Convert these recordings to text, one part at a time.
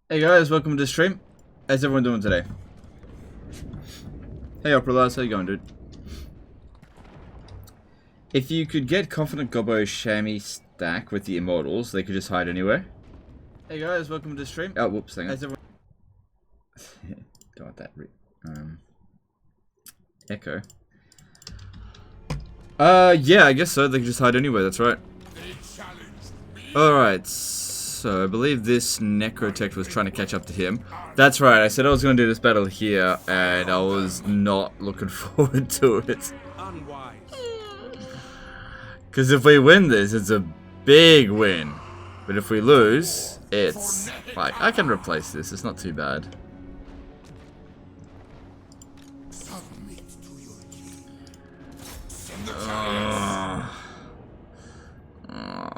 Hey guys, welcome to the stream. How's everyone doing today? Hey Opera, how you going, dude? If you could get Confident Gobbo Chamois stack with the Immortals, they could just hide anywhere. Hey guys, welcome to the stream. Oh, whoops, hang on. How's everyone... Don't want that. Echo. Yeah, I guess so. They could just hide anywhere, that's right. Alright, so I believe this Necrotect was trying to catch up to him. That's right, I said I was going to do this battle here, and I was not looking forward to it. Because if we win this, it's a big win. But if we lose, it's like, I can replace this, it's not too bad.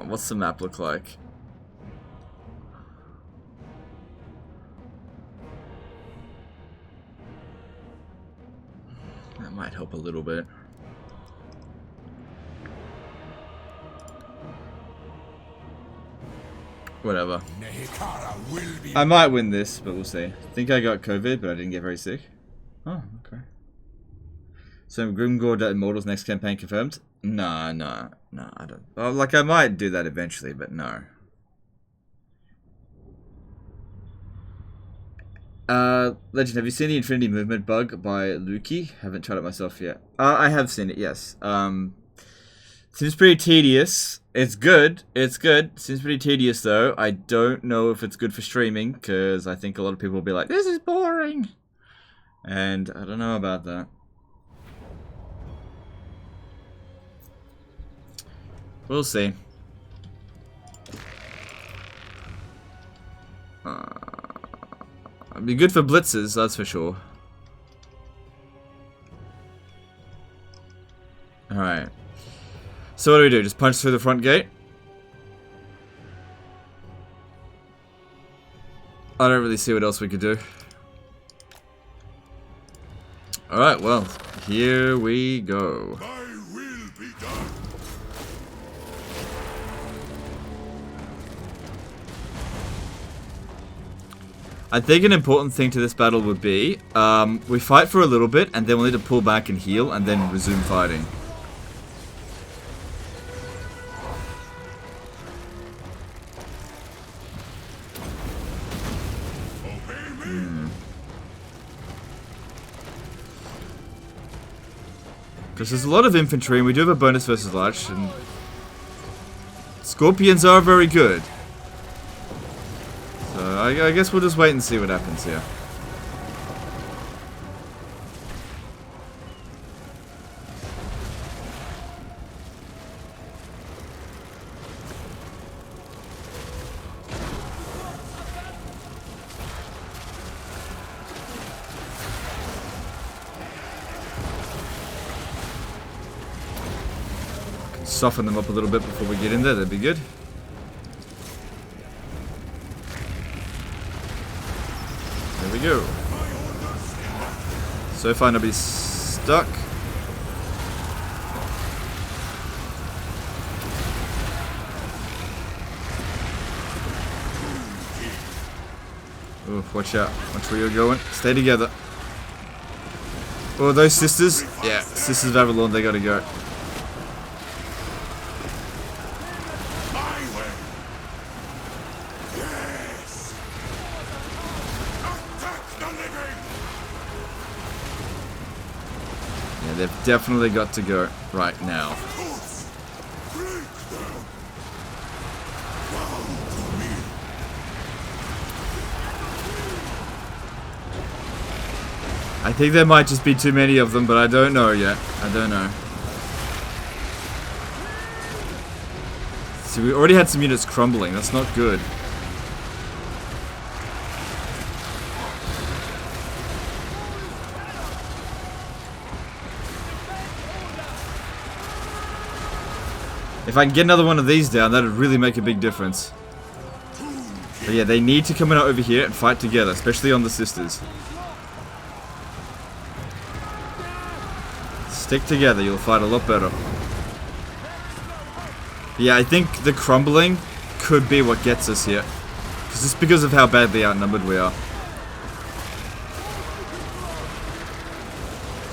What's the map look like? That might help a little bit. Whatever. I might win this, but we'll see. I think I got COVID, but I didn't get very sick. Oh, okay. So Grimgore Immortals next campaign confirmed? No, I don't. Well, like, I might do that eventually, but no. Legend, have you seen the Infinity Movement bug by Luki? Haven't tried it myself yet. I have seen it, yes. Seems pretty tedious. It's good. Seems pretty tedious, though. I don't know if it's good for streaming, because I think a lot of people will be like, this is boring. And I don't know about that. We'll see. It'd be good for blitzes, that's for sure. Alright. So what do? Just punch through the front gate? I don't really see what else we could do. Alright, well, here we go. I think an important thing to this battle would be, we fight for a little bit, and then we'll need to pull back and heal, and then resume fighting. Because there's a lot of infantry, and we do have a bonus versus large, and Scorpions are very good. So I guess we'll just wait and see what happens here. Soften them up a little bit before we get in there, that'd be good. There we go. So far nobody's stuck. Ooh, watch out. Watch where you're going. Stay together. Oh, those sisters? Yeah, Sisters of Avalon, they gotta go. They've definitely got to go right now. I think there might just be too many of them, but I don't know yet. I don't know. See, we already had some units crumbling. That's not good. If I can get another one of these down, that would really make a big difference. But yeah, they need to come out over here and fight together, especially on the sisters. Stick together, you'll fight a lot better. But yeah, I think the crumbling could be what gets us here. Is this because of how badly outnumbered we are?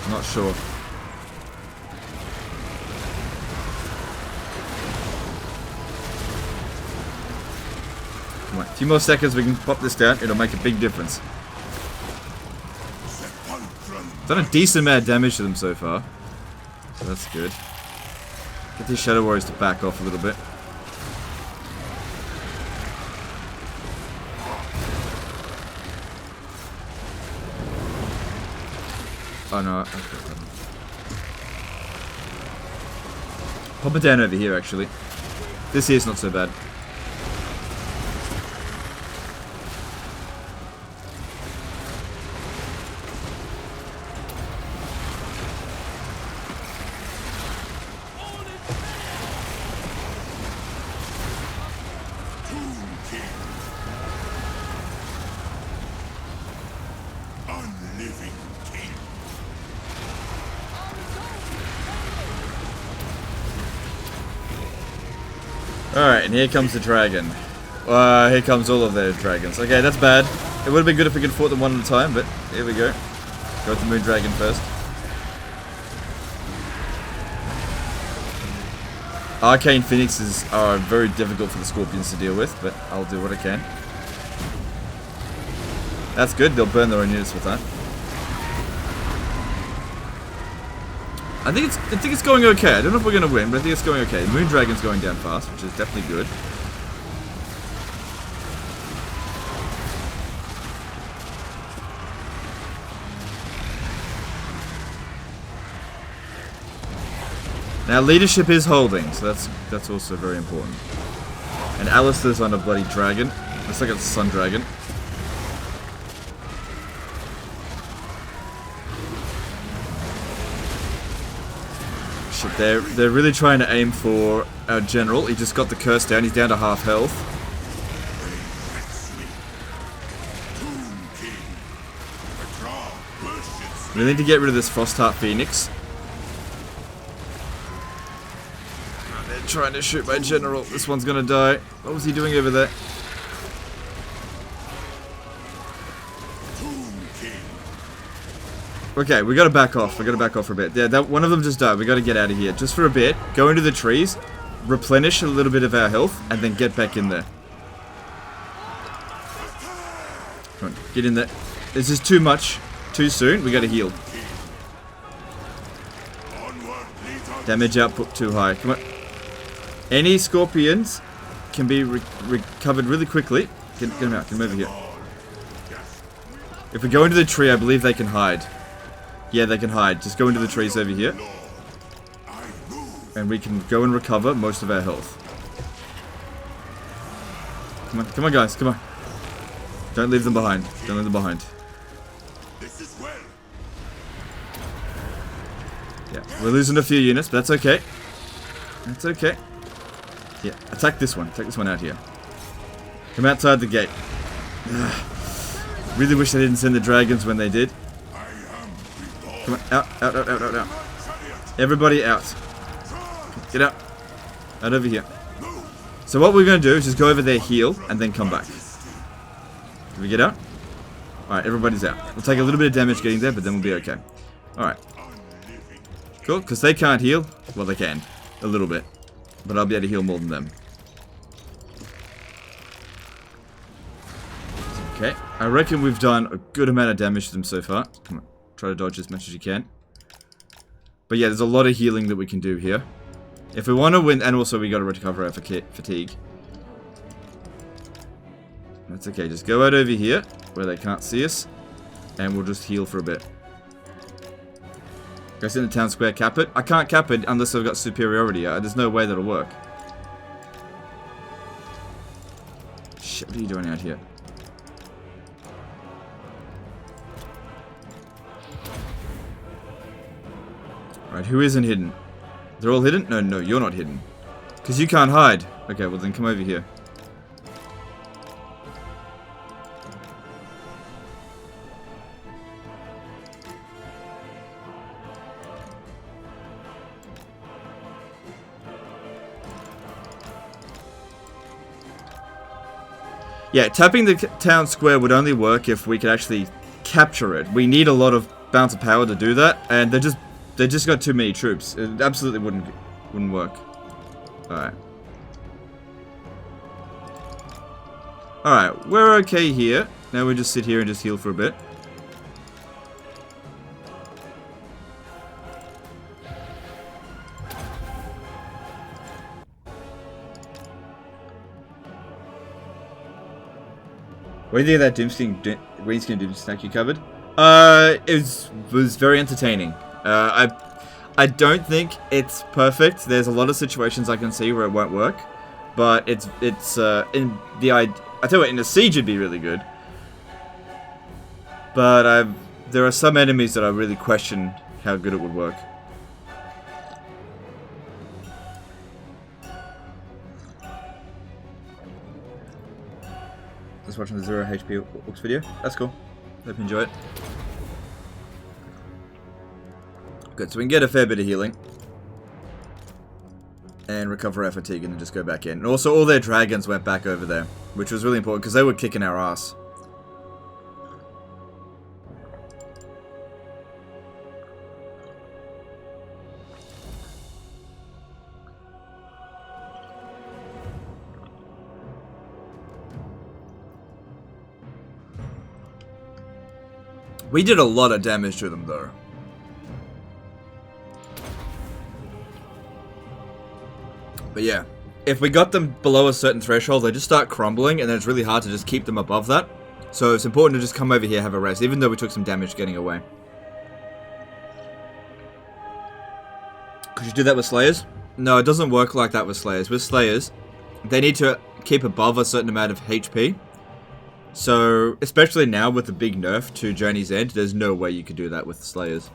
I'm not sure. Come on, a few more seconds, we can pop this down. It'll make a big difference. Done a decent amount of damage to them so far. So that's good. Get these Shadow Warriors to back off a little bit. Oh no, okay. Pop it down over here actually. This here's not so bad. Alright, and here comes the dragon. Here comes all of their dragons. Okay, that's bad. It would have been good if we could fought them one at a time, but here we go. Go with the moon dragon first. Arcane Phoenixes are very difficult for the scorpions to deal with, but I'll do what I can. That's good, they'll burn their own units with that. I think it's going okay. I don't know if we're going to win, but I think it's going okay. The Moon Dragon's going down fast, which is definitely good. Now leadership is holding, so that's also very important. And Alistair's on a bloody dragon. Looks like it's a sun dragon. Shit, they're really trying to aim for our general. He just got the curse down. He's down to half health. We need to get rid of this Frostheart Phoenix. They're trying to shoot my general. This one's gonna die. What was he doing over there? Okay, we gotta back off. We gotta back off for a bit. Yeah, that one of them just died. We gotta get out of here. Just for a bit. Go into the trees. Replenish a little bit of our health. And then get back in there. Come on, get in there. This is too much. Too soon. We gotta heal. Damage output too high. Come on. Any scorpions can be recovered really quickly. Get them out. Get them over here. If we go into the tree, I believe they can hide. Yeah, they can hide. Just go into the trees over here. And we can go and recover most of our health. Come on guys, come on. Don't leave them behind. Don't leave them behind. Yeah, we're losing a few units, but that's okay. That's okay. Yeah, attack this one. Take this one out here. Come outside the gate. Really wish they didn't send the dragons when they did. Come on, out. Everybody out. Get out. Out over here. So what we're going to do is just go over there, heal, and then come back. Can we get out? Alright, everybody's out. We'll take a little bit of damage getting there, but then we'll be okay. Alright. Cool, because they can't heal. Well, they can. A little bit. But I'll be able to heal more than them. Okay. I reckon we've done a good amount of damage to them so far. Come on. Try to dodge as much as you can. But yeah, there's a lot of healing that we can do here. If we want to win, and also we got to recover our fatigue. That's okay, just go out over here, where they can't see us, and we'll just heal for a bit. Guys in the town square, cap it. I can't cap it unless I've got superiority. There's no way that'll work. Shit, what are you doing out here? Alright, who isn't hidden? They're all hidden? No, you're not hidden. Because you can't hide. Okay, well then come over here. Yeah, tapping the town square would only work if we could actually capture it. We need a lot of bounce of power to do that, and they just got too many troops. It absolutely wouldn't work. Alright. Alright, we're okay here. Now we just sit here and just heal for a bit. What do you think of that greenskin doom snack you covered? It was very entertaining. I don't think it's perfect. There's a lot of situations I can see where it won't work, but it's in the I tell you what, in a siege it'd be really good. But there are some enemies that I really question how good it would work. Just watching the 0 HP Orcs video. That's cool. Hope you enjoy it. Good, so we can get a fair bit of healing. And recover our fatigue and then just go back in. And also all their dragons went back over there, which was really important because they were kicking our ass. We did a lot of damage to them though. But yeah, if we got them below a certain threshold, they just start crumbling, and then it's really hard to just keep them above that. So it's important to just come over here, have a rest, even though we took some damage getting away. Could you do that with Slayers? No, it doesn't work like that with Slayers. With Slayers, they need to keep above a certain amount of HP. So, especially now with the big nerf to Journey's End, there's no way you could do that with Slayers.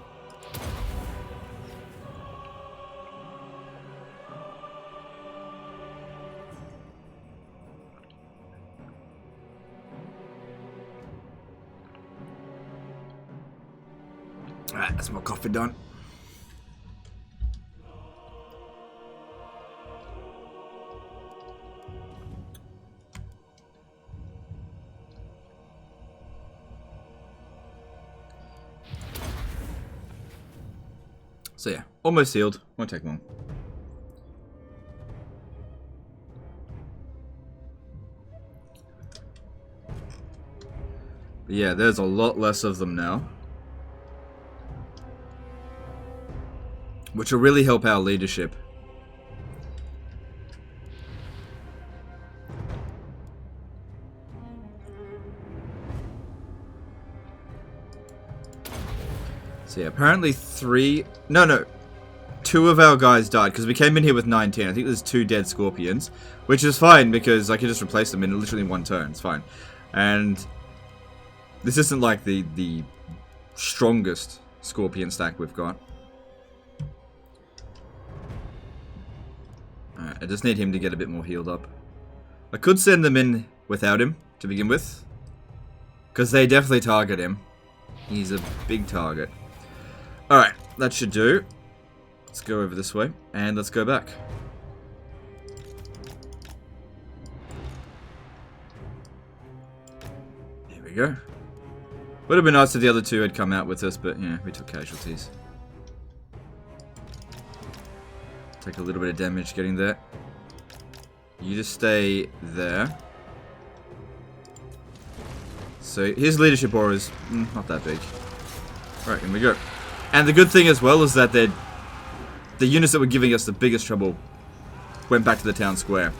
Alright, that's my coffee done. So yeah, almost healed. Won't take long. But yeah, there's a lot less of them now. Which will really help our leadership. So yeah, apparently two of our guys died, because we came in here with 19. I think there's 2 dead scorpions, which is fine, because I can just replace them in literally 1 turn. It's fine. And this isn't like the strongest scorpion stack we've got. Alright, I just need him to get a bit more healed up. I could send them in without him, to begin with, because they definitely target him. He's a big target. Alright, that should do. Let's go over this way, and let's go back. Here we go. Would have been nice if the other 2 had come out with us, but yeah, we took casualties. Take a little bit of damage getting there. You just stay there. So his leadership aura is not that big. Alright, here we go. And the good thing as well is that the units that were giving us the biggest trouble went back to the town square.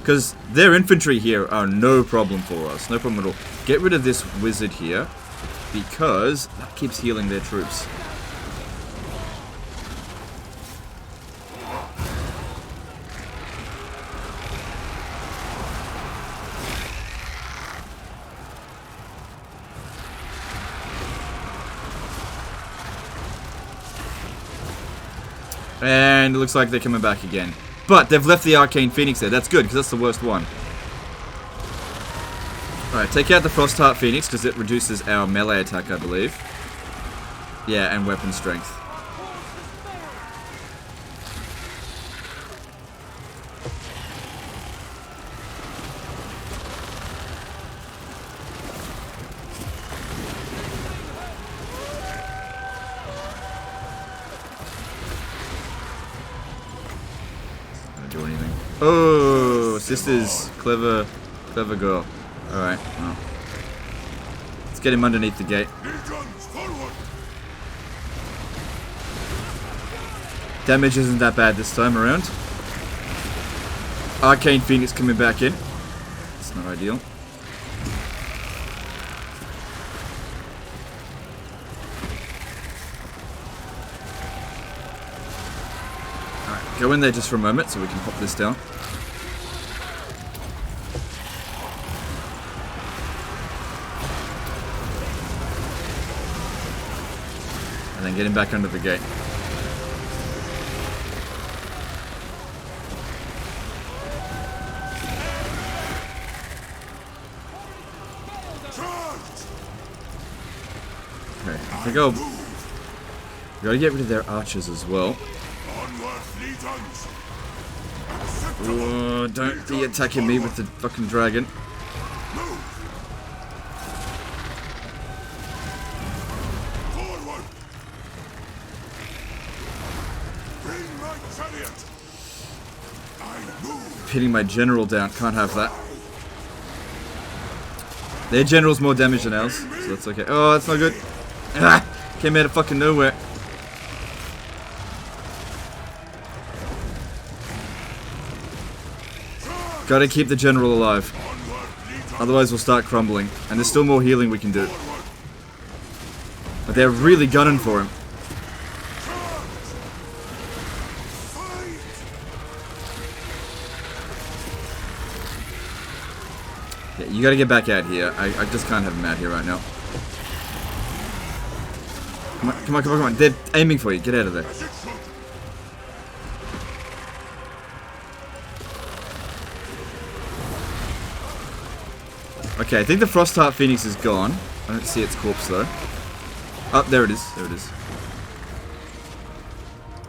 Because their infantry here are no problem for us. No problem at all. Get rid of this wizard here, because that keeps healing their troops. And it looks like they're coming back again. But they've left the Arcane Phoenix there. That's good, because that's the worst one. Alright, take out the Frostheart Phoenix, because it reduces our melee attack, I believe. Yeah, and weapon strength. do anything. Oh, sister's clever girl. Alright, well. Let's get him underneath the gate. Damage isn't that bad this time around. Arcane Phoenix coming back in. It's not ideal. Alright, go in there just for a moment so we can pop this down. And then get him back under the gate. Okay, I think I'll... We gotta get rid of their archers as well. Oh, don't be attacking me with the fucking dragon. Hitting my general down, can't have that. Their general's more damage than ours, so that's okay. Oh, that's not good. Ah, came out of fucking nowhere. Gotta keep the general alive. Otherwise we'll start crumbling. And there's still more healing we can do. But they're really gunning for him. Yeah, you gotta get back out here. I just can't have him out here right now. Come on, come on, come on, come on. They're aiming for you. Get out of there. Okay, I think the Frostheart Phoenix is gone. I don't see its corpse though. Oh, there it is. There it is.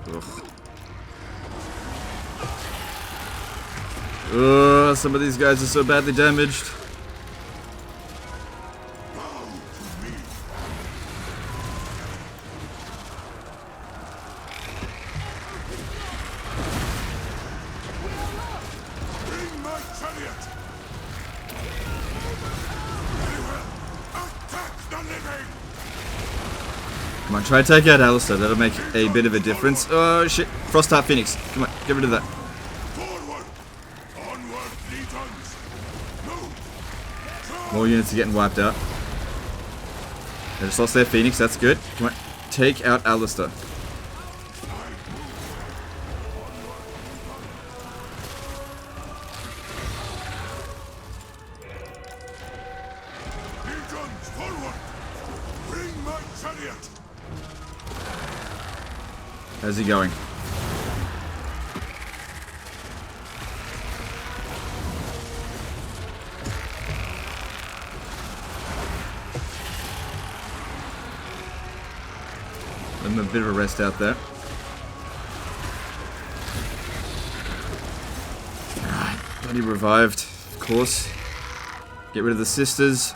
Ugh. Ugh, some of these guys are so badly damaged. Come on, try to take out Alistair. That'll make a bit of a difference. Oh shit. Frostheart Phoenix. Come on, get rid of that. More units are getting wiped out. They just lost their Phoenix, that's good. Come on, take out Alistair. How's he going? Give him a bit of a rest out there. Alright, bloody revived, of course. Get rid of the sisters.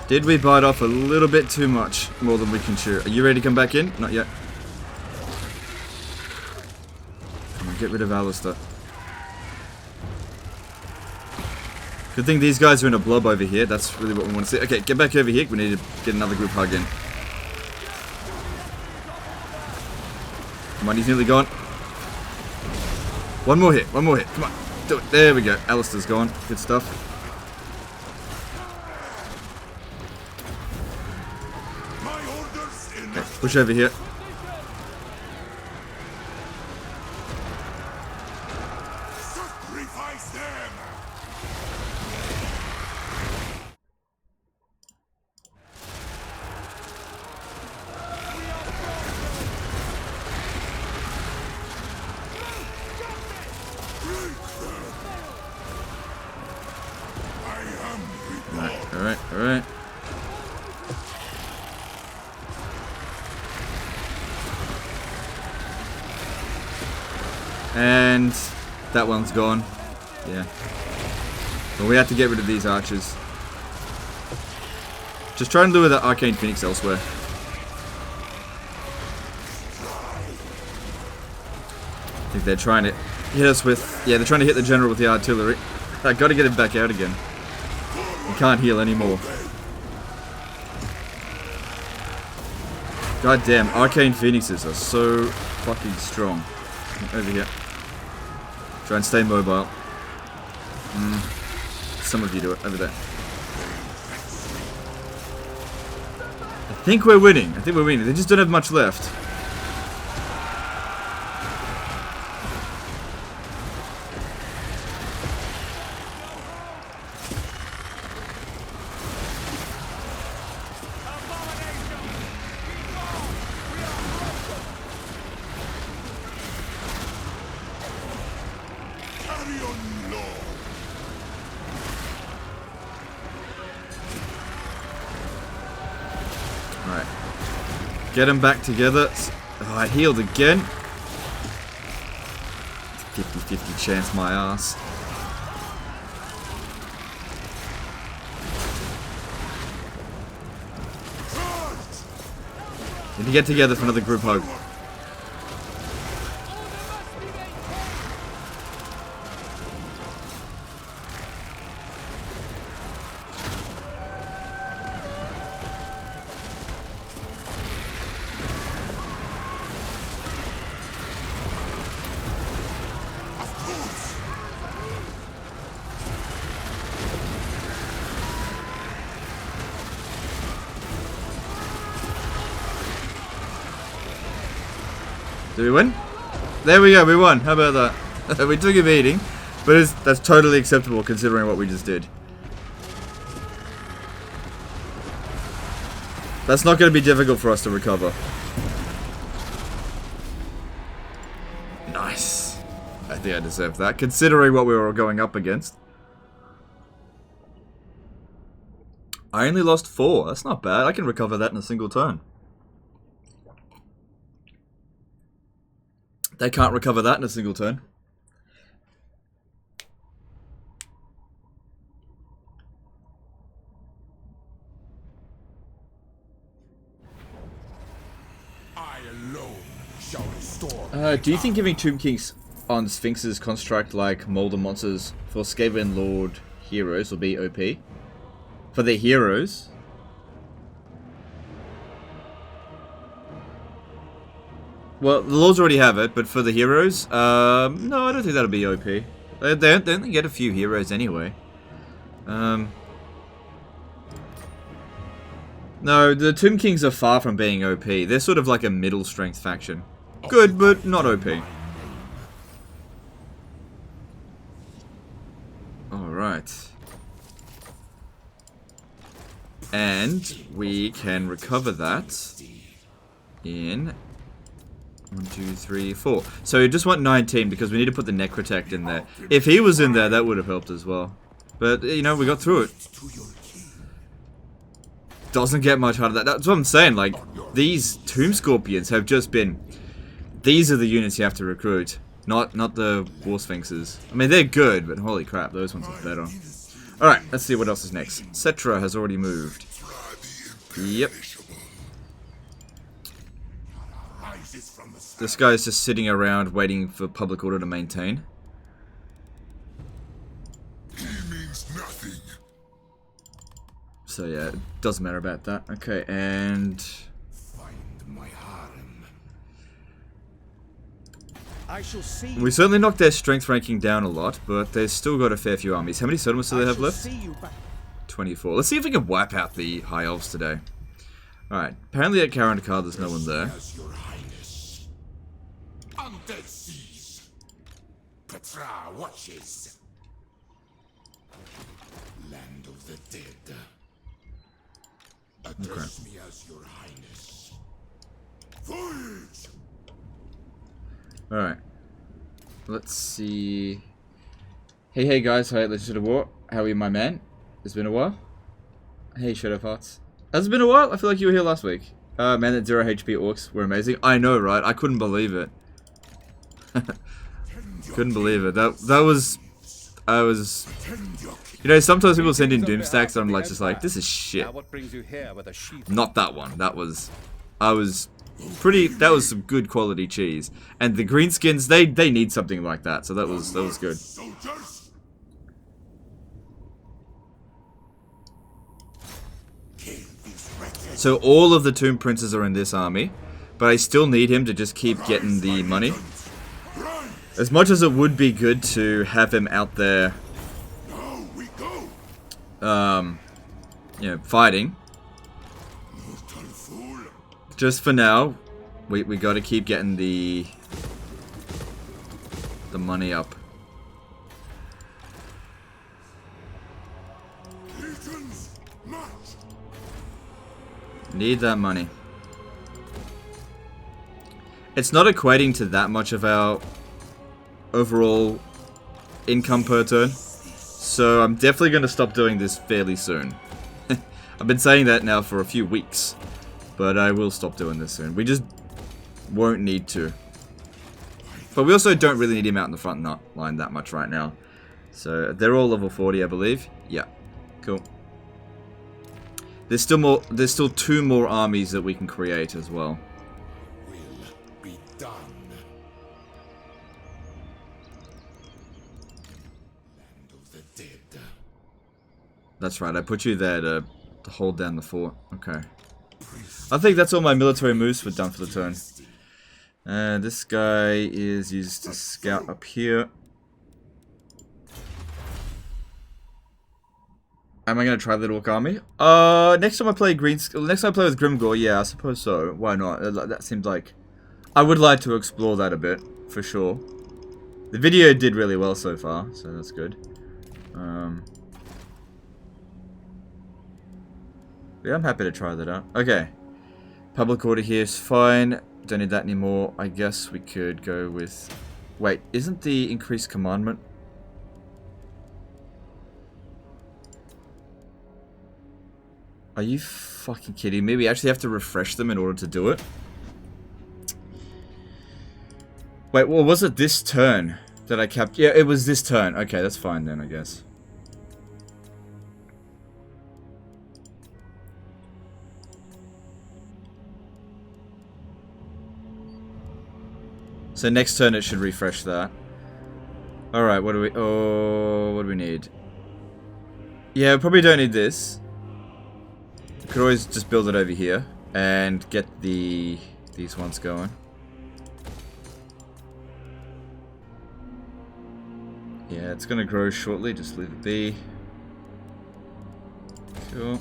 Did we bite off a little bit too much? More than we can chew. Are you ready to come back in? Not yet. Come on, get rid of Alistair. Good thing these guys are in a blob over here. That's really what we want to see. Okay, get back over here. We need to get another group hug in. Come on, he's nearly gone. One more hit. One more hit. Come on. Do it. There we go. Alistair's gone. Good stuff. Push over here. Sacrifice them. Alright, alright. And that one's gone. Yeah. But we have to get rid of these archers. Just try and lure the Arcane Phoenix elsewhere. I think they're trying to hit us with... Yeah, they're trying to hit the general with the artillery. I gotta get him back out again. He can't heal anymore. God damn, Arcane Phoenixes are so fucking strong. Over here. Try and stay mobile. Some of you do it. Over there. I think we're winning. They just don't have much left. Alright. Get them back together. Oh, I healed again. 50-50 chance, my ass. Need to get together for another group hug. Did we win? There we go, we won. How about that? We took a beating, but that's totally acceptable considering what we just did. That's not going to be difficult for us to recover. Nice. I think I deserve that, considering what we were going up against. I only lost 4. That's not bad. I can recover that in a single turn. They can't recover that in a single turn. I alone shall restore. Do you think giving Tomb Kings on Sphinxes construct like Molder monsters for Skaven Lord heroes will be OP? For their heroes? Well, the Lords already have it, but for the heroes, no, I don't think that'll be OP. They only get a few heroes anyway. No, the Tomb Kings are far from being OP. They're sort of like a middle strength faction. Good, but not OP. Alright. And we can recover that in 1, 2, 3, 4. So we just want 19 because we need to put the Necrotect in there. If he was in there, that would have helped as well. But, you know, we got through it. Doesn't get much harder. That's what I'm saying. Like, these Tomb Scorpions have just been... These are the units you have to recruit. Not the War Sphinxes. I mean, they're good, but holy crap, those ones are better. Alright, let's see what else is next. Settra has already moved. Yep. This guy's just sitting around waiting for public order to maintain. He means nothing. So yeah, it doesn't matter about that. Okay, and Find my harem. we certainly knocked their strength ranking down a lot, but they've still got a fair few armies. How many settlements do they have left? 24. Let's see if we can wipe out the High Elves today. Alright, apparently at Karandakar there's no one there. Undead seas. Cetrra watches. Land of the dead. Address me as your highness. Voyage. Alright. Let's see. Hey guys, hi LegendofTotalWar. How are you, my man? It's been a while. Hey Shadow Farts. Has it been a while? I feel like you were here last week. Man, that 0 HP orcs were amazing. I know, right? I couldn't believe it. Couldn't believe it. That was... I was... You know, sometimes people send in Doom stacks and I'm like, just like, this is shit. Not that one. That was... I was pretty... That was some good quality cheese. And the greenskins, they need something like that. So that was good. So all of the Tomb Princes are in this army. But I still need him to just keep getting the money. As much as it would be good to have him out there... you know, fighting. Just for now, we gotta keep getting the money up. Need that money. It's not equating to that much of our overall income per turn. So I'm definitely going to stop doing this fairly soon. I've been saying that now for a few weeks. But I will stop doing this soon. We just won't need to. But we also don't really need him out in the front line that much right now. So they're all level 40, I believe. Yeah. Cool. There's still more. There's still 2 more armies that we can create as well. Will be done. Land of the dead. That's right. I put you there to hold down the fort. Okay. I think that's all my military moves for done for the turn. This guy is used to scout up here. Am I gonna try the Orc army? Next time I play with Grimgor, yeah, I suppose so. Why not? That seems like I would like to explore that a bit, for sure. The video did really well so far, so that's good. Yeah, I'm happy to try that out. Okay. Public order here is fine. Don't need that anymore. I guess we could go with... Wait, isn't the increased commandment? Are you fucking kidding me? We actually have to refresh them in order to do it? Wait, well, was it this turn that I kept? Yeah, it was this turn. Okay, that's fine then, I guess. So next turn it should refresh that. Alright, what do we... Oh, what do we need? Yeah, we probably don't need this. We could always just build it over here. And get these ones going. Yeah, it's gonna grow shortly, just leave it be. Cool.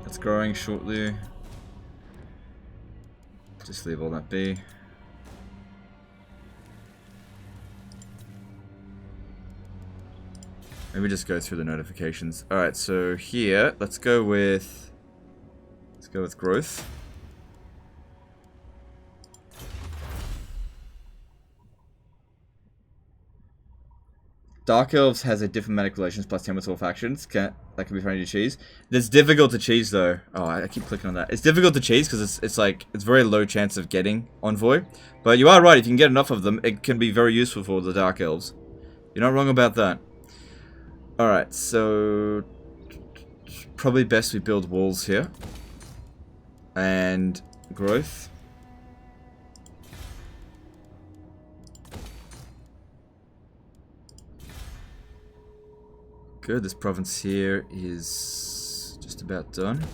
It's growing shortly. Just leave all that be. Maybe just go through the notifications. Alright, so here, let's go with growth. Dark Elves has a diplomatic relations plus 10 with all factions. That can be funny to cheese. It's difficult to cheese though. Oh, I keep clicking on that. It's difficult to cheese because it's very low chance of getting Envoy. But you are right, if you can get enough of them, it can be very useful for the Dark Elves. You're not wrong about that. Alright, so... Probably best we build walls here. And growth. Good, this province here is just about done.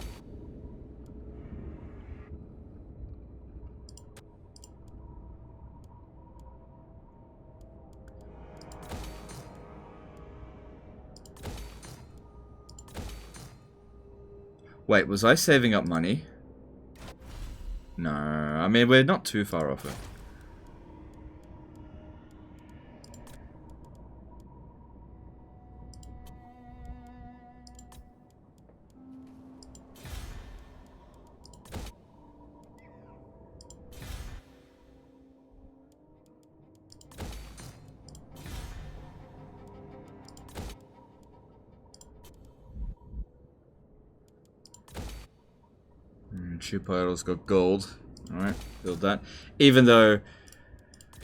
Wait, was I saving up money? No, I mean, we're not too far off it. Shoe piles got gold. Alright, build that. Even though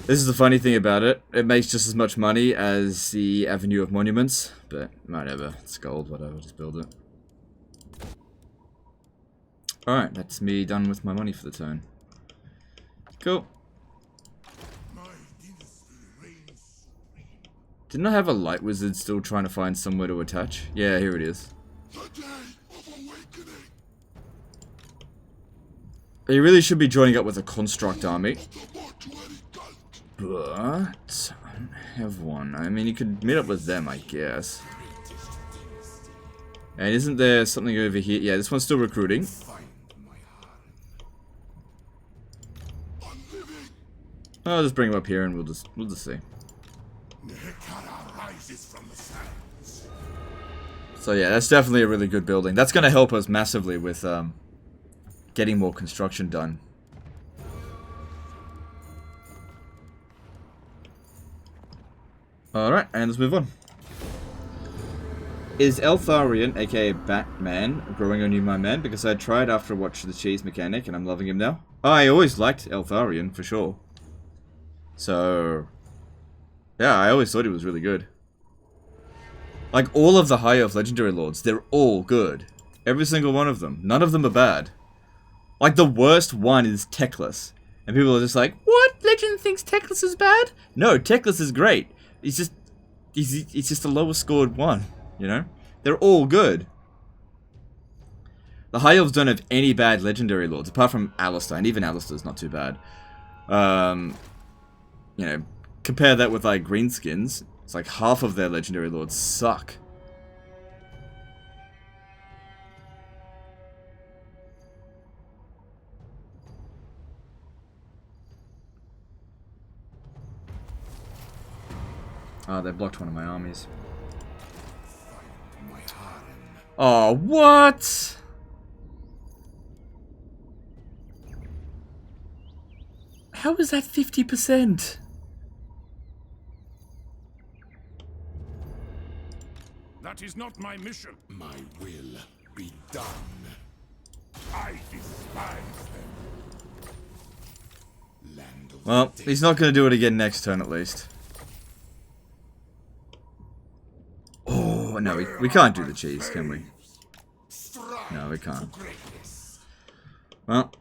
This is the funny thing about it. It makes just as much money as the Avenue of Monuments, but whatever. It's gold, whatever. Just build it. Alright, that's me done with my money for the turn. Cool. Didn't I have a light wizard still trying to find somewhere to attach? Yeah, here it is. You really should be joining up with a construct army. But I don't have one. I mean, you could meet up with them, I guess. And isn't there something over here? Yeah, this one's still recruiting. I'll just bring him up here and we'll just see. So yeah, that's definitely a really good building. That's going to help us massively with getting more construction done. Alright, and let's move on. Is Eltharion, aka Batman, growing on you, my man? Because I tried after watching the cheese mechanic and I'm loving him now. I always liked Eltharion, for sure. So, yeah, I always thought he was really good. Like, all of the High Elf Legendary Lords, they're all good. Every single one of them. None of them are bad. Like, the worst one is Teclis. And people are just like, what? Legend thinks Teclis is bad? No, Teclis is great. He's just the lowest scored one, you know? They're all good. The High Elves don't have any bad Legendary Lords, apart from Alistair, and even Alistair's not too bad. You know, compare that with, like, Greenskins. It's like half of their Legendary Lords suck. Oh, they blocked one of my armies. Oh, what? How is that 50%? That is not my mission. My will be done. I despise them. Land of Well, he's not going to do it again next turn, at least. Oh, no, we can't do the cheese, can we? No, we can't. Well,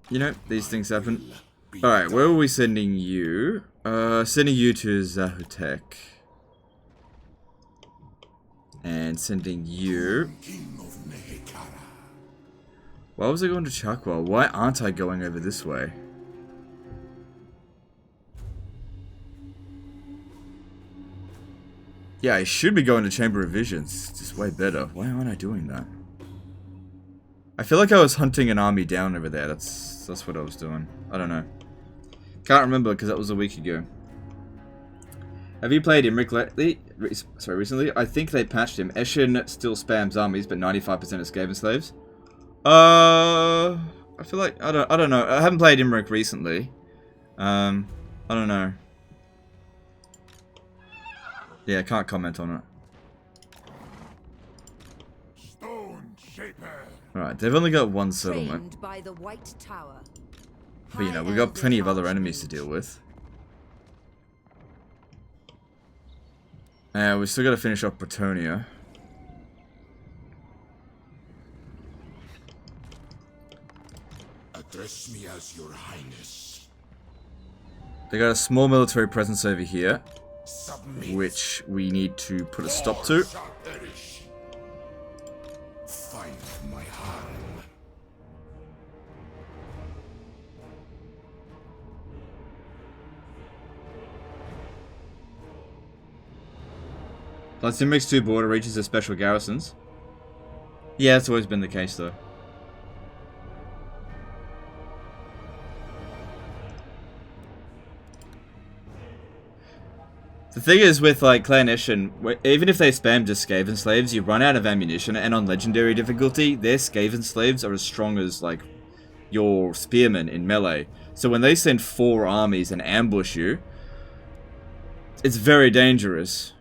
you know, these things happen. Alright, where are we sending you? Sending you to Zahutek. And sending you... Why was I going to Chakwa? Why aren't I going over this way? Yeah, I should be going to Chamber of Visions. It's just way better. Why aren't I doing that? I feel like I was hunting an army down over there. That's what I was doing. I don't know. Can't remember because that was a week ago. Have you played Imrik lately? Recently? I think they patched him. Eshin still spams armies, but 95% are Skaven slaves. I feel like I don't know. I haven't played Imrik recently. I don't know. Yeah, I can't comment on it. Alright, they've only got one settlement. By the White Tower. But you know, we've got plenty of other enemies to deal with. We still gotta finish off Bretonia. Address me as your highness. They got a small military presence over here, Submit. which we need to put a stop to. Find my harem. Plus, Imrik's 2 border reaches are special garrisons. Yeah, it's always been the case, though. The thing is with, like, Clan Eshin, even if they spam just Skaven slaves, you run out of ammunition, and on legendary difficulty, their Skaven slaves are as strong as, like, your spearmen in melee. So when they send 4 armies and ambush you, it's very dangerous.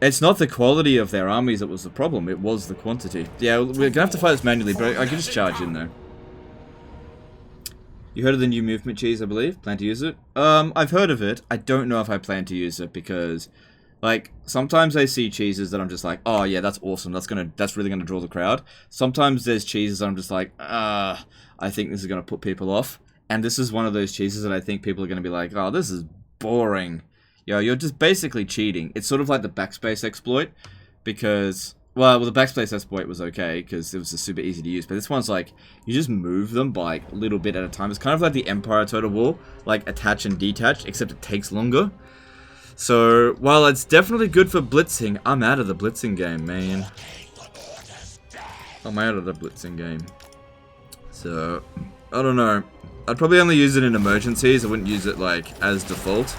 It's not the quality of their armies that was the problem, it was the quantity. Yeah, we're gonna have to fight this manually, but I can just charge in, though. You heard of the new movement cheese, I believe? Plan to use it? I've heard of it. I don't know if I plan to use it because, like, sometimes I see cheeses that I'm just like, oh yeah, that's awesome. That's really gonna draw the crowd. Sometimes there's cheeses that I'm just like, I think this is gonna put people off. And this is one of those cheeses that I think people are gonna be like, oh, this is boring. Yo, you're just basically cheating. It's sort of like the backspace exploit because... Well, the backspace exploit was okay, because it was just super easy to use, but this one's like, you just move them by like, a little bit at a time. It's kind of like the Empire Total War, like attach and detach, except it takes longer. So, while it's definitely good for blitzing, I'm out of the blitzing game, man. I'm out of the blitzing game. So, I don't know. I'd probably only use it in emergencies, I wouldn't use it like, as default.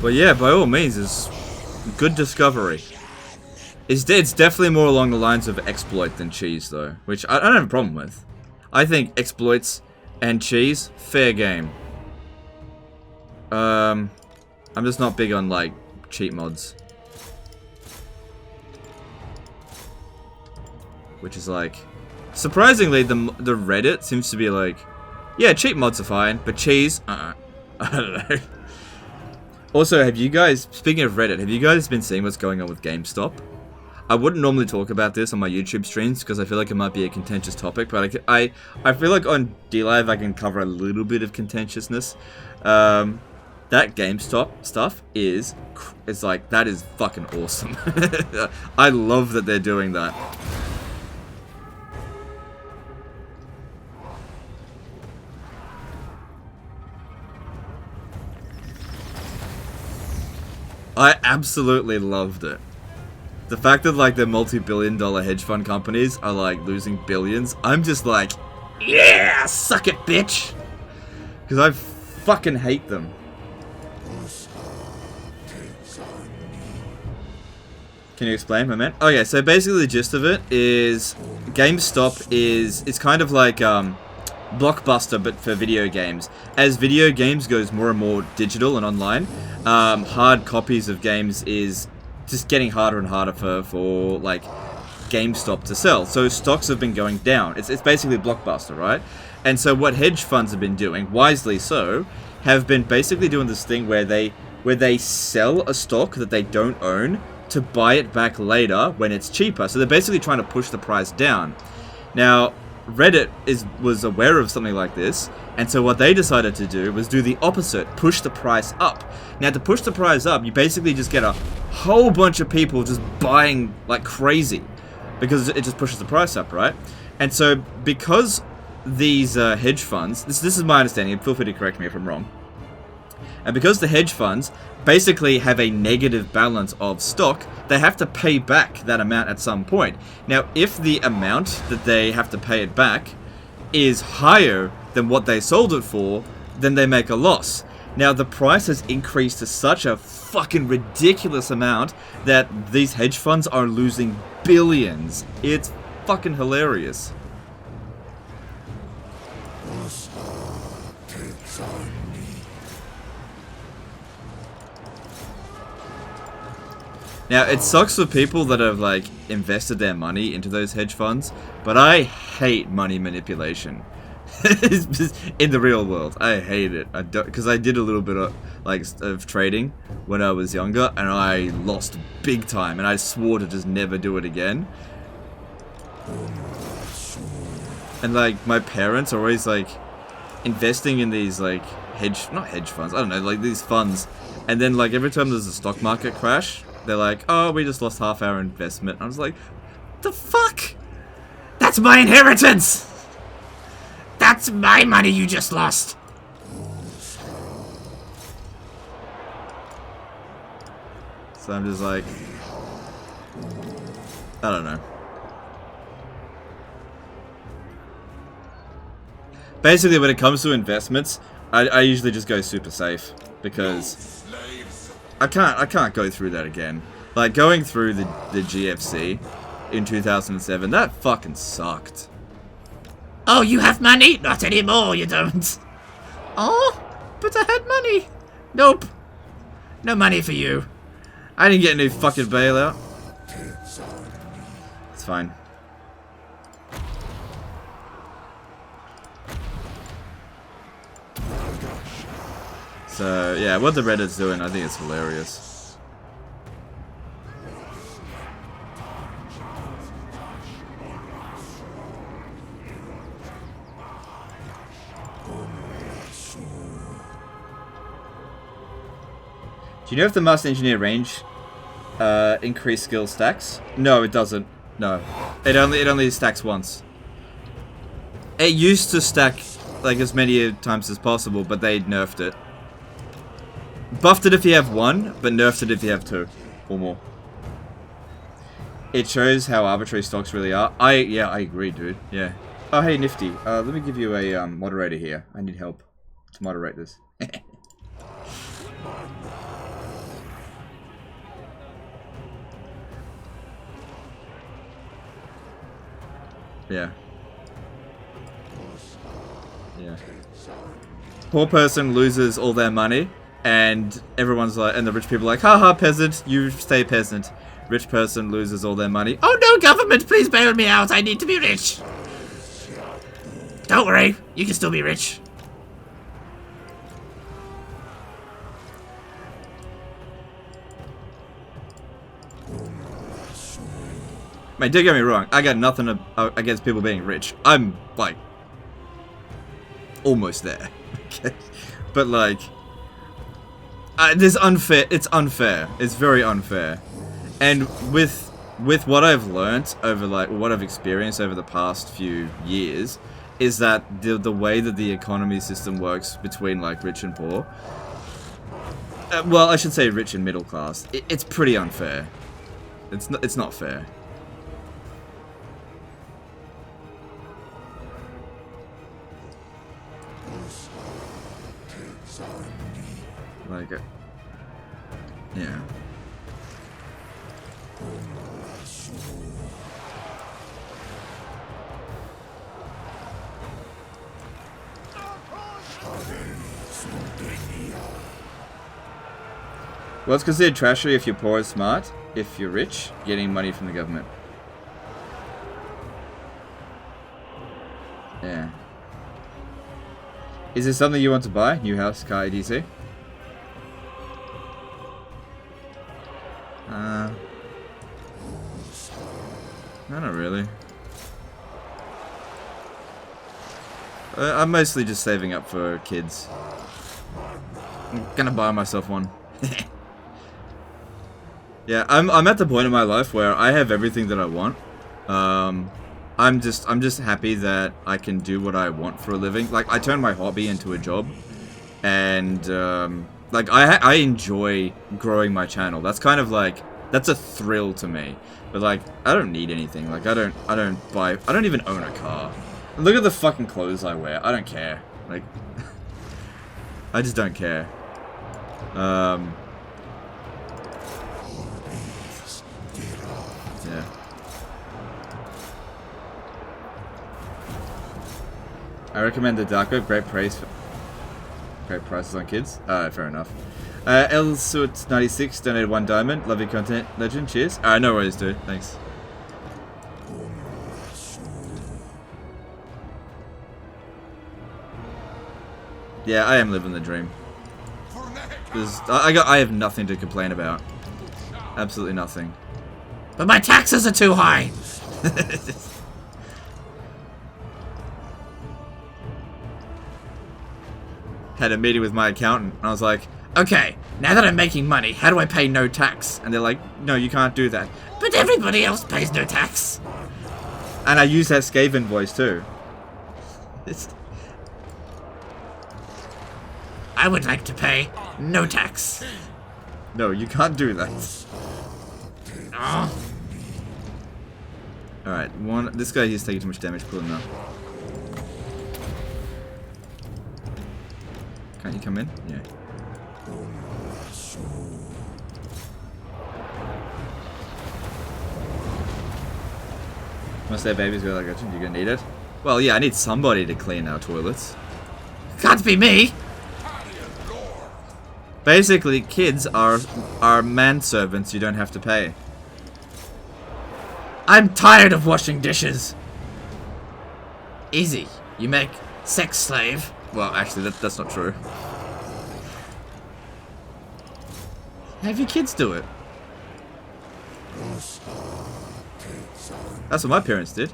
But yeah, by all means, it's good discovery. It's definitely more along the lines of exploit than cheese, though, which I don't have a problem with. I think exploits and cheese, fair game. I'm just not big on, like, cheat mods. Which is like... Surprisingly, the Reddit seems to be like... Yeah, cheat mods are fine, but cheese, I don't know. Also, have you guys, speaking of Reddit, have you guys been seeing what's going on with GameStop? I wouldn't normally talk about this on my YouTube streams because I feel like it might be a contentious topic, but I feel like on dlive I can cover a little bit of contentiousness. That GameStop stuff is like, that is fucking awesome. I love that they're doing that. I absolutely loved it. The fact that, like, the multi-billion-dollar hedge fund companies are, like, losing billions, I'm just like, yeah, suck it, bitch! Because I fucking hate them. Can you explain, my man? Okay, so basically the gist of it is GameStop it's kind of like, Blockbuster, but for video games. As video games goes more and more digital and online, hard copies of games is just getting harder and harder for like GameStop to sell. So stocks have been going down. It's basically Blockbuster, right? And so what hedge funds have been doing, wisely so, have been basically doing this thing where they sell a stock that they don't own to buy it back later when it's cheaper. So they're basically trying to push the price down. Now, Reddit was aware of something like this, and so what they decided to do was do the opposite, push the price up. Now, to push the price up, you basically just get a whole bunch of people just buying like crazy, because it just pushes the price up, right? And so, because these hedge funds, this is my understanding, feel free to correct me if I'm wrong, and because the hedge funds basically have a negative balance of stock, they have to pay back that amount at some point. Now, if the amount that they have to pay it back is higher than what they sold it for, then they make a loss. Now, the price has increased to such a fucking ridiculous amount that these hedge funds are losing billions. It's fucking hilarious. Now, it sucks for people that have, like, invested their money into those hedge funds, but I hate money manipulation. In the real world, I hate it. Because I did a little bit of, like, of trading when I was younger, and I lost big time, and I swore to just never do it again. And, like, my parents are always, like, investing in these, like, not hedge funds, I don't know, like, these funds, and then, like, every time there's a stock market crash, they're like, oh, we just lost half our investment. I was like, the fuck? That's my inheritance! That's my money you just lost! So I'm just like, I don't know. Basically, when it comes to investments, I usually just go super safe, because I can't go through that again. Like, going through the GFC in 2007, that fucking sucked. Oh, you have money? Not anymore, you don't. Oh, but I had money. Nope. No money for you. I didn't get any fucking bailout. It's fine. So, yeah, what the Reddit's doing, I think it's hilarious. Do you know if the Master Engineer range increase skill stacks? No, it doesn't. No. It only stacks once. It used to stack like as many times as possible, but they nerfed it. Buffed it if you have one, but nerfed it if you have two or more. It shows how arbitrary stocks really are. Yeah, I agree, dude. Yeah. Oh, hey, Nifty. Let me give you a moderator here. I need help to moderate this. Yeah. Yeah. Poor person loses all their money, and everyone's like, and the rich people are like, haha, peasant, you stay peasant. Rich person loses all their money. Oh no, government, please bail me out. I need to be rich. Don't worry, you can still be rich. Mate, don't get me wrong. I got nothing against people being rich. I'm, like, almost there. Okay? But, like, it's unfair. It's unfair. It's very unfair. And with what I've learnt over, like, what I've experienced over the past few years, is that the way that the economy system works between, like, rich and poor, well, I should say rich and middle class, it's pretty unfair. It's not fair. Like, yeah. Well, it's considered trashery if you're poor and smart. If you're rich, getting money from the government. Yeah. Is this something you want to buy? New house, car, etc? No, not really. I'm mostly just saving up for kids. I'm gonna buy myself one. Yeah, I'm at the point in my life where I have everything that I want. I'm just happy that I can do what I want for a living. Like, I turned my hobby into a job, and like I enjoy growing my channel. That's kind of like, that's a thrill to me. But like, I don't need anything. Like, I don't even own a car. Look at the fucking clothes I wear. I don't care. Like, I just don't care. Yeah. I recommend the dark web. Great prices on kids. Fair enough. Elsut96 donated 1 diamond. Love your content, legend. Cheers. No worries, dude. Thanks. Yeah, I am living the dream. I have nothing to complain about. Absolutely nothing. But my taxes are too high. Had a meeting with my accountant, and I was like, okay, now that I'm making money, how do I pay no tax? and they're like, no, you can't do that. But everybody else pays no tax. And I use that Skaven voice too. I would like to pay no tax. No, you can't do that. Oh. Alright, this guy here's taking too much damage, pull him now. Can't you come in? Yeah. Must their babies go like, you're gonna need it? Well, yeah, I need somebody to clean our toilets. Can't be me. Basically, kids are manservants you don't have to pay. I'm tired of washing dishes. Easy. You make sex slave. Well, actually, that's not true. Have your kids do it. That's what my parents did.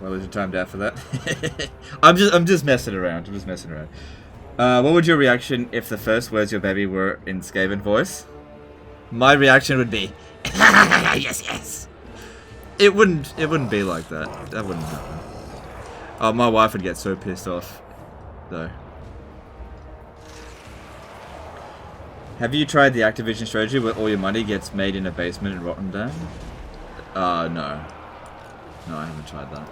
Well, there's your timed out for that. I'm just messing around. What would your reaction if the first words your baby were in Skaven voice? My reaction would be, Yes, yes. it wouldn't be like that. That wouldn't happen. Oh, my wife would get so pissed off, though. Have you tried the Activision strategy where all your money gets made in a basement in Rotterdam? No. No, I haven't tried that.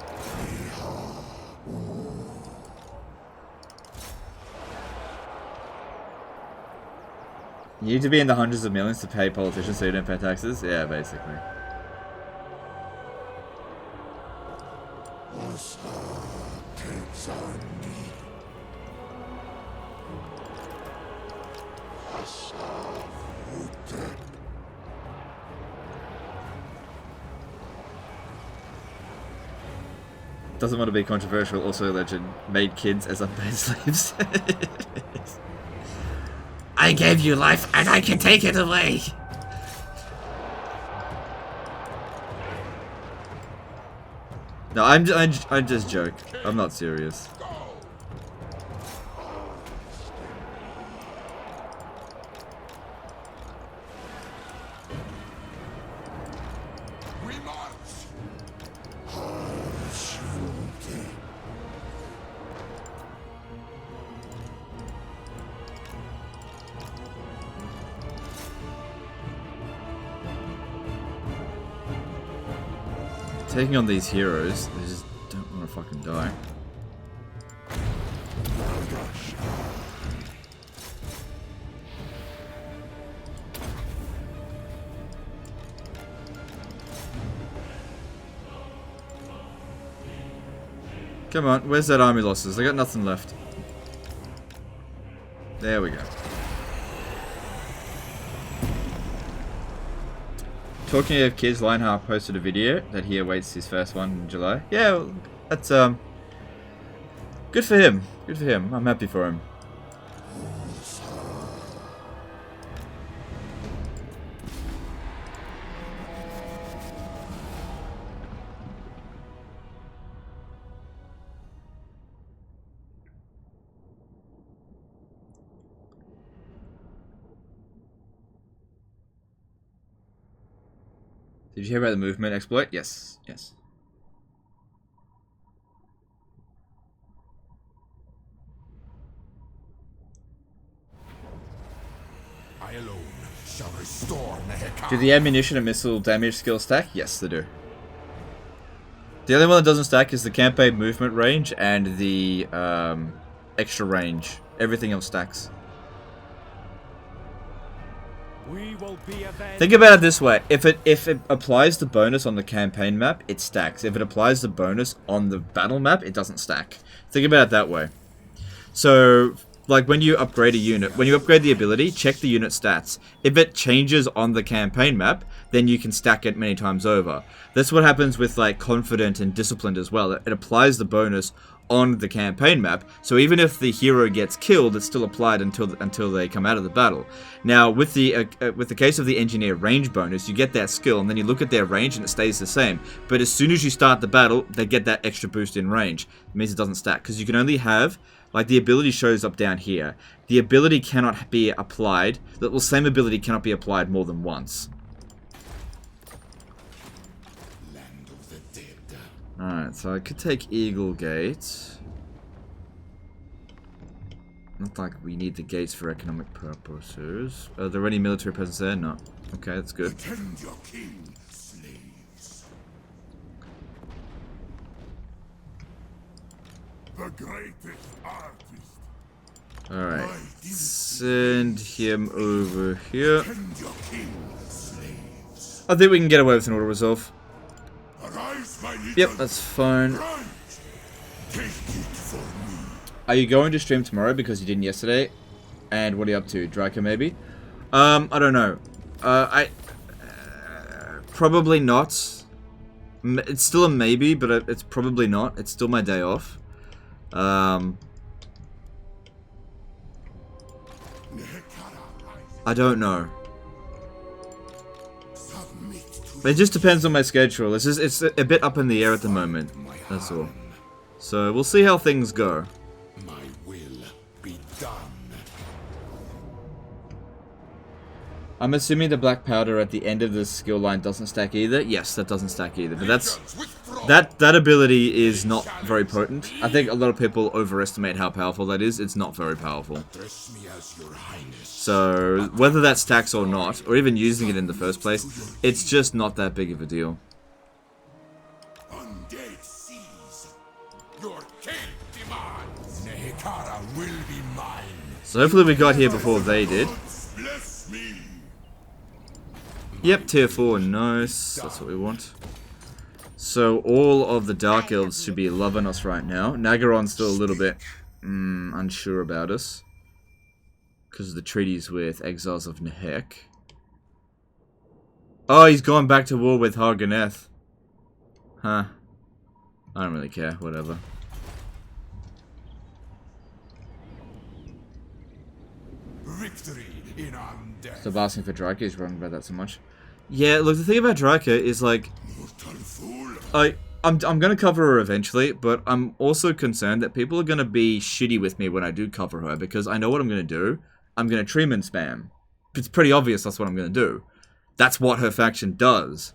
You need to be in the hundreds of millions to pay politicians so you don't pay taxes? Yeah, basically. Doesn't want to be controversial, also legend. Made kids as unpaid slaves. I gave you life and I can take it away. No, I just joke. I'm not serious. Taking on these heroes, they just don't want to fucking die. Come on, where's that army losses? I got nothing left. There we go. Talking of kids, Lionheart posted a video that he awaits his first one in July. Yeah, well, that's good for him. Good for him. I'm happy for him. Did you hear about the movement exploit? Yes, yes. I alone shall restore Mehekar. Do the ammunition and missile damage skill stack? Yes, they do. The only one that doesn't stack is the campaign movement range and the extra range. Everything else stacks. We will be avenged. Think about it this way: if it applies the bonus on the campaign map, it stacks. If it applies the bonus on the battle map, it doesn't stack. Think about it that way. So, like when you upgrade a unit, when you upgrade the ability, check the unit stats. If it changes on the campaign map, then you can stack it many times over. That's what happens with like Confident and Disciplined as well. It applies the bonus on the campaign map, so even if the hero gets killed, it's still applied until they come out of the battle. Now, with the case of the engineer range bonus, you get that skill, and then you look at their range, and it stays the same. But as soon as you start the battle, they get that extra boost in range. It means it doesn't stack, because you can only have, like, the ability shows up down here. The ability cannot be applied. The same ability cannot be applied more than once. Alright, so I could take Eagle Gate. Not like we need the gates for economic purposes. Are there any military presence there? No. Okay, that's good. Attend your king, slaves. The greatest artist. Alright. Send him over here. Attend your king, slaves. I think we can get away with an auto resolve. Arise, my legion. Yep, that's fine. Rise. Take it for me. Are you going to stream tomorrow because you didn't yesterday? And what are you up to? Draco maybe? I don't know. Probably not. It's still a maybe, but it's probably not. It's still my day off. I don't know. It just depends on my schedule. It's a bit up in the air at the moment. That's all. So we'll see how things go. My will be done. I'm assuming the black powder at the end of the skill line doesn't stack either. Yes, that doesn't stack either. But that ability is not very potent. I think a lot of people overestimate how powerful that is. It's not very powerful. Address me as your highness. So whether that stacks or not, or even using it in the first place, it's just not that big of a deal. Undead seas. Your king demands. Nehekara will be mine. So hopefully we got here before they did. Bless me. Yep, tier 4, nice. That's what we want. So all of the Dark Elves should be loving us right now. Nagaron's still a little bit unsure about us. Because of the treaties with Exiles of Nehek. Oh, he's gone back to war with Harganeth. Huh. I don't really care, whatever. Victory in undead. Stop asking for Draka, he's wrong about that so much. Yeah, look, the thing about Draka is like... Mortal fool. I'm gonna cover her eventually, but I'm also concerned that people are gonna be shitty with me when I do cover her, because I know what I'm gonna do. I'm gonna treatment spam. It's pretty obvious that's what I'm gonna do. That's what her faction does.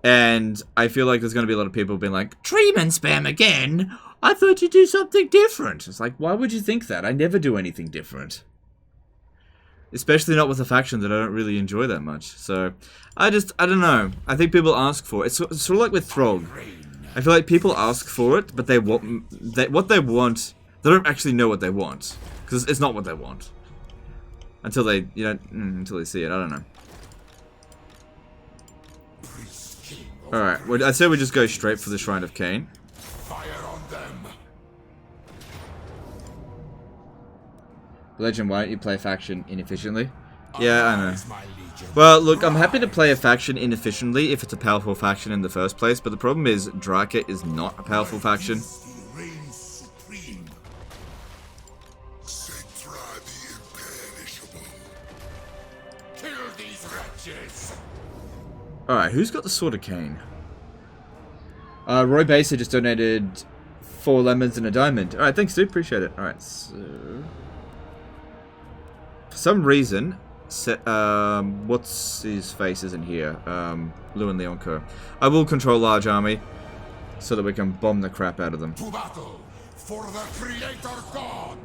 And I feel like there's gonna be a lot of people being like, treatment spam again? I thought you'd do something different. It's like, why would you think that? I never do anything different. Especially not with a faction that I don't really enjoy that much. So, I don't know. I think people ask for it. It's sort of like with Throg. I feel like people ask for it, but what they want, they don't actually know what they want. Because it's not what they want. Until they, until they see it. I don't know. Alright, well, I'd say we just go straight for the Shrine of Cain. Fire on them. Legend, why don't you play faction inefficiently? Yeah, I know. Well, look, I'm happy to play a faction inefficiently if it's a powerful faction in the first place, but the problem is Draka is not a powerful faction. Reigns supreme. Settra the imperishable. Kill these wretches. Alright, who's got the Sword of Cain? Roy Baser just donated 4 lemons and a diamond. Alright, thanks dude, appreciate it. Alright, so... For some reason, what's his face isn't here. Lewin Leonco. I will control large army so that we can bomb the crap out of them. To battle for the Creator God.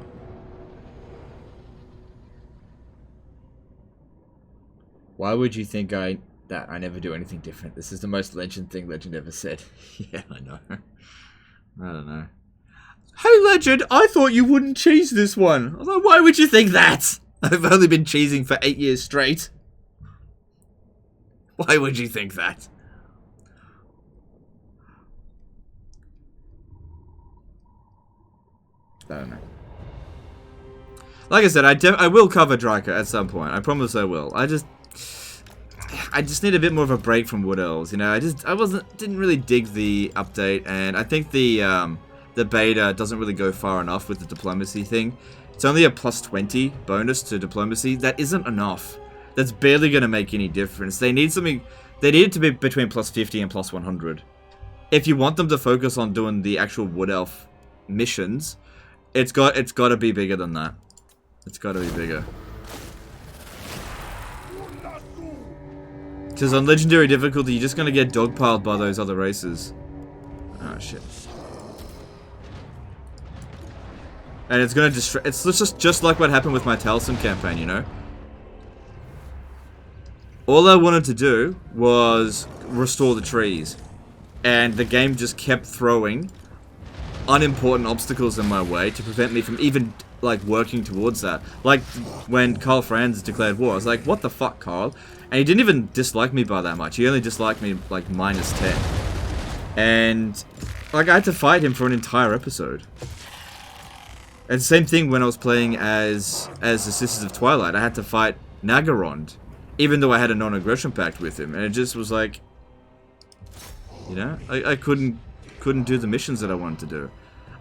Why would you think I never do anything different? This is the most Legend thing Legend ever said. Yeah, I know. I don't know. Hey Legend, I thought you wouldn't cheese this one. I was like, why would you think that? I've only been cheesing for 8 years straight. Why would you think that? I don't know. Like I said, I will cover Draka at some point. I promise I will. I just need a bit more of a break from Wood Elves. You know, I didn't really dig the update, and I think the beta doesn't really go far enough with the diplomacy thing. It's only a plus 20 bonus to diplomacy. That isn't enough. That's barely going to make any difference. They need something. They need it to be between plus 50 and plus 100. If you want them to focus on doing the actual Wood Elf missions, it's got to be bigger than that. It's got to be bigger. Because on Legendary difficulty, you're just going to get dogpiled by those other races. Oh, shit. And it's going to destroy... It's just like what happened with my Taliesin campaign, you know? All I wanted to do was restore the trees. And the game just kept throwing unimportant obstacles in my way to prevent me from even, like, working towards that. Like, when Carl Franz declared war, I was like, what the fuck, Carl? And he didn't even dislike me by that much. He only disliked me, like, -10. And, like, I had to fight him for an entire episode. And same thing when I was playing as the Sisters of Twilight. I had to fight Nagarond, even though I had a non-aggression pact with him. And it just was like, you know, I couldn't do the missions that I wanted to do.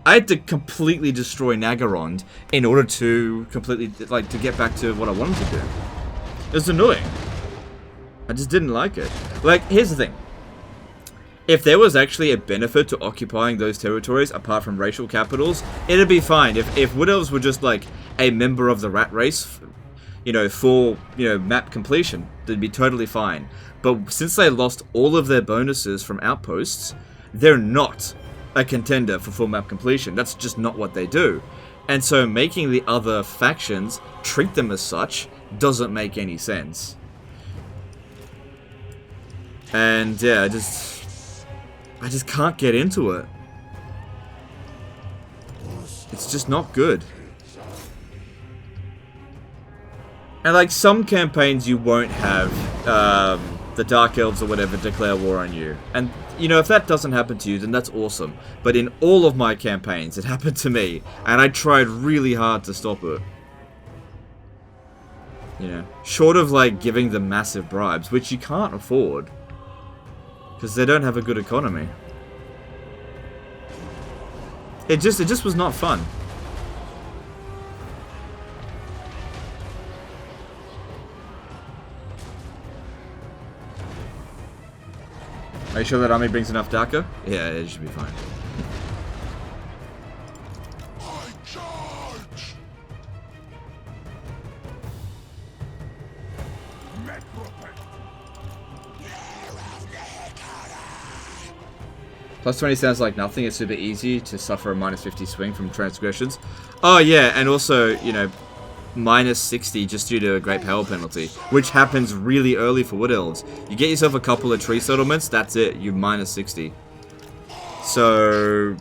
I had to completely destroy Nagarond in order to completely, like, to get back to what I wanted to do. It was annoying. I just didn't like it. Like, here's the thing. If there was actually a benefit to occupying those territories, apart from racial capitals, it'd be fine. If Wood Elves were just, like, a member of the rat race, you know, for, you know, map completion, they'd be totally fine. But since they lost all of their bonuses from outposts, they're not a contender for full map completion. That's just not what they do. And so making the other factions treat them as such doesn't make any sense. And yeah, I just can't get into it. It's just not good. And like some campaigns you won't have the Dark Elves or whatever declare war on you. And you know, if that doesn't happen to you, then that's awesome. But in all of my campaigns, it happened to me. And I tried really hard to stop it. You know, short of like giving them massive bribes, which you can't afford. Because they don't have a good economy. It just was not fun. Are you sure that army brings enough Daka? Yeah, it should be fine. I charge! Plus 20 sounds like nothing. It's super easy to suffer a -50 swing from transgressions. Oh yeah, and also, you know, -60 just due to a great power penalty, which happens really early for Wood Elves. You get yourself a couple of tree settlements, that's it, you're -60. So,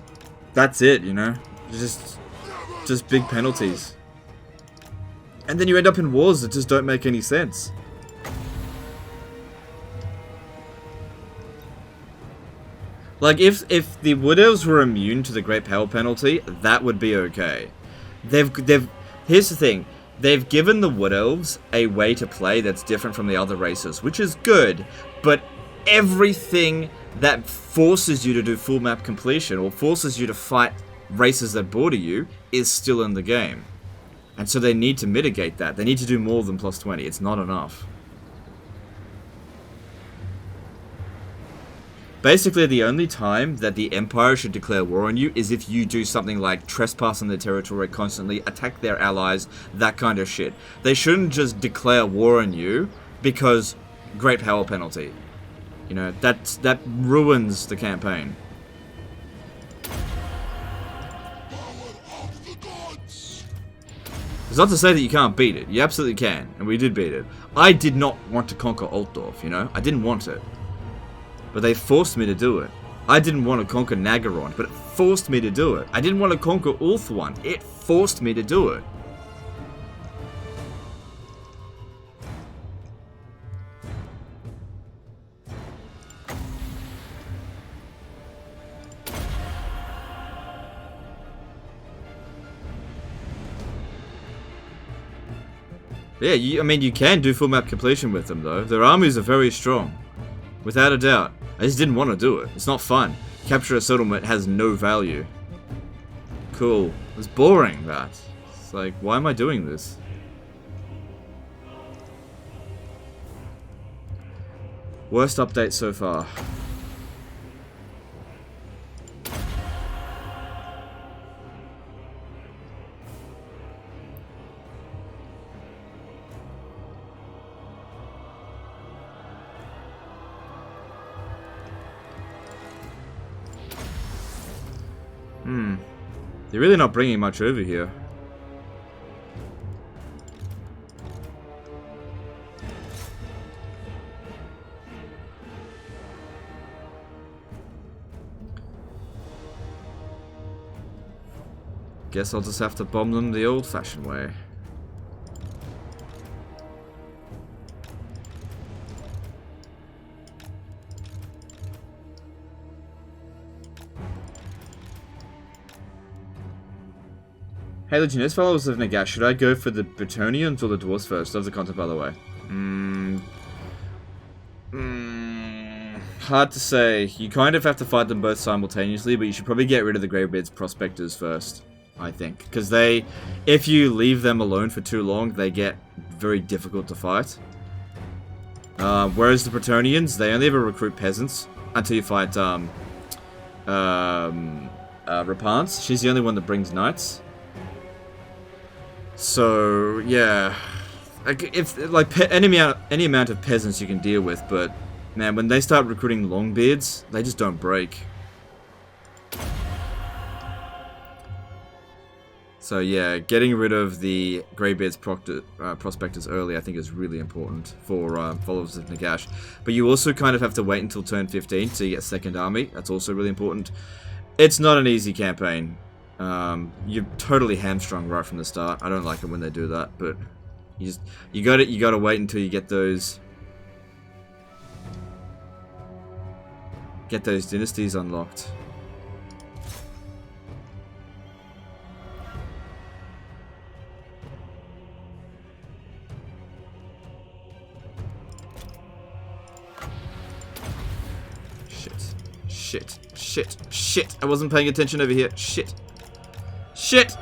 that's it, you know? Just big penalties. And then you end up in wars that just don't make any sense. Like, if the Wood Elves were immune to the great power penalty, that would be okay. Here's the thing. They've given the Wood Elves a way to play that's different from the other races, which is good, but everything that forces you to do full map completion, or forces you to fight races that border you, is still in the game. And so they need to mitigate that. They need to do more than plus 20. It's not enough. Basically, the only time that the Empire should declare war on you is if you do something like trespass on their territory constantly, attack their allies, that kind of shit. They shouldn't just declare war on you because great power penalty. You know, that ruins the campaign. It's not to say that you can't beat it. You absolutely can, and we did beat it. I did not want to conquer Altdorf, you know? I didn't want it. But they forced me to do it. I didn't want to conquer Nagarond, but it forced me to do it. I didn't want to conquer Ulthuan. It forced me to do it. Yeah, I mean, you can do full map completion with them, though. Their armies are very strong. Without a doubt. I just didn't want to do it. It's not fun. Capture a settlement has no value. Cool. It's boring, that. It's like, why am I doing this? Worst update so far. They're really not bringing much over here. Guess I'll just have to bomb them the old-fashioned way. Hey, Legionnaires, followers of Nagash, should I go for the Bretonians or the Dwarfs first? Of the content, by the way. Hard to say. You kind of have to fight them both simultaneously, but you should probably get rid of the Greybeard's Prospectors first, I think. Because if you leave them alone for too long, they get very difficult to fight. Whereas the Bretonians, they only ever recruit peasants until you fight Rapance. She's the only one that brings knights. So yeah, any amount of peasants you can deal with, but man, when they start recruiting Longbeards, they just don't break. So yeah, getting rid of the Greybeard's Prospectors early, I think, is really important for followers of Nagash. But you also kind of have to wait until turn 15 to get second army. That's also really important. It's not an easy campaign. You're totally hamstrung right from the start. I don't like it when they do that, but you gotta wait until you get those dynasties unlocked. Shit. I wasn't paying attention over here. Shit. Shit!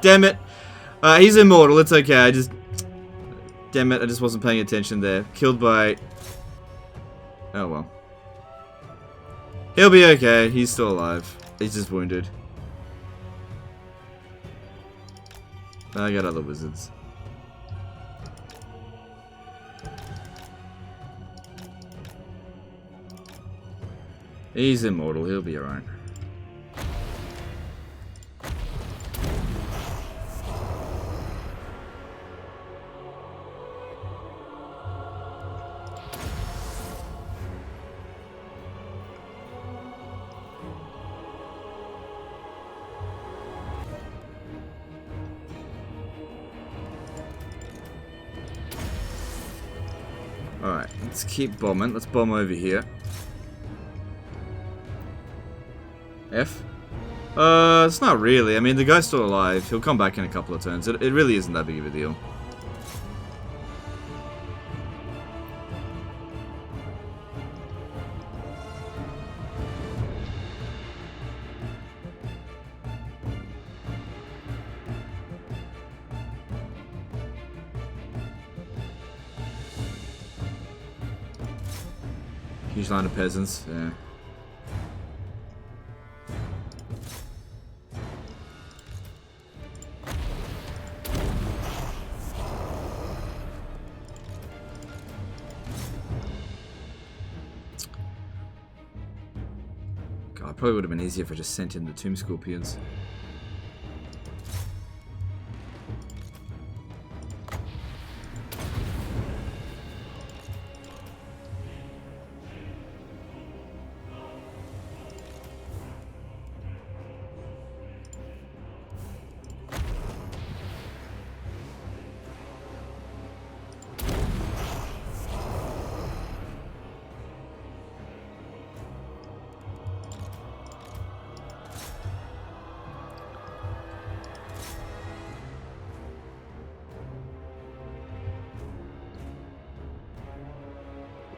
Damn it. He's immortal, it's okay, damn it, I just wasn't paying attention there. Killed by... Oh well. He'll be okay, he's still alive. He's just wounded. I got other wizards. He's immortal, he'll be alright. Alright, let's keep bombing. Let's bomb over here. F? It's not really. I mean, the guy's still alive. He'll come back in a couple of turns. It really isn't that big of a deal. Huge line of peasants, yeah. God, probably would have been easier if I just sent in the Tomb Scorpions.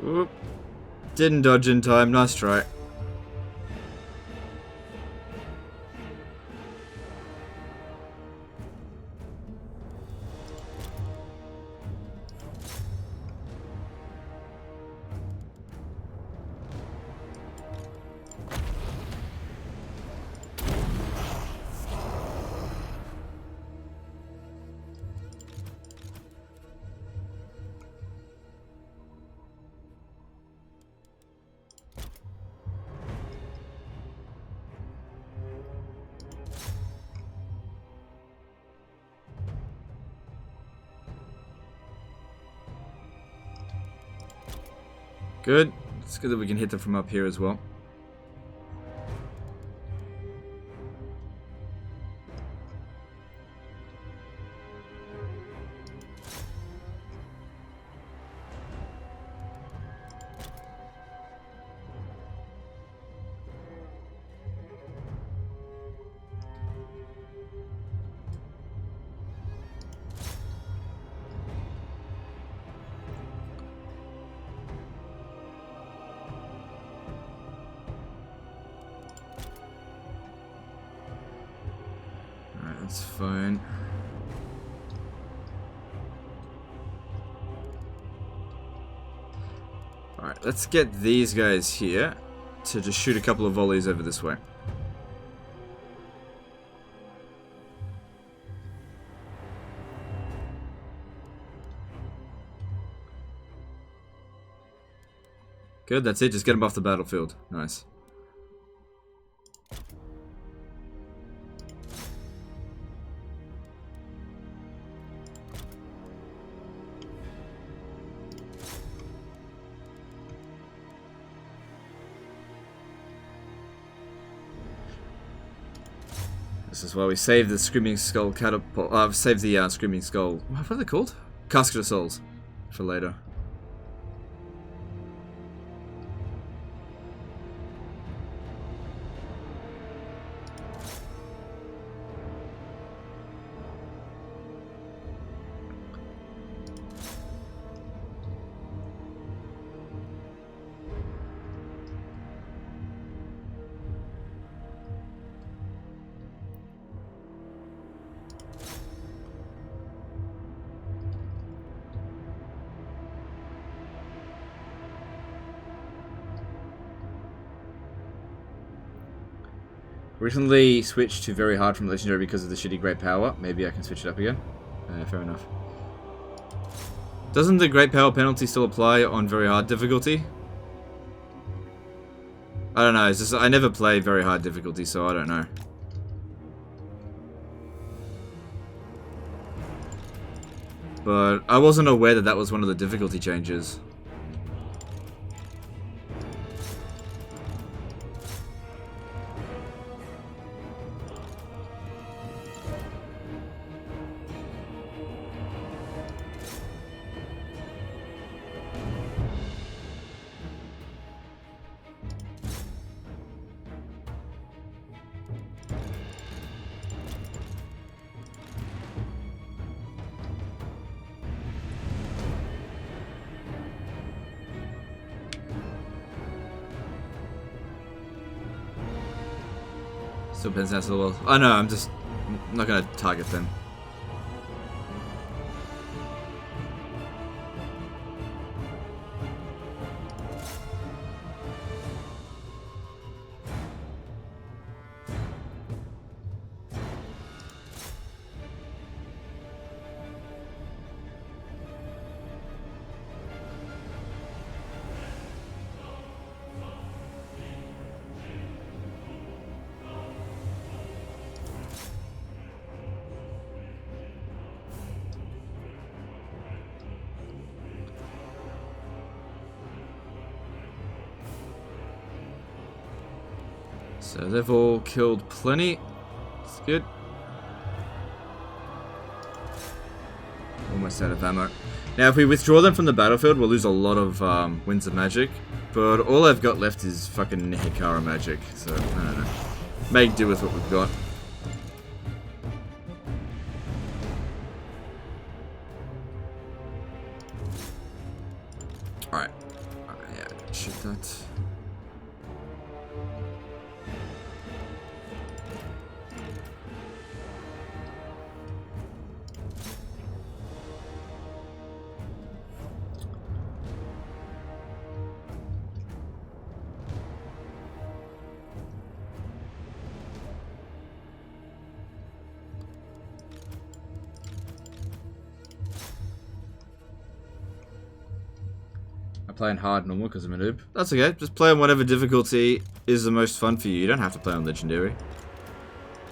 Oop. Didn't dodge in time, nice try. Good. It's good that we can hit them from up here as well. That's fine. Alright, let's get these guys here to just shoot a couple of volleys over this way. Good, that's it. Just get them off the battlefield. Nice. This is why we save the Screaming Skull catapult. Save the Screaming Skull. What are they called? Casket of Souls for later. Recently switched to very hard from legendary because of the shitty great power. Maybe I can switch it up again. Fair enough. Doesn't the great power penalty still apply on very hard difficulty? I don't know. It's just I never play very hard difficulty, so I don't know. But I wasn't aware that that was one of the difficulty changes. Still pins out so well. Oh no, I'm not gonna target them. So they've all killed plenty. That's good. Almost out of ammo. Now if we withdraw them from the battlefield, we'll lose a lot of Winds of Magic. But all I've got left is fucking Hikara magic. So, I don't know. Make do with what we've got. Alright. Yeah, shoot that. Playing hard normal because I'm a noob. That's okay. Just play on whatever difficulty is the most fun for you. You don't have to play on legendary.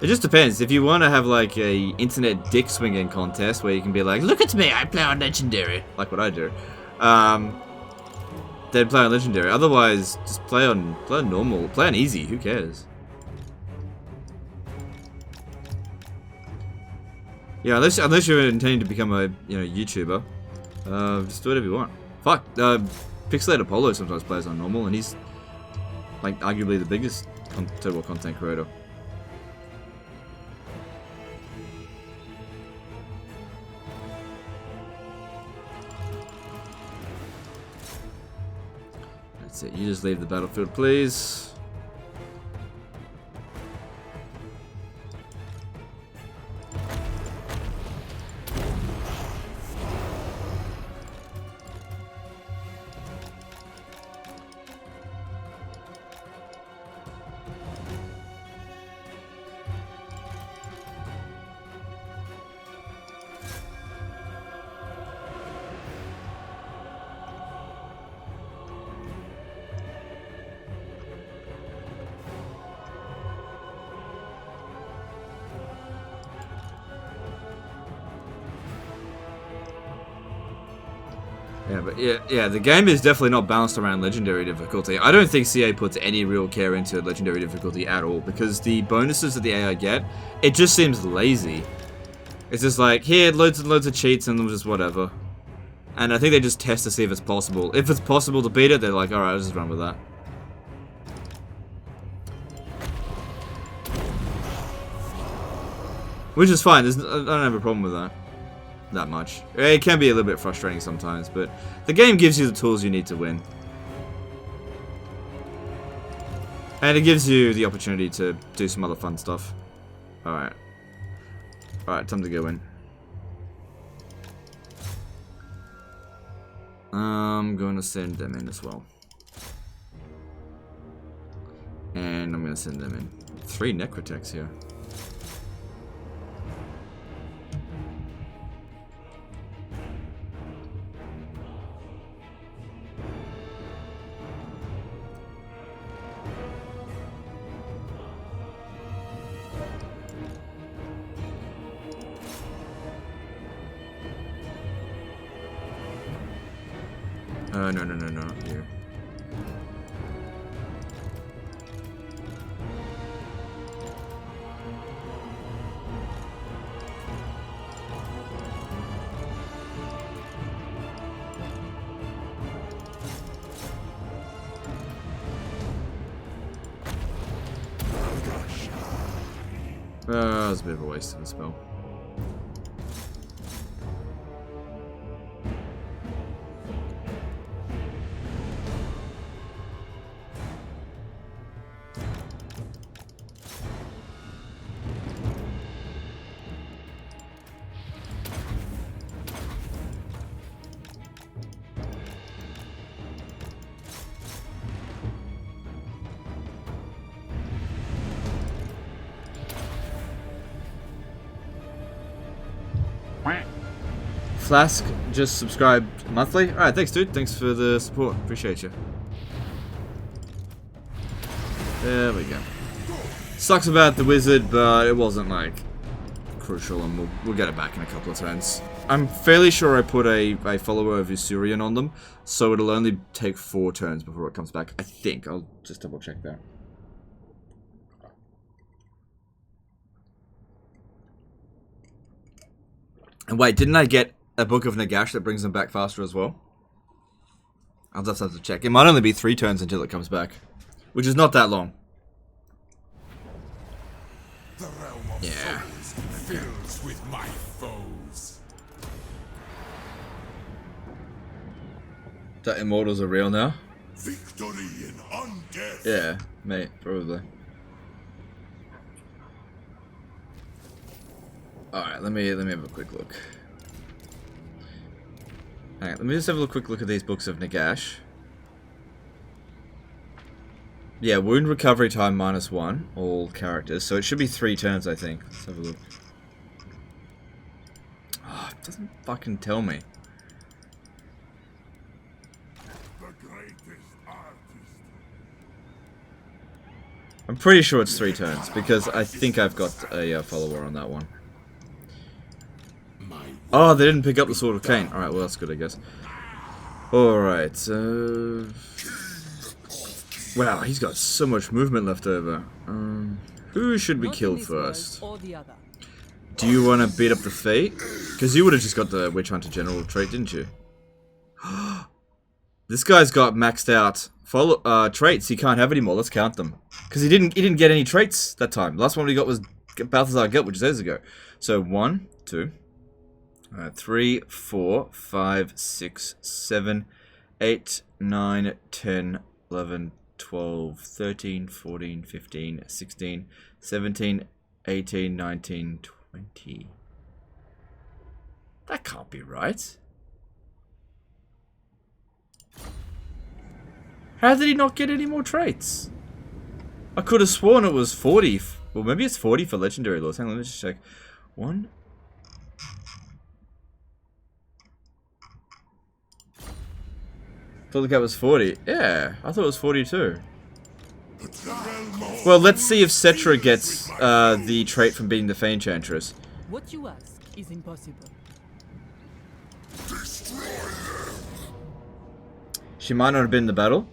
It just depends. If you want to have like a internet dick swinging contest where you can be like, look at me, I play on legendary, like what I do. Then play on legendary. Otherwise, just play on normal. Play on easy. Who cares? Yeah, unless you're intending to become a YouTuber, just do whatever you want. Fuck. Pixelated Apollo sometimes plays on normal, and he's like arguably the biggest Total War content creator. That's it. You just leave the battlefield, please. Yeah, but yeah, the game is definitely not balanced around legendary difficulty. I don't think CA puts any real care into legendary difficulty at all, because the bonuses that the AI get, it just seems lazy. It's just like, here, loads and loads of cheats and just whatever. And I think they just test to see if it's possible. If it's possible to beat it, they're like, alright, I'll just run with that. Which is fine, I don't have a problem with that much. It can be a little bit frustrating sometimes, but the game gives you the tools you need to win. And it gives you the opportunity to do some other fun stuff. Alright. Alright, time to go in. I'm going to send them in as well. And I'm going to send them in. 3 necrotechs here. No, not you. That was a bit of a waste of a spell. Flask just subscribed monthly. Alright, thanks dude. Thanks for the support. Appreciate you. There we go. Sucks about the wizard, but it wasn't like crucial, and we'll get it back in a couple of turns. I'm fairly sure I put a follower of Usurian on them, so it'll only take 4 turns before it comes back. I think. I'll just double check that. And wait, didn't I get a Book of Nagash that brings them back faster as well? I'll just have to check. It might only be 3 turns until it comes back, which is not that long. The realm of foes fills with my foes. That immortals are real now? Victory in undeath. Yeah, mate, probably. Alright, let me have a quick look. Alright, let me just have a quick look at these Books of Nagash. Yeah, wound recovery time -1, all characters. So it should be 3 turns, I think. Let's have a look. Oh, it doesn't fucking tell me. The greatest artist. I'm pretty sure it's 3 turns, because I think I've got a follower on that one. Oh, they didn't pick up the Sword of Cain. Alright, well that's good, I guess. Alright, wow, he's got so much movement left over. Who should we kill first? Do you want to beat up the Fate? Because you would have just got the Witch Hunter General trait, didn't you? This guy's got maxed out traits. He can't have any more. Let's count them. Because he didn't get any traits that time. The last one we got was Balthazar Guilt, which is ages ago. So 1, 2, 3, 4, 5, 6, 7, 8, 9, 10, 11, 12, 13, 14, 15, 16, 17, 18, 19, 20. That can't be right. How did he not get any more traits? I could have sworn it was 40. Well, maybe it's 40 for Legendary Lords. Hang on, let me just check. 1. Thought the cat was 40. Yeah, I thought it was 42. Well, let's see if Settra gets the trait from being the Fey Enchantress. What you ask is impossible. She might not have been in the battle.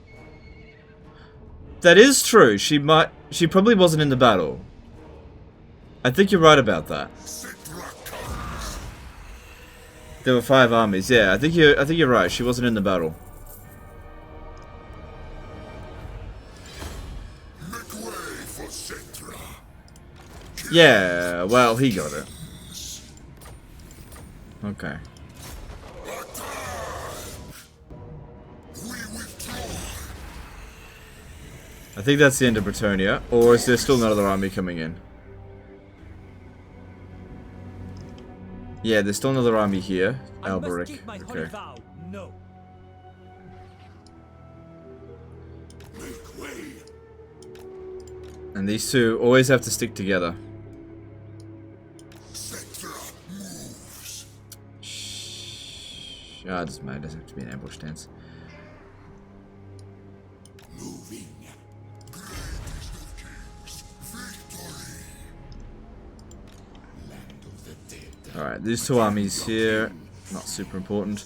That is true. She probably wasn't in the battle. I think you're right about that. There were 5 armies. Yeah, I think you're right. She wasn't in the battle. Make way for Settra. Yeah, well, he got it. Okay. We withdraw. I think that's the end of Bretonnia. Or is there still another army coming in? Yeah, there's still another army here. Alberic. Okay. No. Make way. And these two always have to stick together. Settra moves. Shh. Ah, it doesn't matter. It doesn't have to be an ambush stance. Moving. Greatest of kings. Victory. Land of the dead. Alright, these 2 armies here. Not super important.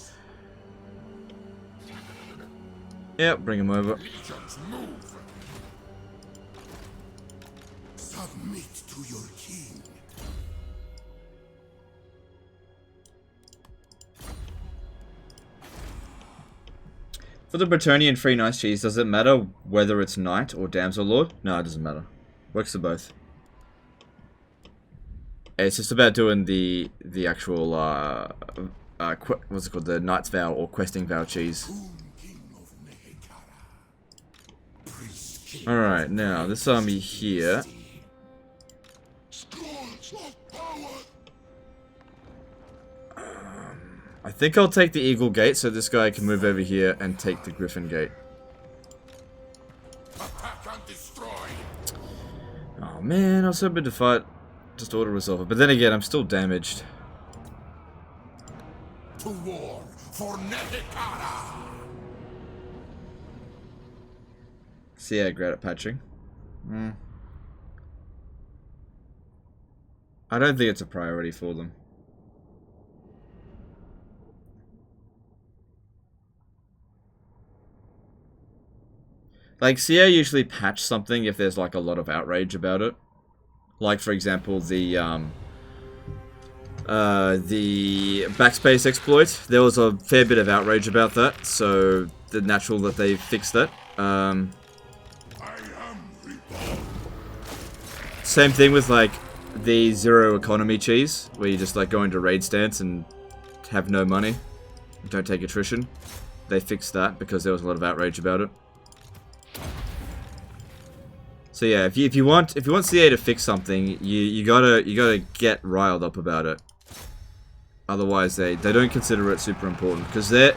Yep, bring them over. Legions move. Submit to your king. For the Bretonnian free nice cheese, does it matter whether it's knight or damsel lord? No, it doesn't matter. Works for both. It's just about doing the actual what's it called, the knight's vow or questing vow cheese. All right, now this army here. I think I'll take the Eagle Gate so this guy can move over here and take the Griffin Gate. Attack and destroy. Oh man, I was hoping to fight just auto resolver, but then again, I'm still damaged. To war for Nehekara. So yeah, great at patching. I don't think it's a priority for them. Like, CA usually patch something if there's like a lot of outrage about it. Like, for example, the backspace exploit. There was a fair bit of outrage about that, so the natural that they fixed that. I am reborn. Same thing with like the zero economy cheese, where you just like go into raid stance and have no money, don't take attrition. They fixed that because there was a lot of outrage about it. So yeah, if you want CA to fix something, you gotta get riled up about it. Otherwise, they don't consider it super important because their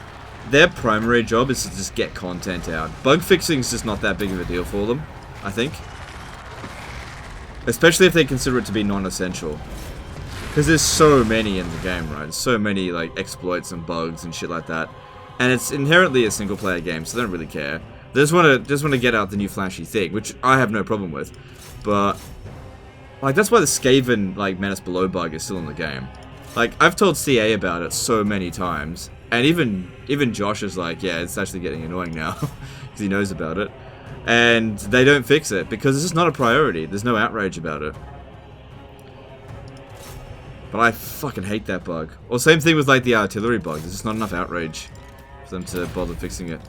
primary job is to just get content out. Bug fixing is just not that big of a deal for them, I think. Especially if they consider it to be non-essential. Because there's so many in the game, right? There's so many like exploits and bugs and shit like that. And it's inherently a single player game, so they don't really care. They just want to get out the new flashy thing, which I have no problem with. But like that's why the Skaven like Menace Below bug is still in the game. Like I've told CA about it so many times, and even Josh is like, yeah, it's actually getting annoying now because he knows about it. And they don't fix it because it's just not a priority. There's no outrage about it. But I fucking hate that bug. Or same thing with like the artillery bug. There's just not enough outrage for them to bother fixing it.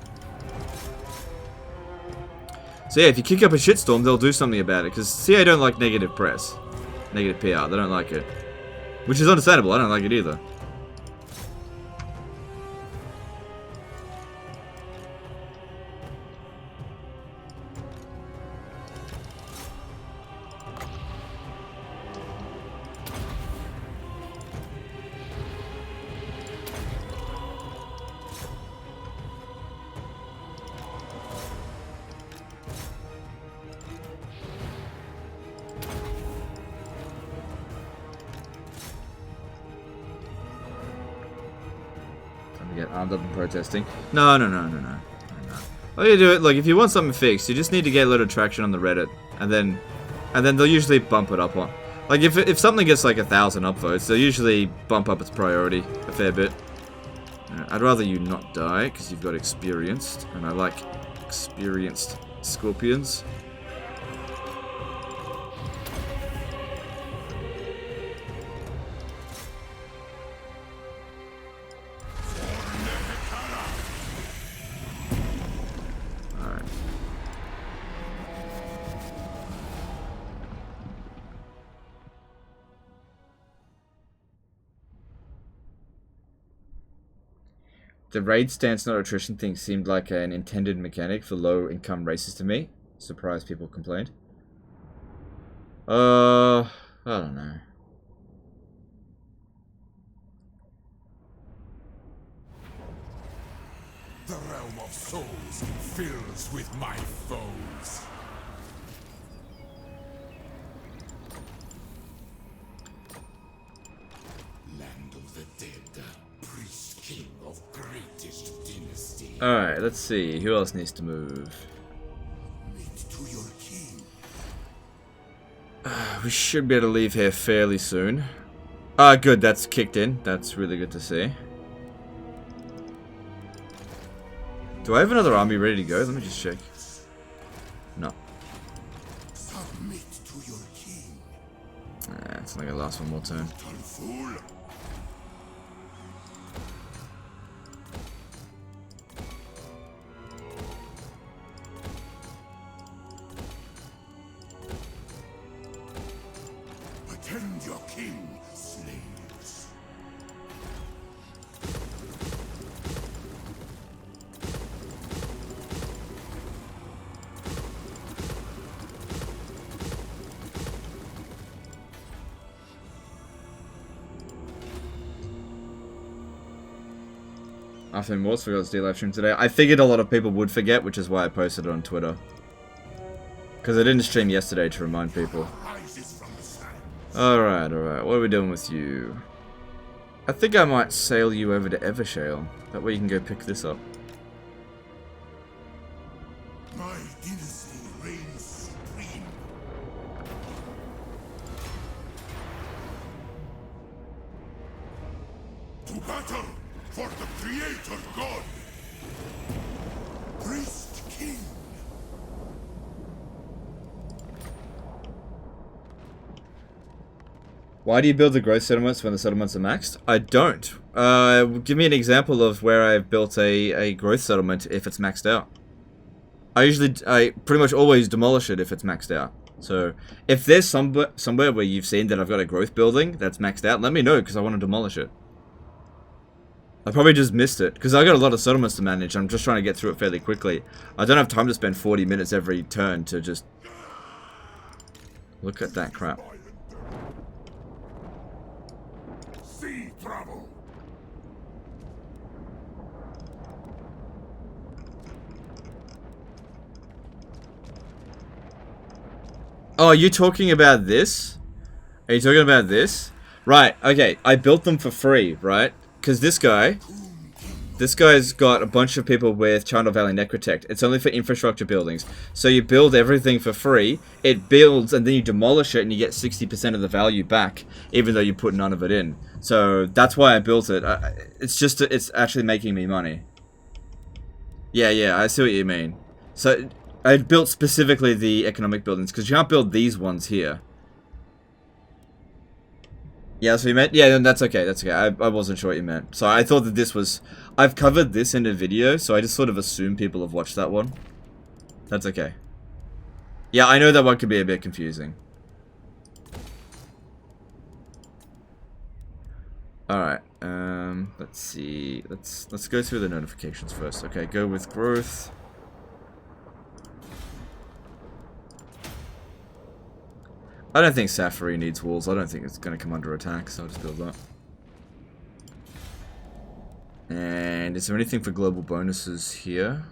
So yeah, if you kick up a shitstorm, they'll do something about it. Because CA don't like negative press. Negative PR. They don't like it. Which is understandable. I don't like it either. Get armed up and protesting. No. All you do it, like if you want something fixed, you just need to get a little traction on the Reddit, and then they'll usually bump it up on. Like if something gets like 1,000 upvotes, they'll usually bump up its priority a fair bit. I'd rather you not die, because you've got experienced, and I like experienced scorpions. Alright. The raid stance not attrition thing seemed like an intended mechanic for low income races to me. Surprised people complained. I don't know. The realm of souls fills with my foes. Land of the dead, priest king of greatest dynasty. Alright, let's see. Who else needs to move? Meet to your king. We should be able to leave here fairly soon. Ah, good. That's kicked in. That's really good to see. Do I have another army ready to go? Let me just check. No. Submit to your king. It's not gonna last one more turn. Fool. Attend your king, slaves. After Morse forgot to do live stream today. I figured a lot of people would forget, which is why I posted it on Twitter. Because I didn't stream yesterday to remind people. Alright, alright. What are we doing with you? I think I might sail you over to Evershale. That way you can go pick this up. My dynasty reigns supreme. To battle for the Creator God. Priest King. Why do you build the growth settlements when the settlements are maxed? I don't. Give me an example of where I've built a growth settlement if it's maxed out. I pretty much always demolish it if it's maxed out. So, if there's somewhere where you've seen that I've got a growth building that's maxed out, let me know, because I want to demolish it. I probably just missed it, because I got a lot of settlements to manage. I'm just trying to get through it fairly quickly. I don't have time to spend 40 minutes every turn to just look at that crap. Sea travel. Oh, are you talking about this? Are you talking about this? Right, okay. I built them for free, right? Because this guy's got a bunch of people with Chandler Valley Necrotect. It's only for infrastructure buildings. So you build everything for free, it builds, and then you demolish it, and you get 60% of the value back, even though you put none of it in. So that's why I built it. It's actually making me money. Yeah, I see what you mean. So I built specifically the economic buildings, because you can't build these ones here. Yeah, so you meant? Yeah, that's okay, that's okay. I wasn't sure what you meant. So I thought that this was... I've covered this in a video, so I just sort of assume people have watched that one. That's okay. Yeah, I know that one could be a bit confusing. Alright, let's see. Let's go through the notifications first. Okay, go with growth. I don't think Safari needs walls. I don't think it's going to come under attack, so I'll just build that. And is there anything for global bonuses here?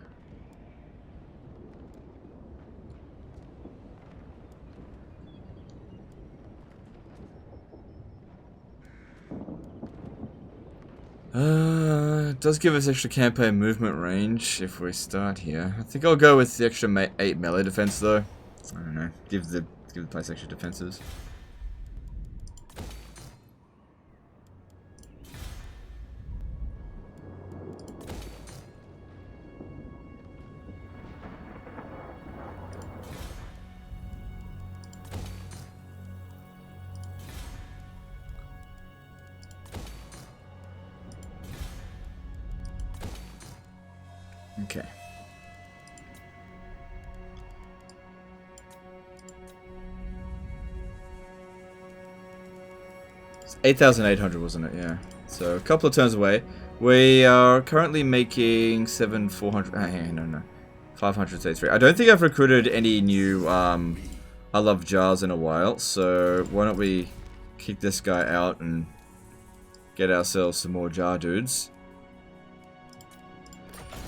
It does give us extra campaign movement range if we start here. I think I'll go with the extra 8 melee defense though. I don't know. Give the place extra defenses. Okay. It's 8,800, wasn't it? Yeah. So a couple of turns away. We are currently making 7,400. No. 533. I don't think I've recruited any new I love jars in a while. So why don't we kick this guy out and get ourselves some more jar dudes.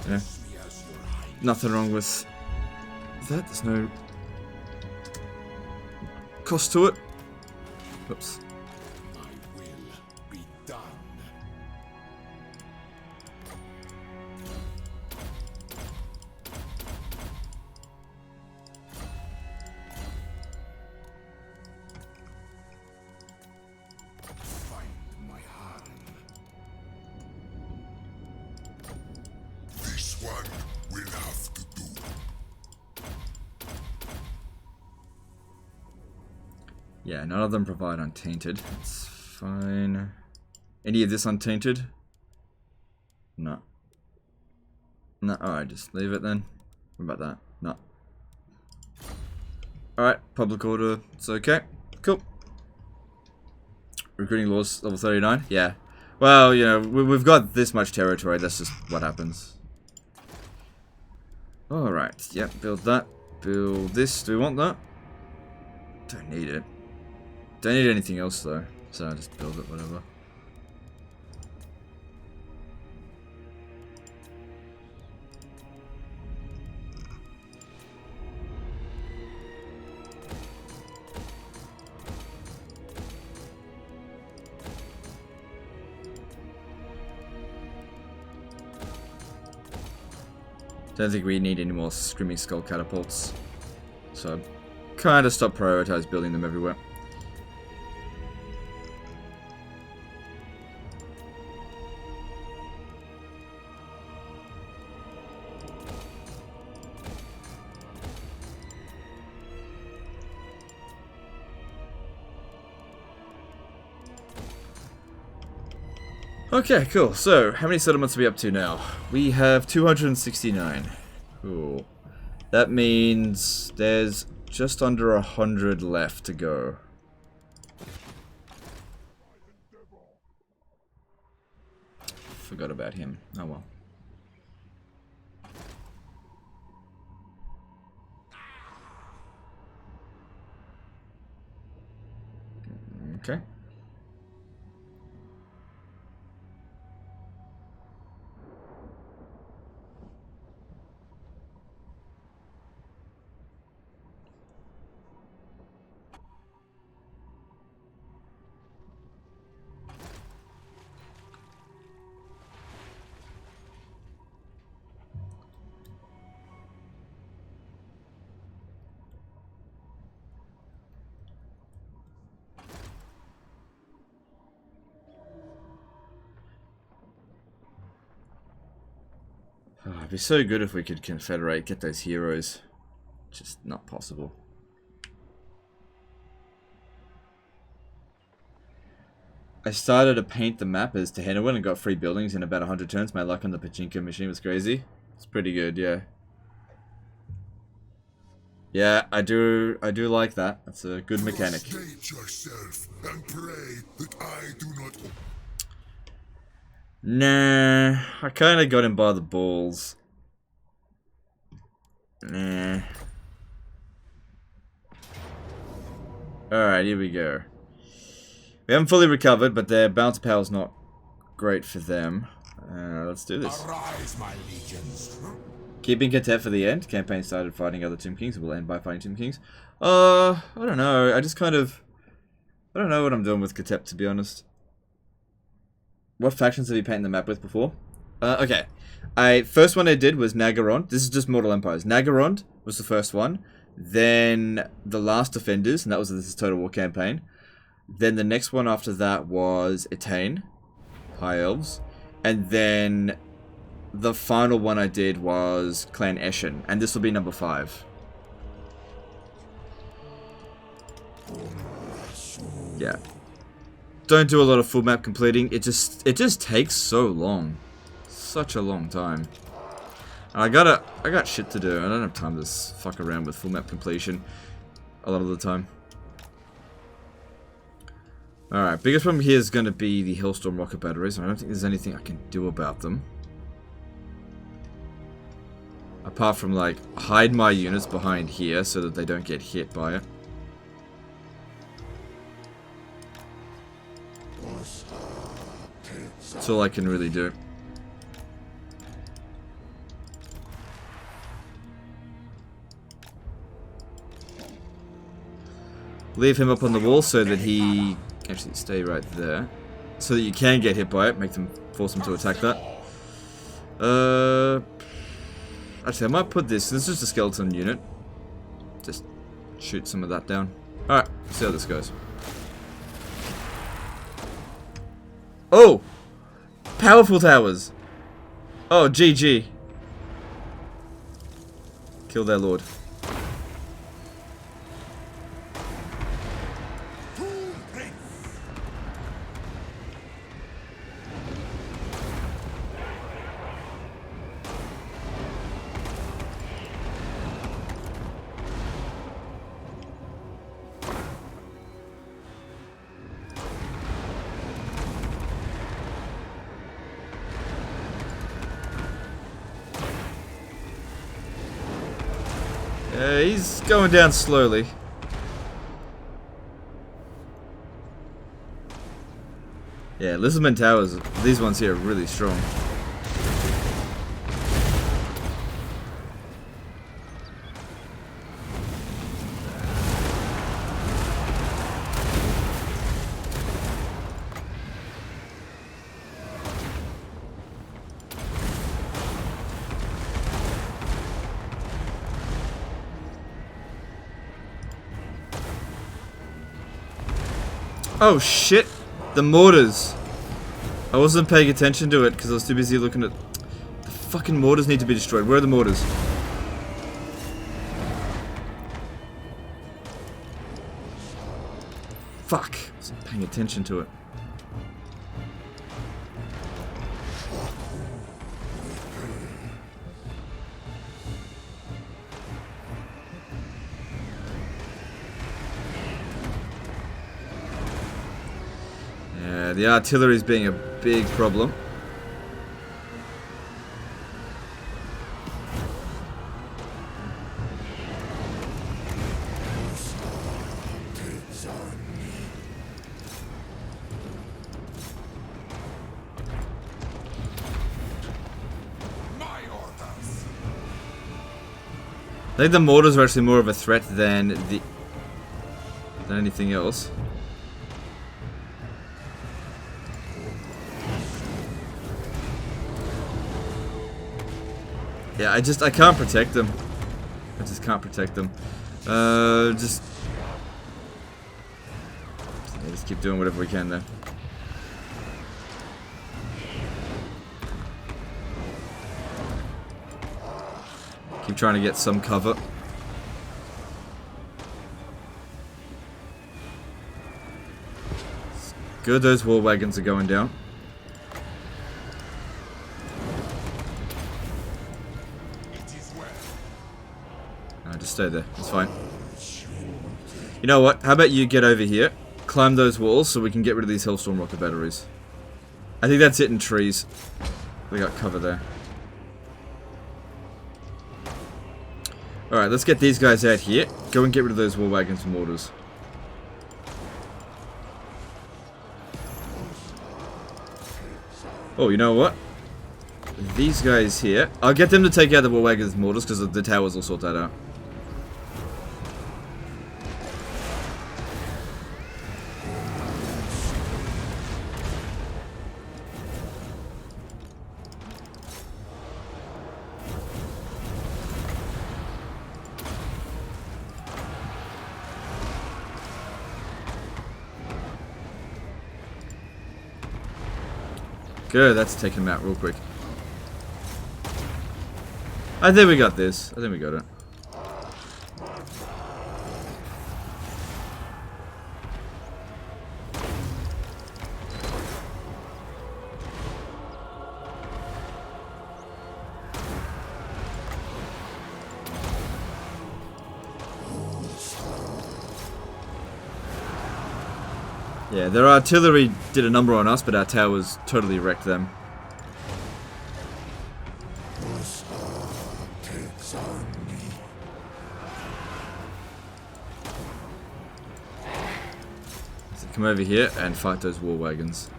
Yeah. Nothing wrong with that. There's no cost to it. Oops. My will be done. Find my harem. This one will have to do. Yeah, none of them provide untainted. It's fine. Any of this untainted? No. No, alright, just leave it then. What about that? No. Alright, public order. It's okay. Cool. Recruiting laws, level 39? Yeah. Well, you know, we've got this much territory. That's just what happens. Alright, yep, build that. Build this. Do we want that? Don't need it. Don't need anything else though, so I just build it, whatever. Don't think we need any more Screaming Skull catapults, so kind of stop prioritize building them everywhere. Okay, cool. So, how many settlements are we up to now? We have 269. Cool. That means there's just under 100 left to go. Forgot about him. Oh well. Okay. Oh, it'd be so good if we could confederate, get those heroes. Just not possible. I started to paint the map as Tehenowin and got 3 buildings in about 100 turns. My luck on the pachinko machine was crazy. It's pretty good, yeah. Yeah, I do like that. That's a good mechanic. Prostrate yourself and pray that I do not. Nah, I kind of got him by the balls. Nah. Alright, here we go. We haven't fully recovered, but their bounce power's not great for them. Let's do this. Arise, my legions. Keeping content for the end. Campaign started fighting other Tomb Kings. Will end by fighting Tomb Kings. I don't know. I just kind of... I don't know what I'm doing with Katep, to be honest. What factions have you painted the map with before? Okay. First one I did was Naggarond. This is just Mortal Empires. Naggarond was the first one. Then The Last Defenders, and that was this Total War campaign. Then the next one after that was Etain, High Elves. And then the final one I did was Clan Eshin, and this will be number 5. Yeah. Don't do a lot of full map completing. It just takes so long. Such a long time. I got shit to do. I don't have time to fuck around with full map completion a lot of the time. Alright, biggest problem here is going to be the Hellstorm rocket batteries. I don't think there's anything I can do about them. Apart from, like, hide my units behind here so that they don't get hit by it. That's all I can really do. Leave him up on the wall so that he... Actually, stay right there. So that you can get hit by it. Force him to attack that. Actually, I might put this. This is just a skeleton unit. Just shoot some of that down. Alright, see how this goes. Oh! Powerful towers! Oh, GG. Kill their lord. He's going down slowly. Yeah, Lizardman Towers, these ones here are really strong. Oh shit! The mortars! I wasn't paying attention to it because I was too busy looking at... The fucking mortars need to be destroyed. Where are the mortars? Fuck! I wasn't paying attention to it. The artillery is being a big problem. I think the mortars are actually more of a threat than anything else. Yeah, I can't protect them. I just can't protect them. Just keep doing whatever we can there. Keep trying to get some cover. It's good, those war wagons are going down. Just stay there. It's fine. You know what? How about you get over here, climb those walls so we can get rid of these Hellstorm rocket batteries. I think that's it in trees. We got cover there. Alright, let's get these guys out here. Go and get rid of those war wagons and mortars. Oh, you know what? These guys here. I'll get them to take out the war wagons and mortars because the towers will sort that out. Good, that's taking him out real quick. I think we got this. I think we got it. Yeah, their artillery did a number on us, but our towers totally wrecked them. So come over here and fight those war wagons.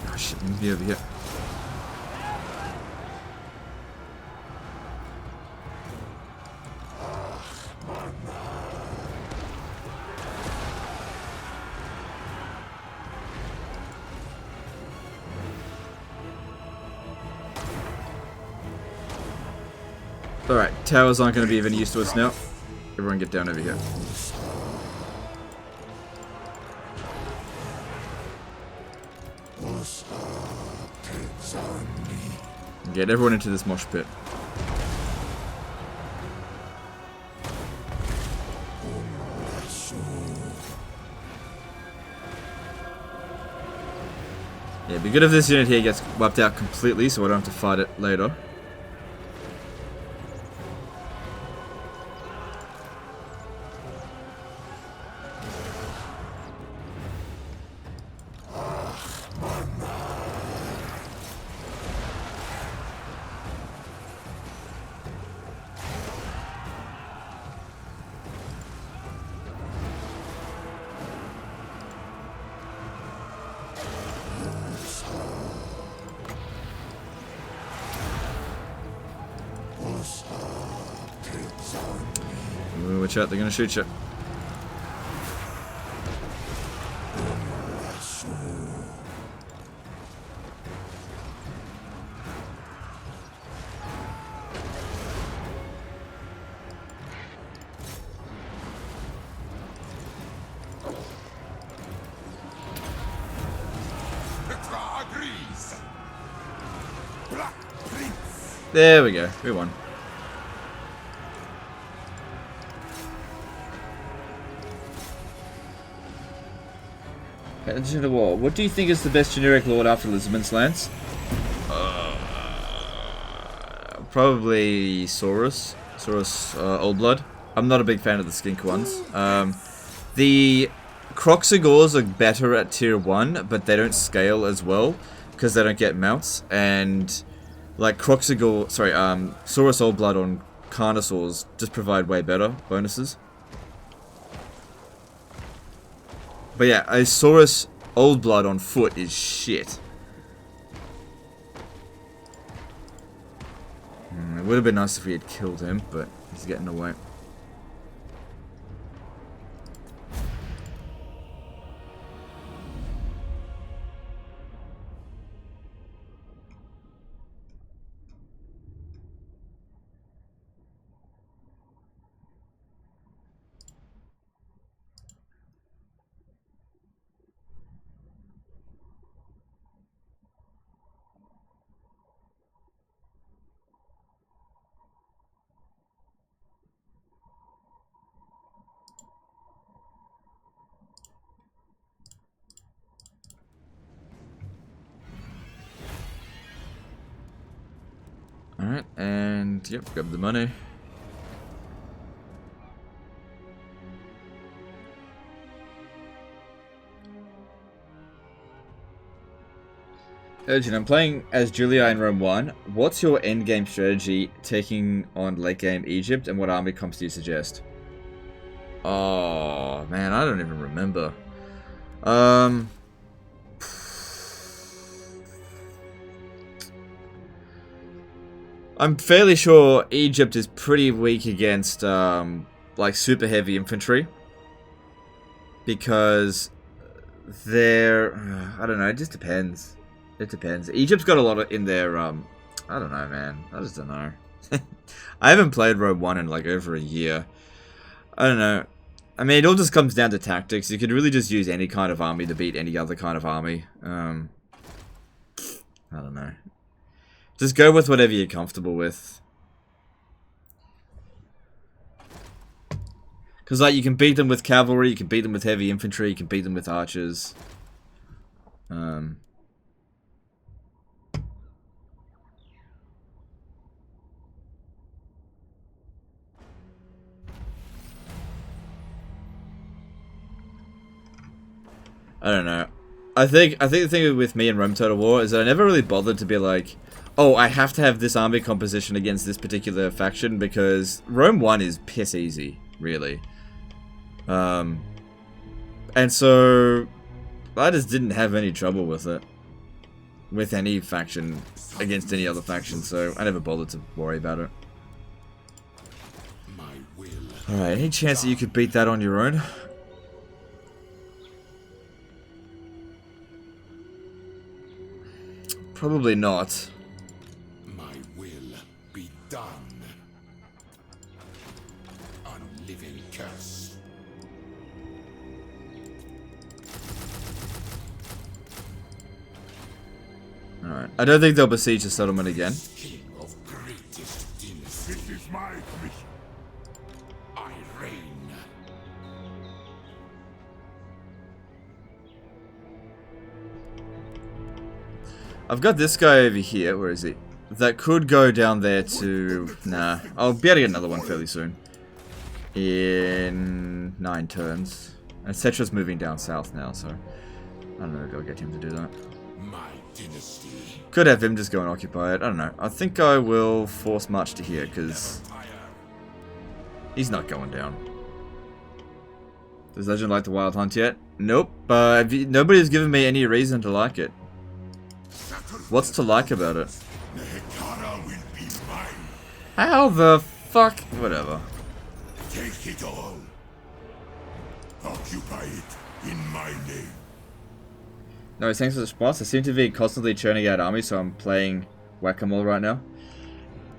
Oh shit, move me over here. Alright, towers aren't going to be of any use to us now. Everyone get down over here. Get everyone into this mosh pit. Yeah, it'd be good if this unit here gets wiped out completely so I don't have to fight it later. Ooh, watch out, they're gonna shoot you. Cetrra agrees. Black Prince. There we go, we won. LegendofTotalWar. What do you think is the best generic lord after Lisbon's Lance? Probably Saurus. Saurus Old Blood. I'm not a big fan of the skink ones. The Croxigors are better at tier 1, but they don't scale as well because they don't get mounts. And like Saurus Old Blood on Carnosaurs just provide way better bonuses. But yeah, a Saurus Old Blood on foot is shit. It would have been nice if we had killed him, but he's getting away. Alright, and yep, grab the money. Urgent, I'm playing as Julia in Rome 1. What's your endgame strategy taking on late game Egypt, and what army comps do you suggest? Oh man, I don't even remember. I'm fairly sure Egypt is pretty weak against like super heavy infantry, because they're I don't know, it just depends. It depends. Egypt's got a lot of in their I don't know, man. I just don't know. I haven't played Rogue One in like over a year. I don't know. I mean, it all just comes down to tactics. You could really just use any kind of army to beat any other kind of army. I don't know. Just go with whatever you're comfortable with. Because, like, you can beat them with cavalry, you can beat them with heavy infantry, you can beat them with archers. I don't know. I think the thing with me in Rome Total War is that I never really bothered to be like, oh, I have to have this army composition against this particular faction, because Rome 1 is piss easy, really. And so I just didn't have any trouble with it. With any faction against any other faction, so I never bothered to worry about it. Alright, any chance that you could beat that on your own? Probably not. My will be done. Unliving curse. Alright, I don't think they'll besiege the settlement again. King of greatest dynasty. This is my mission. I reign. I've got this guy over here, where is he? That could go down there to... Nah, I'll be able to get another one fairly soon. In 9 turns. And Cetra's moving down south now, so... I don't know if I'll get him to do that. My dynasty. Could have him just go and occupy it, I don't know. I think I will force march to here, because... he's not going down. Does Legend like the Wild Hunt yet? Nope, nobody's given me any reason to like it. What's to like about it? Nehekhara will be mine. How the fuck? Whatever. Take it all. Occupy it in my name. No, thanks for the response. I seem to be constantly churning out armies, so I'm playing whack-a-mole right now.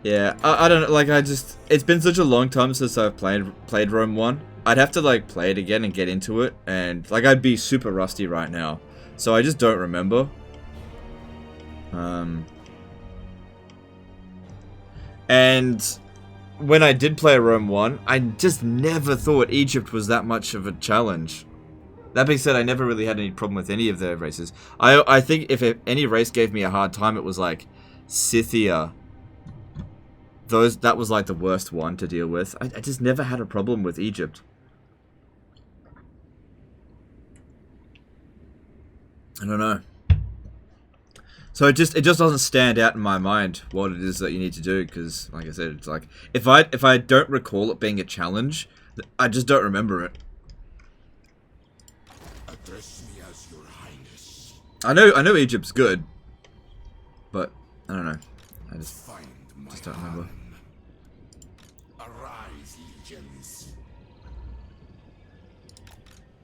Yeah, I don't know, like, it's been such a long time since I've played Rome 1. I'd have to, like, play it again and get into it, and, like, I'd be super rusty right now. So I just don't remember. And when I did play Rome 1, I just never thought Egypt was that much of a challenge. That being said, I never really had any problem with any of their races. I think if any race gave me a hard time, it was like Scythia. That was like the worst one to deal with. I just never had a problem with Egypt. I don't know. So it just doesn't stand out in my mind what it is that you need to do, because like I said, it's like if I don't recall it being a challenge, I just don't remember it. Address me as your highness. I know Egypt's good, but I don't know. I just don't remember. Arise, legions.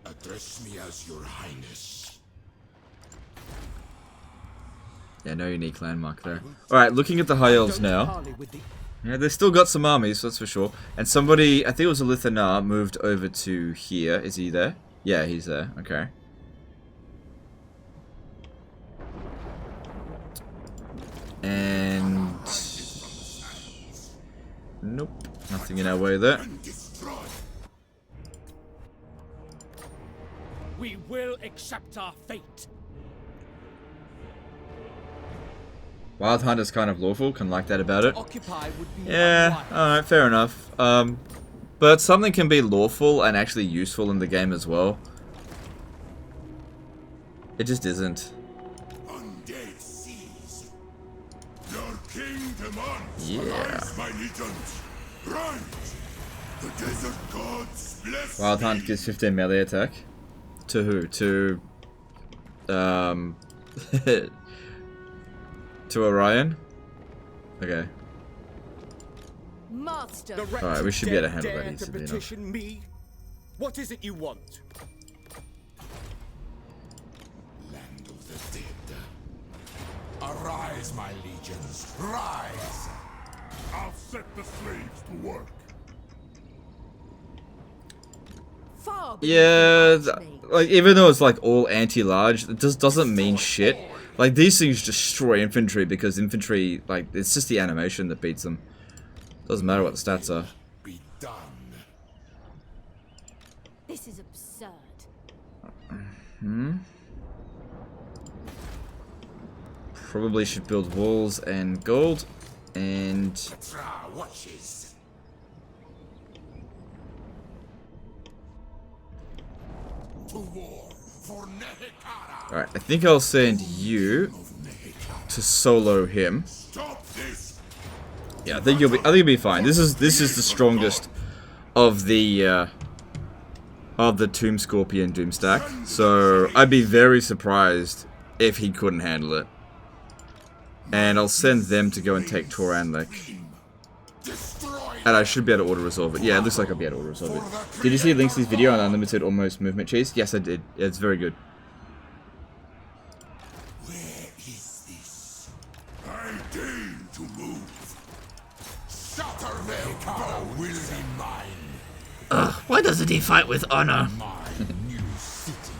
Address me as your highness. Yeah, no unique landmark there. Alright, looking at the high elves now. Yeah, they've still got some armies, that's for sure. And somebody, I think it was a Lithanar, moved over to here. Is he there? Yeah, he's there. Okay. And... nope. Nothing in our way there. We will accept our fate. Wild Hunt is kind of lawful, can like that about it. Occupy would be Yeah, alright, fair enough. But something can be lawful and actually useful in the game as well. It just isn't. Undead seas. Your king demands. Yeah. Arise, my legions. Rise. The desert gods bless Wild Hunt gives 15 melee attack. To who? To... to Orion? Okay. Master. Alright, we should be able to handle that Dare to easily enough. petition me? What is it you want? Land of the dead. Arise, my legions. Rise. I'll set the slaves to work. Far Yeah, beyond me. like, even though it's like all anti-large, it just doesn't mean shit. Like, these things destroy infantry because infantry, like, it's just the animation that beats them. Doesn't matter what the stats are. Be done. This is absurd. Probably should build walls and gold. And... Cetrra watches. To war for Nehekara. Alright, I think I'll send you to solo him. Stop this. Yeah, I think you'll be fine. This is the strongest of the Tomb Scorpion Doomstack. So I'd be very surprised if he couldn't handle it. And I'll send them to go and take Toranlek. And I should be able to auto-resolve it. Yeah, it looks like I'll be able to auto-resolve it. Did you see Lynx's video on unlimited almost movement cheese? Yes, I did. It's very good. Where is this? I deign to move. Shatter their power will be mine. Ugh, why doesn't he fight with honor? My new city.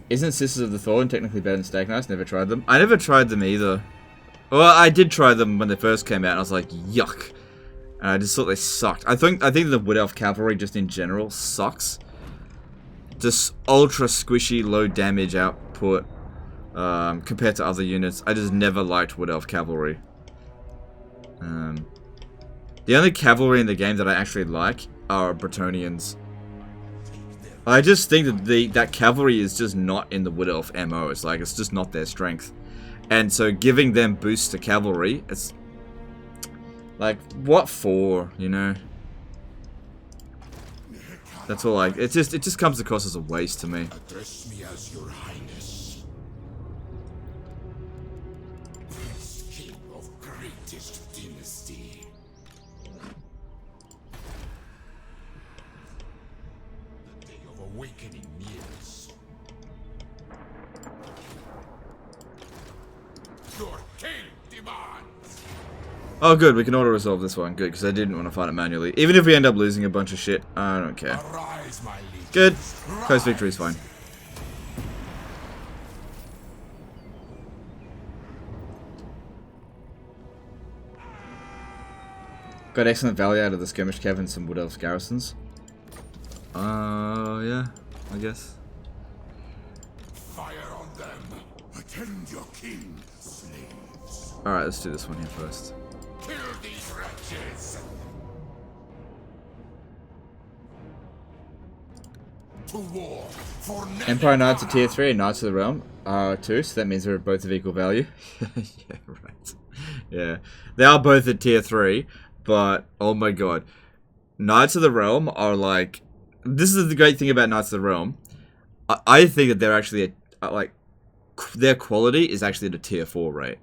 Isn't Sisters of the Thorn technically better than Stag Knights? Never tried them. I never tried them either. Well, I did try them when they first came out, and I was like, yuck. And I just thought they sucked. I think the Wood Elf Cavalry, just in general, sucks. Just ultra squishy, low damage output compared to other units. I just never liked Wood Elf Cavalry. The only cavalry in the game that I actually like are Bretonnians. I just think that that cavalry is just not in the Wood Elf MO. It's like, it's just not their strength. And so giving them boosts to cavalry, it's like, what for, you know? That's all it just comes across as a waste to me. Address me as your highness. Prince King of greatest dynasty. The day of awakening nears. Your king demands. Oh good, we can auto-resolve this one. Good, because I didn't want to fight it manually. Even if we end up losing a bunch of shit, I don't care. Arise, my legion. Good. Coast victory is fine. Got excellent value out of the skirmish cav and some Wood Elf garrisons. Yeah, I guess. Fire on them. Attend your king, slaves. Alright, let's do this one here first. Kill these wretches. To war for Empire Knights are tier 3 and Knights of the Realm are 2, so that means they're both of equal value. Yeah, right. Yeah. They are both at tier 3, but oh my god. Knights of the Realm are like... This is the great thing about Knights of the Realm. I think that they're actually, like... Their quality is actually at a tier 4 rate.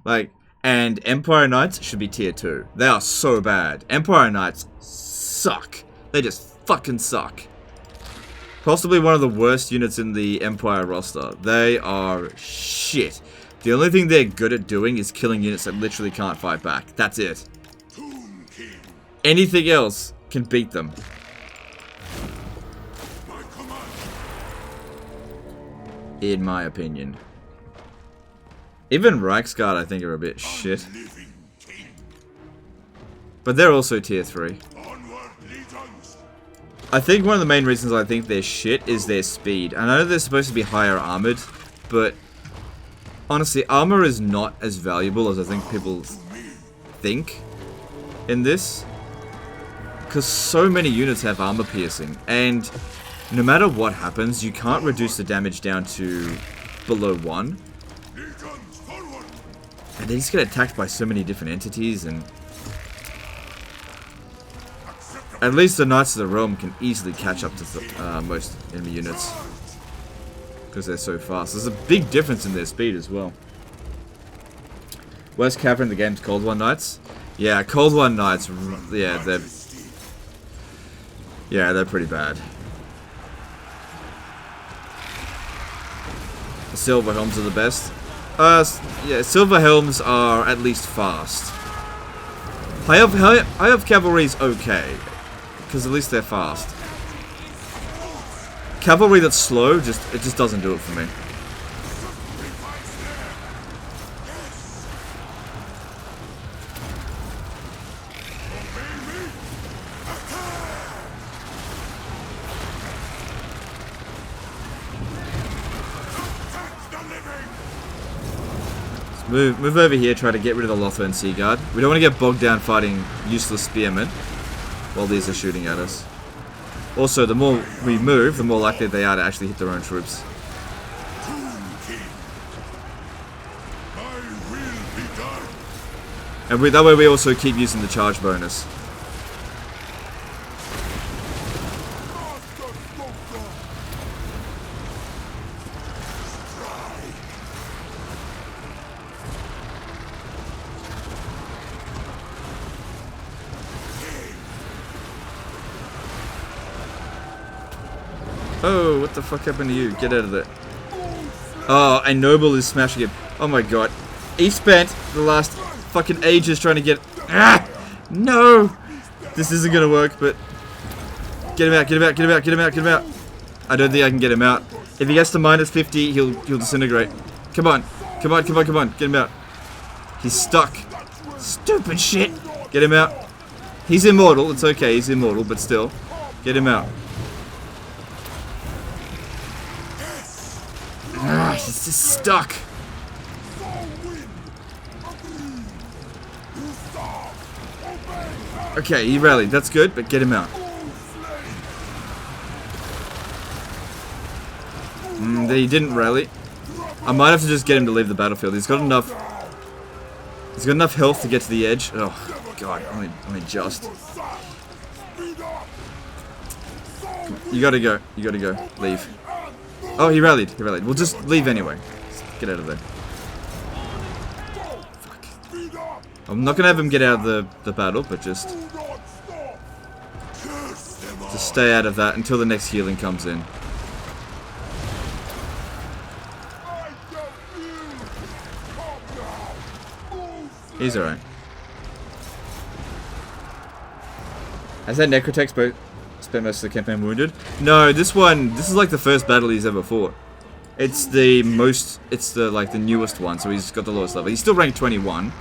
Like, and Empire Knights should be tier 2. They are so bad. Empire Knights suck. They just fucking suck. Possibly one of the worst units in the Empire roster. They are shit. The only thing they're good at doing is killing units that literally can't fight back. That's it. Tomb King. Anything else can beat them. My command. In my opinion. Even Reichsguard I think are a bit shit. Living king. But they're also tier 3. Onward, legions. I think one of the main reasons I think they're shit is their speed. I know they're supposed to be higher armored, but honestly, armor is not as valuable as I think people think in this. Because so many units have armor piercing, and no matter what happens, you can't reduce the damage down to below 1. Legions, forward. And they just get attacked by so many different entities, and at least the Knights of the Realm can easily catch up to most enemy units. Because they're so fast. There's a big difference in their speed as well. Worst cavalry in the game's Cold War Knights. Yeah, Cold War Knights, yeah, they're pretty bad. The Silver Helms are the best. Yeah, Silver Helms are at least fast. High Elf Cavalry's okay. Because at least they're fast. Cavalry that's slow, it just doesn't do it for me. Let's move over here, try to get rid of the Lothar and Seaguard. We don't want to get bogged down fighting useless spearmen while these are shooting at us. Also, the more we move, the more likely they are to actually hit their own troops. And that way we also keep using the charge bonus. Oh, what the fuck happened to you? Get out of there. Oh, a noble is smashing him. Oh my god. He spent the last fucking ages trying to get... Ah! No! This isn't gonna work, but... Get him out, get him out, get him out, get him out, get him out. I don't think I can get him out. If he gets to minus 50, he'll disintegrate. Come on. Come on, come on, come on. Get him out. He's stuck. Stupid shit. Get him out. He's immortal. It's okay, he's immortal, but still. Get him out. Ah, he's just stuck. Okay, he rallied. That's good, but get him out. He didn't rally. I might have to just get him to leave the battlefield. He's got enough. He's got enough health to get to the edge. Oh god, only just. You gotta go. You gotta go. Leave. Oh, he rallied. He rallied. We'll just leave anyway. Just get out of there. Fuck. I'm not gonna have him get out of the battle, but just stay out of that until the next healing comes in. He's alright. Has that Necrotech spent most of the campaign wounded? No, this is like the first battle he's ever fought. It's the newest one, so he's got the lowest level. He's still ranked 21,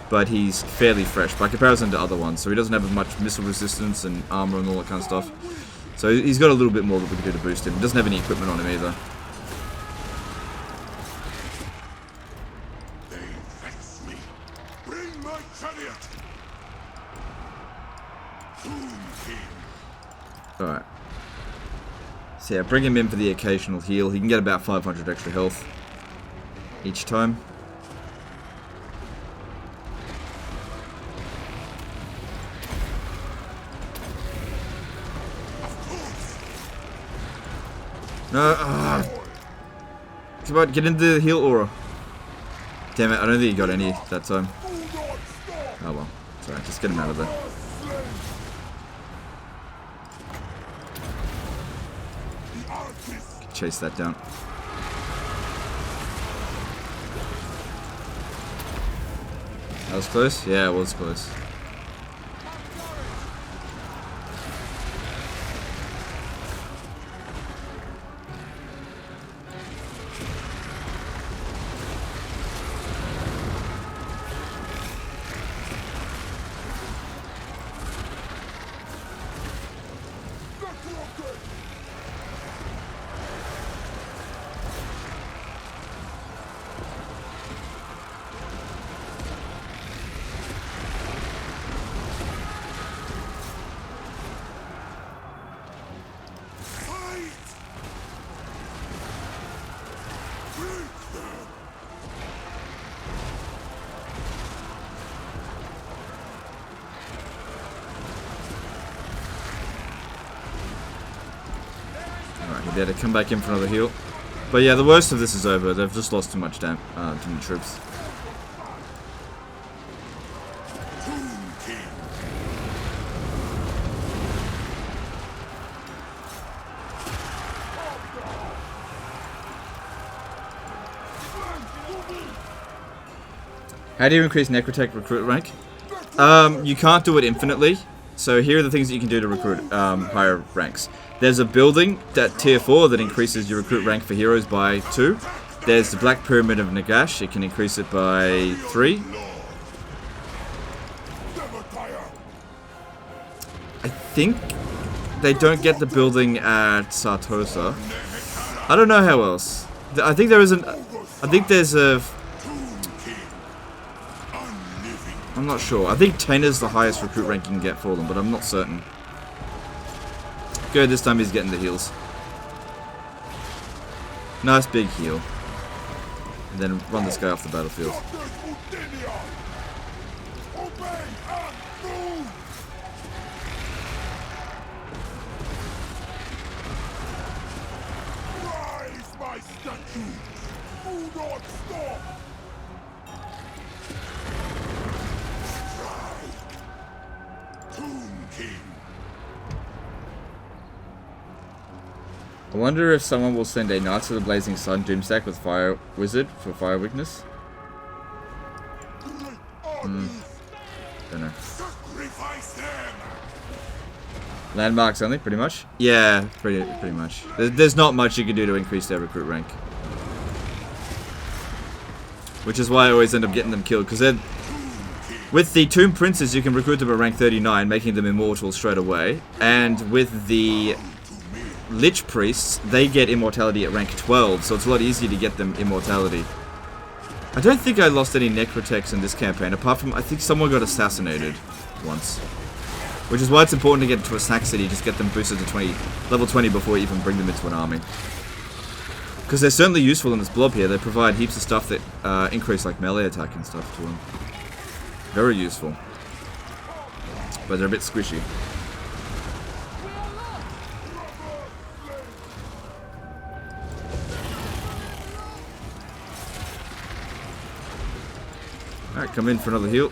but he's fairly fresh by comparison to other ones, so he doesn't have much missile resistance and armor and all that kind of stuff. So he's got a little bit more that we can do to boost him. He doesn't have any equipment on him either. Alright. So yeah, bring him in for the occasional heal. He can get about 500 extra health each time. No, come on, get into the heal aura. Damn it, I don't think he got any that time. Oh well, sorry, just get him out of there. Chase that down. That was close? Yeah, it was close. He had to come back in for another heal. But yeah, the worst of this is over. They've just lost too much too many troops. How do you increase Necrotech recruit rank? You can't do it infinitely. So here are the things that you can do to recruit higher ranks. There's a building at tier 4 that increases your recruit rank for heroes by 2. There's the Black Pyramid of Nagash. It can increase it by 3. I think they don't get the building at Sartosa. I don't know how else. I think there is an... I think there's a... I'm not sure. I think 10 is the highest recruit rank you can get for them, but I'm not certain. Good, this time he's getting the heals. Nice big heal. And then run this guy off the battlefield. I wonder if someone will send a Knights of the Blazing Sun Doomstack with Fire Wizard for Fire Weakness. Don't know. Landmarks only, pretty much? Yeah, pretty much. There's not much you can do to increase their recruit rank. Which is why I always end up getting them killed, because then with the Tomb Princes you can recruit them at rank 39, making them immortal straight away. And with the Lich Priests, they get immortality at rank 12, so it's a lot easier to get them immortality. I don't think I lost any Necrotechs in this campaign, apart from I think someone got assassinated once. Which is why it's important to get to a sack city, just get them boosted to level 20 before you even bring them into an army. Because they're certainly useful in this blob here, they provide heaps of stuff that increase like melee attack and stuff to them. Very useful. But they're a bit squishy. Alright, come in for another heal.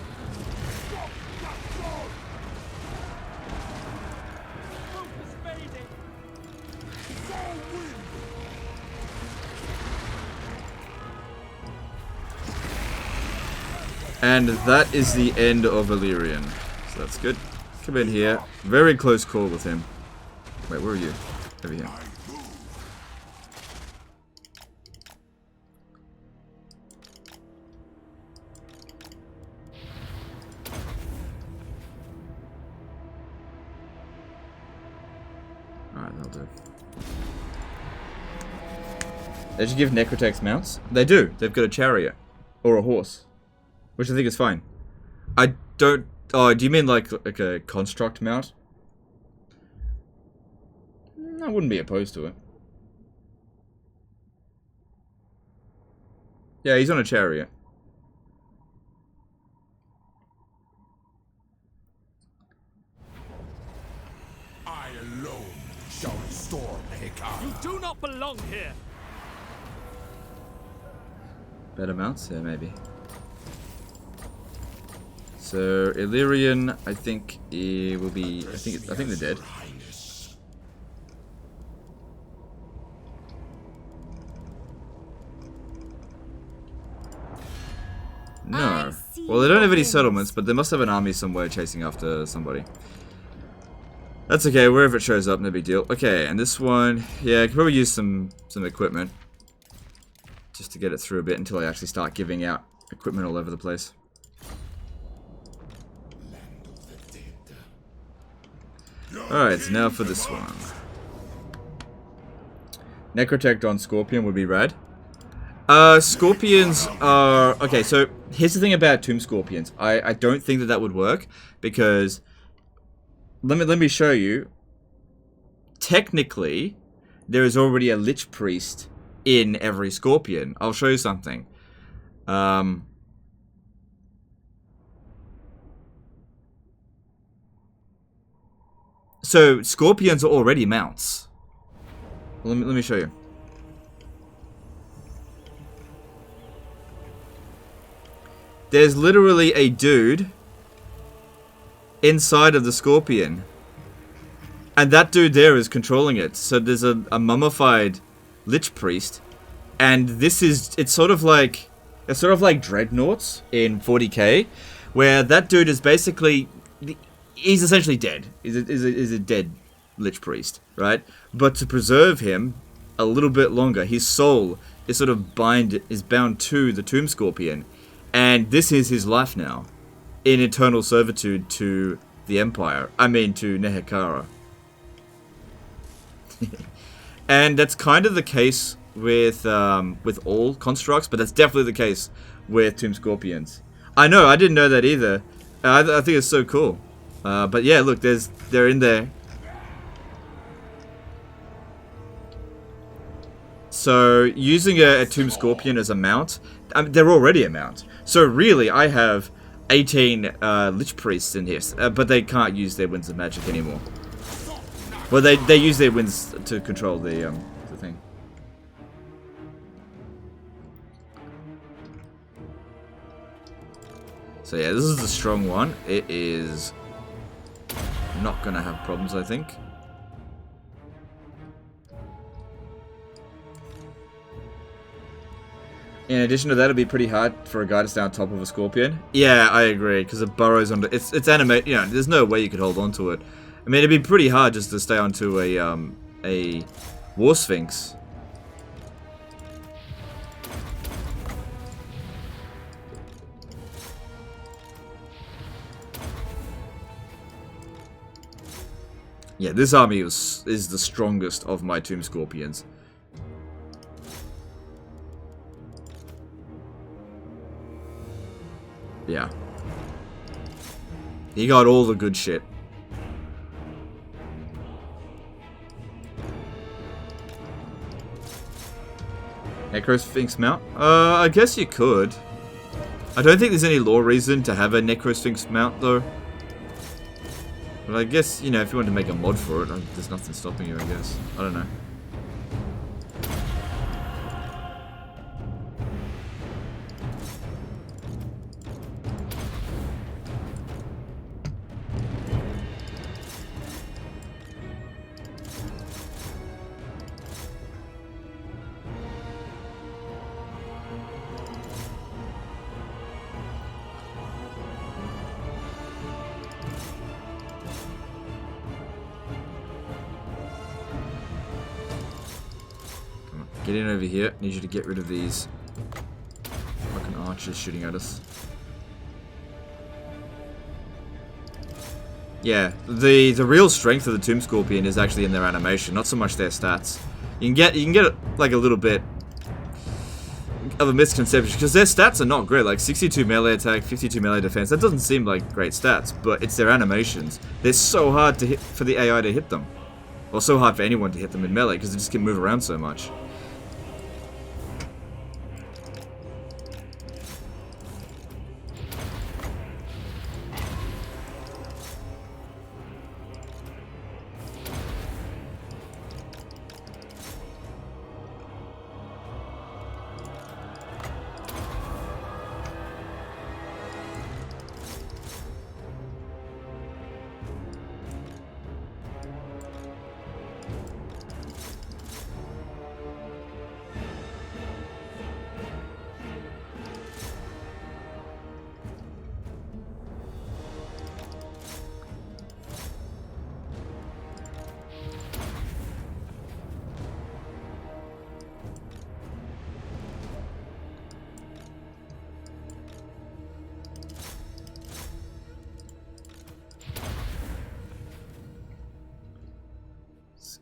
And that is the end of Illyrian. So that's good. Come in here. Very close call with him. Wait, where are you? Over here. Alright, that'll do. Did you give Necrotechs mounts? They do. They've got a chariot. Or a horse. Which I think is fine. I don't... Oh, do you mean like a construct mount? I wouldn't be opposed to it. Yeah, he's on a chariot. I alone shall restore Hekara. You do not belong here. Better mounts? Yeah, maybe. So Illyrian, I think it will be. I think they're dead. No. Well, they don't have any settlements, but they must have an army somewhere chasing after somebody. That's okay. Wherever it shows up, no big deal. Okay, and this one, yeah, I could probably use some equipment just to get it through a bit until I actually start giving out equipment all over the place. Alright, so now for this one. Necrotech on Scorpion would be rad. Scorpions are... Okay, so here's the thing about Tomb Scorpions. I don't think that would work, because... Let me show you. Technically, there is already a Lich Priest in every Scorpion. I'll show you something. So, Scorpions are already mounts. Let me show you. There's literally a dude inside of the Scorpion. And that dude there is controlling it. So there's a mummified Lich Priest. And this is, it's sort of like Dreadnoughts in 40k. Where that dude is basically... He's essentially dead. He's a dead Lich Priest, right? But to preserve him a little bit longer, his soul is sort of bound to the Tomb Scorpion, and this is his life now, in eternal servitude to the Empire. I mean, to Nehekara. And that's kind of the case with all constructs, but that's definitely the case with Tomb Scorpions. I know, I didn't know that either. I think it's so cool. But yeah, look, they're in there. So using a Tomb Scorpion as a mount, I mean, they're already a mount. So really, I have 18 Lich Priests in here, but they can't use their Winds of Magic anymore. Well, they use their winds to control the thing. So yeah, this is the strong one. It is not gonna have problems, I think. In addition to that, it'd be pretty hard for a guy to stay on top of a Scorpion. Yeah, I agree, because it burrows under. It's animate. You know, there's no way you could hold on to it. I mean, it'd be pretty hard just to stay onto a War Sphinx. Yeah, this army is the strongest of my Tomb Scorpions. Yeah. He got all the good shit. Necro Sphinx mount? I guess you could. I don't think there's any lore reason to have a Necro Sphinx mount, though. But I guess, you know, if you wanted to make a mod for it, there's nothing stopping you, I guess. I don't know. Get in over here. Need you to get rid of these fucking archers shooting at us. Yeah, the real strength of the Tomb Scorpion is actually in their animation, not so much their stats. You can get like a little bit of a misconception because their stats are not great. Like 62 melee attack, 52 melee defense. That doesn't seem like great stats, but it's their animations. They're so hard to hit for the AI to hit them, or so hard for anyone to hit them in melee because they just can move around so much.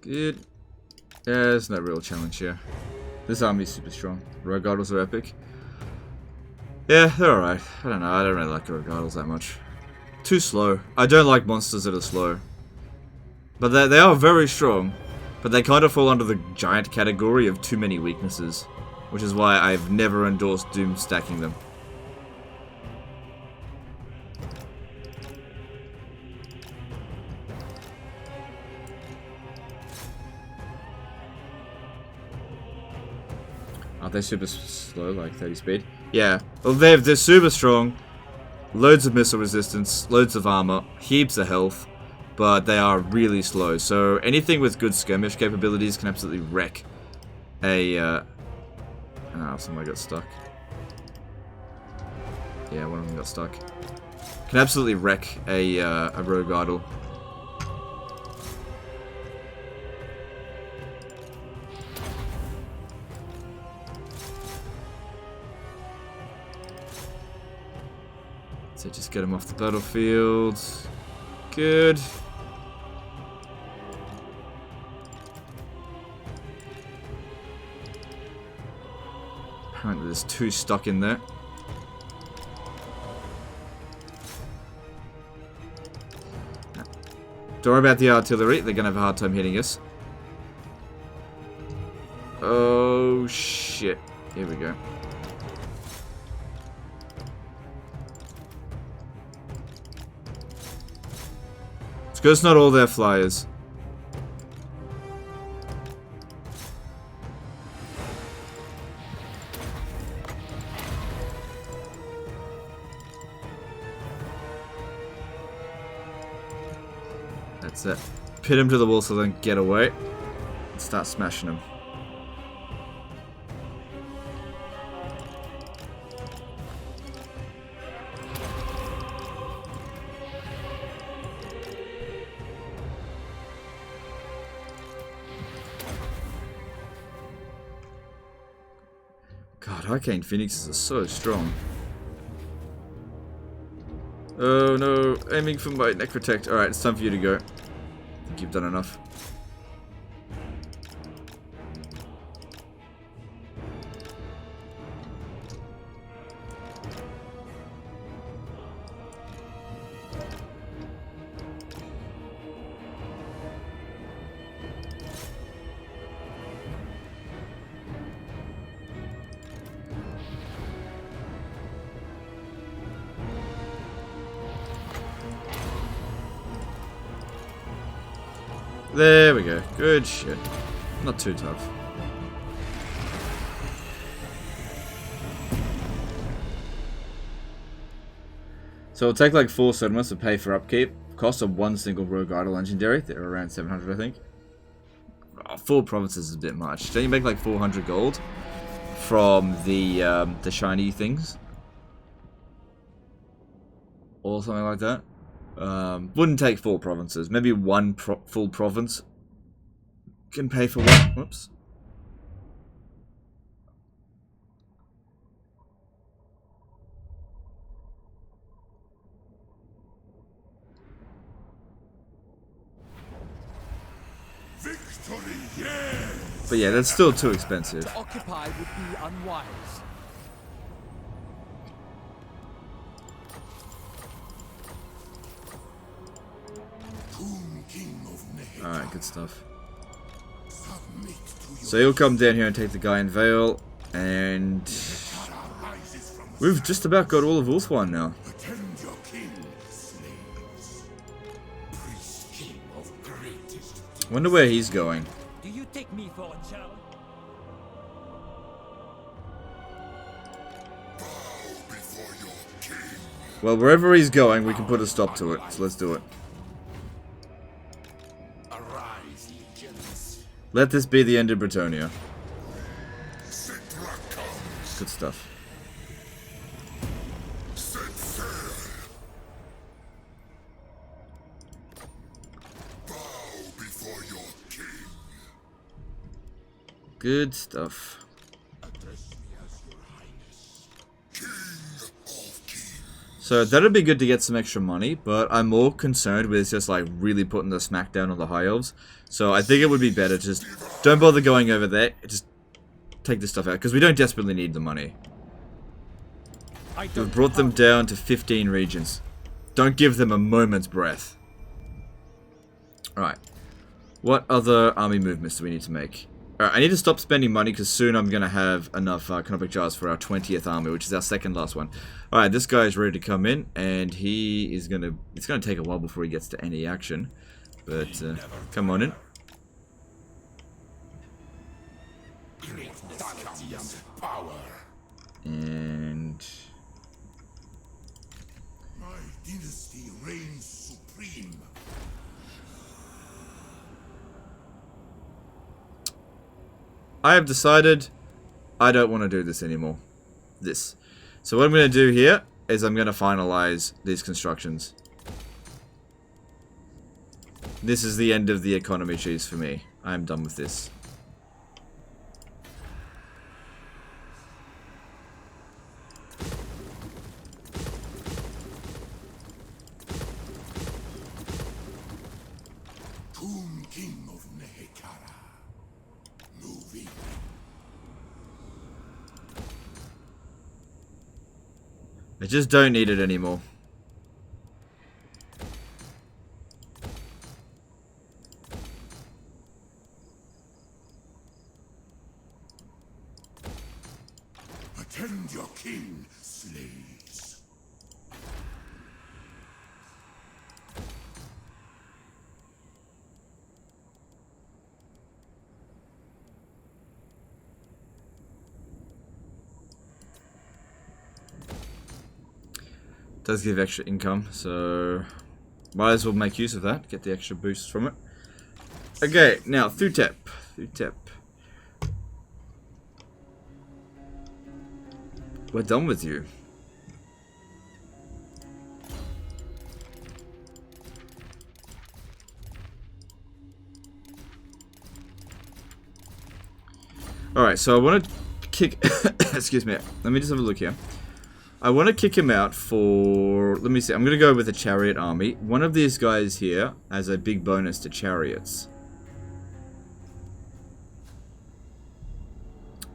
Good. Yeah, there's no real challenge here. This army's super strong. Rogue Idols are epic. Yeah, they're alright. I don't know, I don't really like Rogue Idols that much. Too slow. I don't like monsters that are slow. But they are very strong. But they kind of fall under the giant category of too many weaknesses. Which is why I've never endorsed Doom stacking them. Aren't they super slow, like 30 speed? Yeah. Well, they're super strong. Loads of missile resistance, loads of armor, heaps of health. But they are really slow. So anything with good skirmish capabilities can absolutely wreck a... oh, somebody got stuck. Yeah, one of them got stuck. Can absolutely wreck a Rogue Idol. So just get him off the battlefield. Good. Apparently there's two stuck in there. Don't worry about the artillery, they're gonna have a hard time hitting us. Oh, Oh shit. Here we go. It's because not all their flyers. That's it. Pin him to the wall so they don't get away. And start smashing him. God, Arcane Phoenixes are so strong. Oh no, aiming for my Necrotect. Alright, it's time for you to go. I think you've done enough. There we go. Good shit. Not too tough. So it'll take like 4 settlements to pay for upkeep. Cost of 1 single rogue idol legendary. They're around 700, I think. Oh, 4 provinces is a bit much. Don't you make like 400 gold from the shiny things? Or something like that. Wouldn't take 4 provinces. Maybe 1 full province can pay for 1. Whoops. Victory, yes! But yeah, that's still too expensive. To occupy would be unwise. Alright, good stuff. Submit to your So he'll come down here and take the guy in Vale, and rises from we've just about got all of Ulthuan now. attend your king, slaves. Priest king of greatest. Wonder where he's going. Do you take me for a child? Bow before your king. Well, wherever he's going, we can put a stop to it. So let's do it. Arise, legions. Let this be the end of Bretonia. Settra comes. Good stuff. Set sail. Bow before your king. Good stuff. Address me as your highness. King of kings. So that'd be good to get some extra money, but I'm more concerned with just like really putting the smackdown on the high elves. So I think it would be better to just don't bother going over there. Just take this stuff out because we don't desperately need the money. We've brought them down to 15 regions. Don't give them a moment's breath. Alright. What other army movements do we need to make? Alright, I need to stop spending money because soon I'm going to have enough Canopic Jars for our 20th army, which is our second last one. Alright, this guy is ready to come in, and he is going to... It's going to take a while before he gets to any action. But, come on in. Greatness comes power. And... My dynasty reigns supreme. I have decided I don't want to do this anymore. So what I'm going to do here is I'm going to finalize these constructions. This is the end of the economy cheese for me. I'm done with this. Tomb king of Nehekara. Moving. I just don't need it anymore. And your king slays. Does give extra income, so might as well make use of that. Get the extra boost from it. Okay, now Thutep. We're done with you. Alright, so I want to kick... Excuse me. Let me just have a look here. I want to kick him out for... Let me see. I'm going to go with a chariot army. One of these guys here has a big bonus to chariots.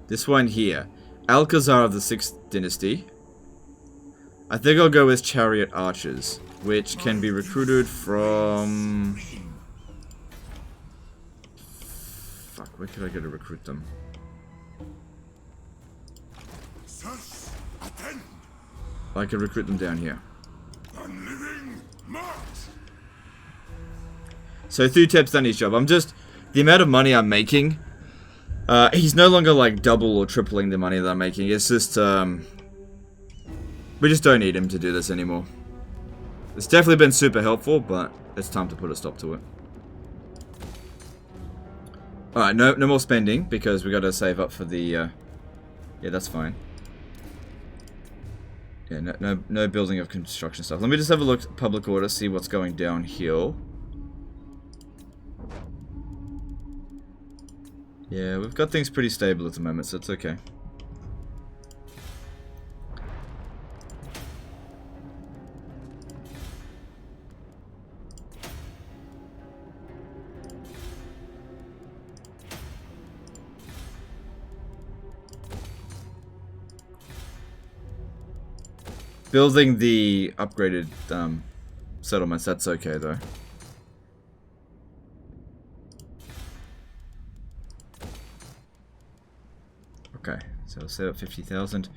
This one here. Alcazar of the 6th Dynasty. I think I'll go with chariot archers, which can be recruited from... Fuck, where could I go to recruit them? I can recruit them down here. So Thutep's done his job. I'm just... The amount of money I'm making... he's no longer like double or tripling the money that I'm making. It's just... we just don't need him to do this anymore. It's definitely been super helpful, but it's time to put a stop to it. Alright, no more spending, because we got to save up for the... yeah, that's fine. Yeah, no building of construction stuff. Let me just have a look at public order, see what's going downhill. Yeah, we've got things pretty stable at the moment, so it's okay. Building the upgraded settlements, that's okay though. Okay, so I'll set up 50,000.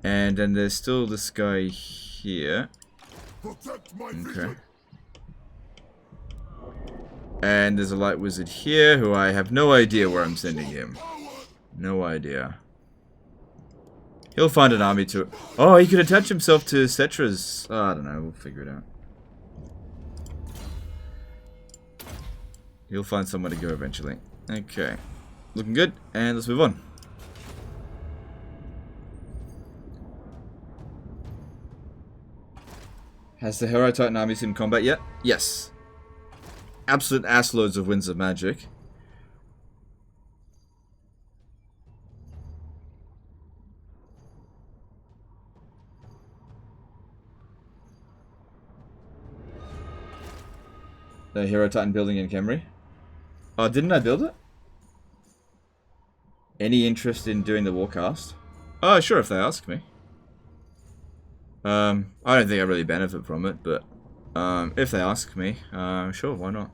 And then there's still this guy here. Okay. And there's a light wizard here who I have no idea where I'm sending him. No idea. He'll find an army to... Oh, he could attach himself to Cetra's... Oh, I don't know, we'll figure it out. He'll find somewhere to go eventually. Okay. Looking good, and let's move on. Has the Hero Titan army seen combat yet? Yes. Absolute assloads of winds of magic. The Hero Titan building in Khemri. Oh, didn't I build it? Any interest in doing the Warcast? Oh, sure, if they ask me. I don't think I really benefit from it, but if they ask me, sure, why not?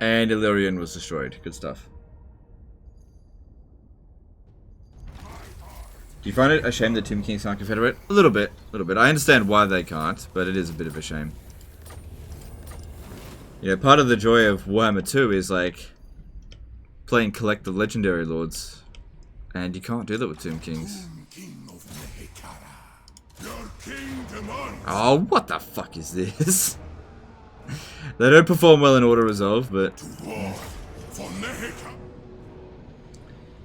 And Illyrian was destroyed. Good stuff. Do you find it a shame that Tomb Kings can't confederate? A little bit. I understand why they can't, but it is a bit of a shame. You know, part of the joy of Warhammer 2 is, like, playing collect the legendary lords. And you can't do that with Tomb Kings. king demands. Oh, what the fuck is this? They don't perform well in auto resolve, but Dwarf for Neheka.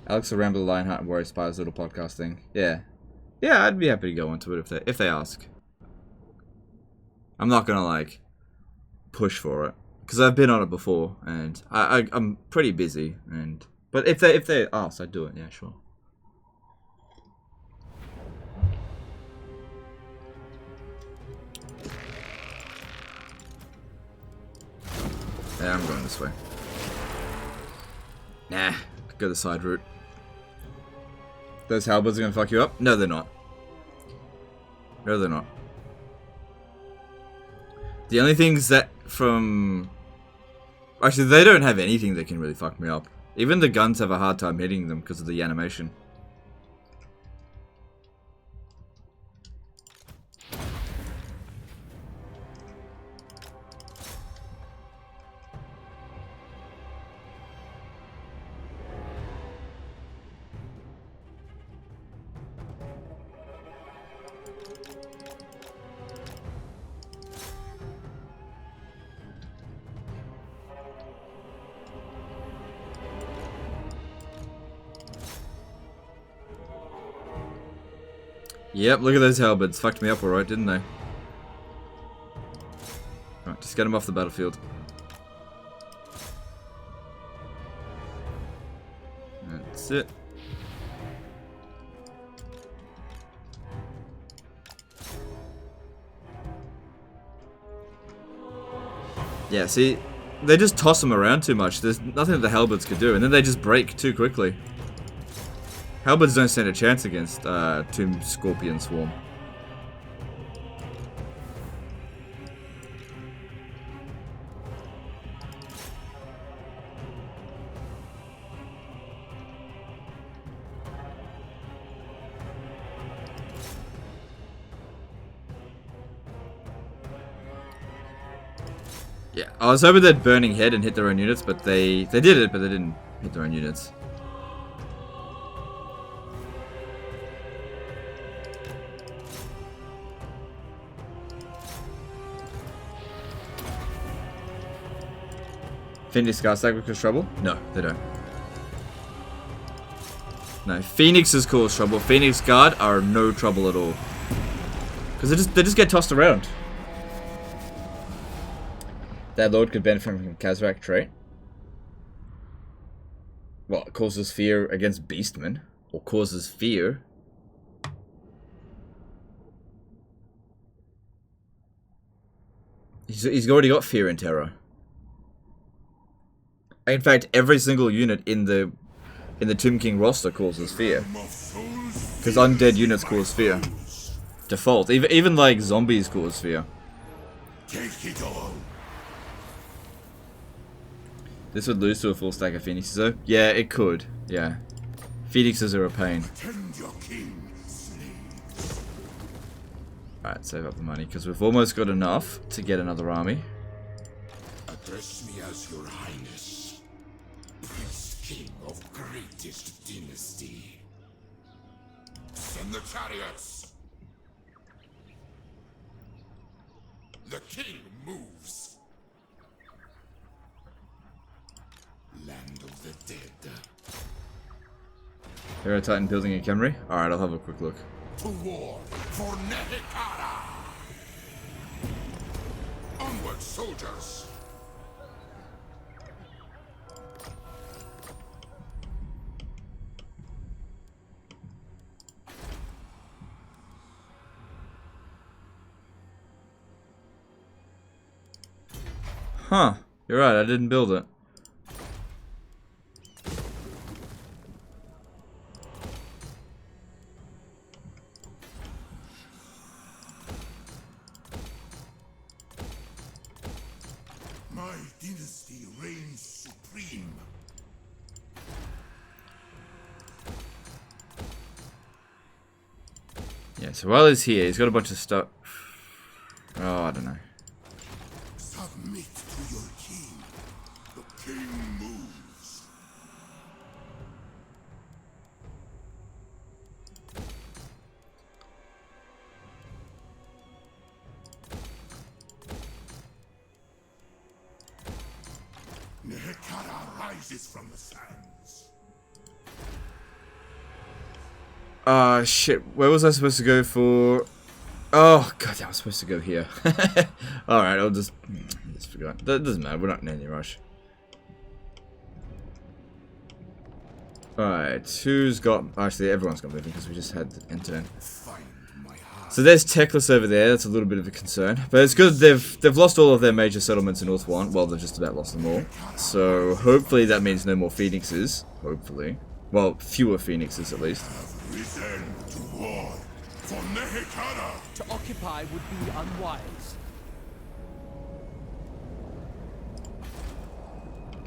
Alex will ramble Lionheart and Warrior Spies little podcast thing. Yeah. Yeah, I'd be happy to go into it if they ask. I'm not gonna like push for it. Because I've been on it before and I'm pretty busy but if they ask, I'd do it, yeah, sure. Yeah, I'm going this way. Nah, go the side route. Those halberds are gonna fuck you up? No, they're not. No, they're not. The only things that from... Actually, they don't have anything that can really fuck me up. Even the guns have a hard time hitting them because of the animation. Yep, look at those halberds. Fucked me up alright, didn't they? Right, just get them off the battlefield. That's it. Yeah, see, they just toss them around too much. There's nothing that the halberds could do, and then they just break too quickly. Halberds don't stand a chance against Tomb Scorpion Swarm. Yeah, I was hoping they'd Burning Head and hit their own units, but they did it, but they didn't hit their own units. Phoenix Guard stack would cause trouble? No, they don't. No, Phoenixes cause trouble. Phoenix Guard are no trouble at all. Because they just get tossed around. That Lord could benefit from Kazrak trait. Well, it causes fear against Beastmen. Or causes fear. He's already got fear and terror. In fact, every single unit in the Tomb King roster causes fear. Because undead units cause fear. Default. Even like zombies cause fear. Take it all. This would lose to a full stack of Phoenixes though? Yeah, it could. Yeah. Phoenixes are a pain. Tend your king, slaves. Alright, save up the money because we've almost got enough to get another army. Address me as your highness. Priest king of greatest dynasty. Send the chariots. The king moves. Land of the dead. Hero Titan building a Camry? Alright, I'll have a quick look. To war for Nehekara. Onward, soldiers. Huh. You're right, I didn't build it. My dynasty reigns supreme. Yeah, so while he's here, he's got a bunch of stuff. Oh, I don't know. Submit to your king. The king moves. rises from the sands. Ah, shit. Where was I supposed to go for... Oh, god, I was supposed to go here. Alright, I'll just forgot. That doesn't matter, we're not in any rush. Alright, who's got... Actually, everyone's got moving because we just had the internet. So there's Techless over there, that's a little bit of a concern. But it's good they've lost all of their major settlements in North 1. Well, they've just about lost them all. So hopefully that means no more Phoenixes. Hopefully. Well, fewer Phoenixes at least. Risen to war for Nehekara. To occupy would be unwise.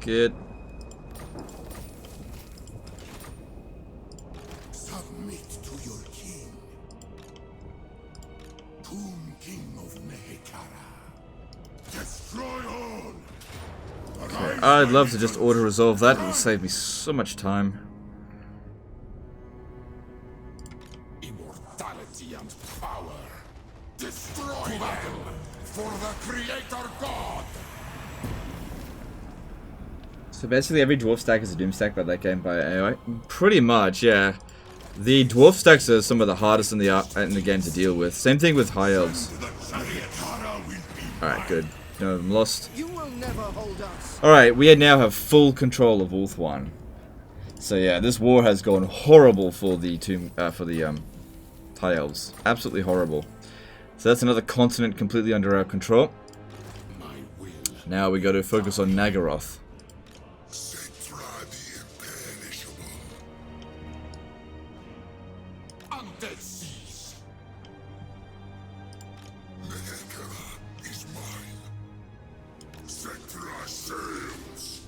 Good. Submit to your king. Tomb King of Nehekara. Destroy all. Okay. I'd love to just auto-resolve that. It would save me so much time. Immortality and power. Destroy them for the Creator God. So basically every dwarf stack is a doom stack by that game by AI. Pretty much, yeah. The dwarf stacks are some of the hardest in the game to deal with. Same thing with high elves. Alright, good. None of them lost. You will never hold us. Alright, we now have full control of Ulth 1. So yeah, this war has gone horrible for the high elves. Absolutely horrible. So that's another continent completely under our control. Now we got to focus on Nagaroth. Settra the imperishable. Undead seas. Nehekara is mine. Settra sails.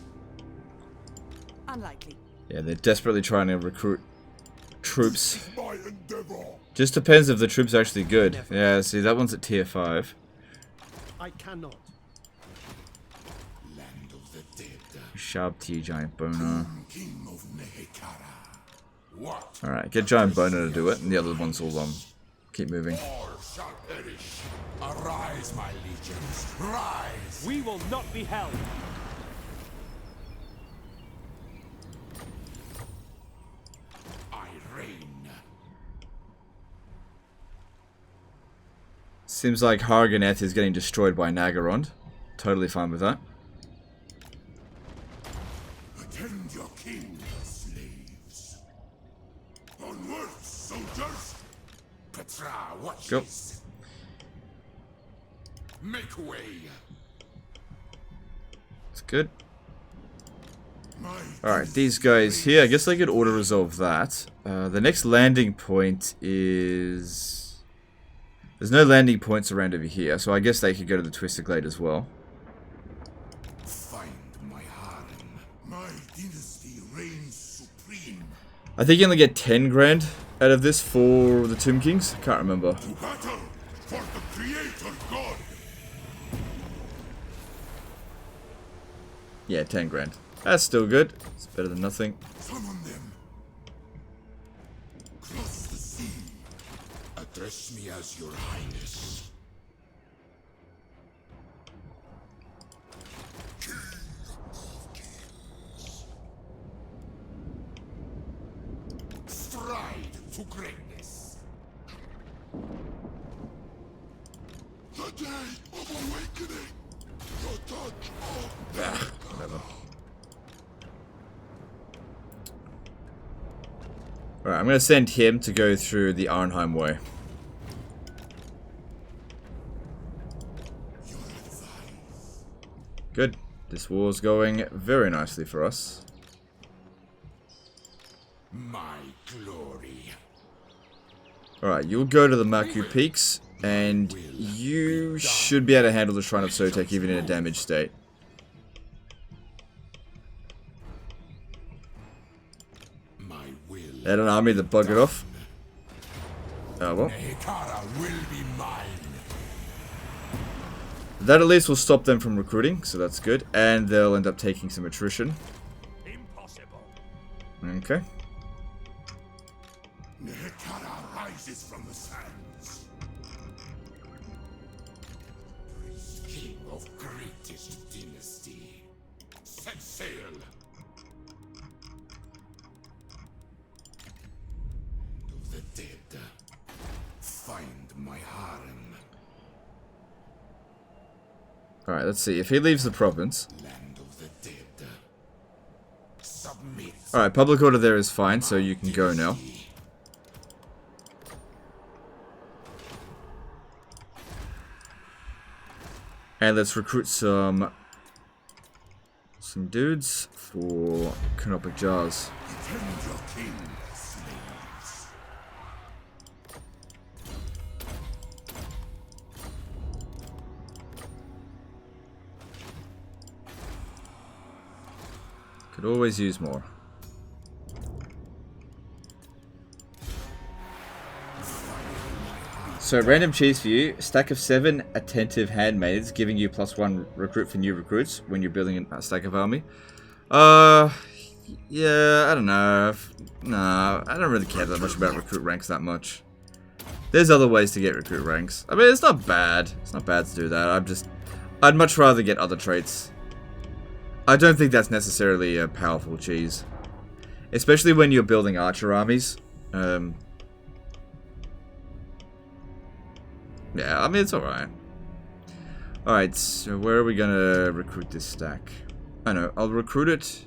Unlikely. Yeah, they're desperately trying to recruit troops. My endeavor. Just depends if the troops are actually good. Yeah, see, that one's at tier 5. I cannot. Land of the dead. Sharp tier giant boner. King of Nehekara. What? Alright, get giant boner to do it, and the other ones will keep moving. All shall perish. Arise, my legions. Rise. We will not be held. I reign. Seems like Harganeth is getting destroyed by Nagarond. Totally fine with that. Attend your king, slaves. Onward, soldiers. Cetrra, watch Go. this. Make way. It's good. My Alright, these guys here, I guess they could auto-resolve that. The next landing point is... There's no landing points around over here, so I guess they could go to the Twisted Glade as well. find my harem. My dynasty reigns supreme. I think you only get 10 grand out of this for the Tomb Kings. I can't remember. To battle for the Creator God. Yeah, 10 grand. That's still good. It's better than nothing. Summon them. Cross the sea. Address me as your highness. King of kings. Stride to greatness. The day of awakening. The touch of Whatever. Alright, I'm going to send him to go through the Arnheim Way. Good. This war's going very nicely for us. my glory. Alright, you'll go to the Maku Peaks, and you should be able to handle the Shrine of Sotek even in a damaged state. My will. Add an army that buggered off. Oh well. Nehekara will be mine. That at least will stop them from recruiting, so that's good. And they'll end up taking some attrition. Impossible. Okay. Nehekara rises from the sands. King of greatest dynasty. Set sail. Alright, let's see. If he leaves the province... Land of the dead. Submit. Alright, public order there is fine, so you can go now. And let's recruit some dudes for canopic jars. Defend your king, slaves. Could always use more. So, random cheese for you. Stack of 7 attentive handmaids, giving you +1 recruit for new recruits when you're building a stack of army. Yeah, I don't know. Nah, I don't really care that much about recruit ranks that much. There's other ways to get recruit ranks. I mean, it's not bad. It's not bad to do that. I'd much rather get other traits. I don't think that's necessarily a powerful cheese. Especially when you're building archer armies. Yeah, I mean, it's alright. Alright, so where are we gonna recruit this stack? I know, I'll recruit it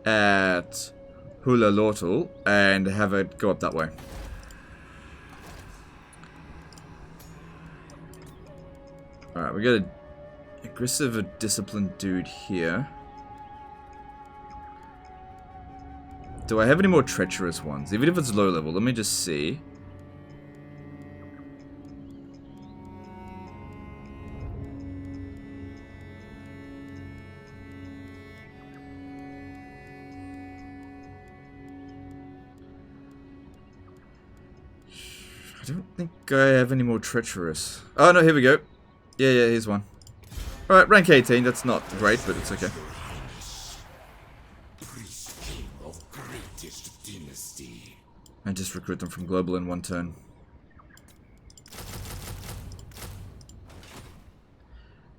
at Hula Lortal and have it go up that way. Alright, we got a aggressive, disciplined dude here. Do I have any more treacherous ones? Even if it's low level, let me just see. I don't think I have any more treacherous. Oh no, here we go. Yeah, here's one. Alright, rank 18, that's not great, but it's okay. Priest king of greatest dynasty. And just recruit them from global in one turn.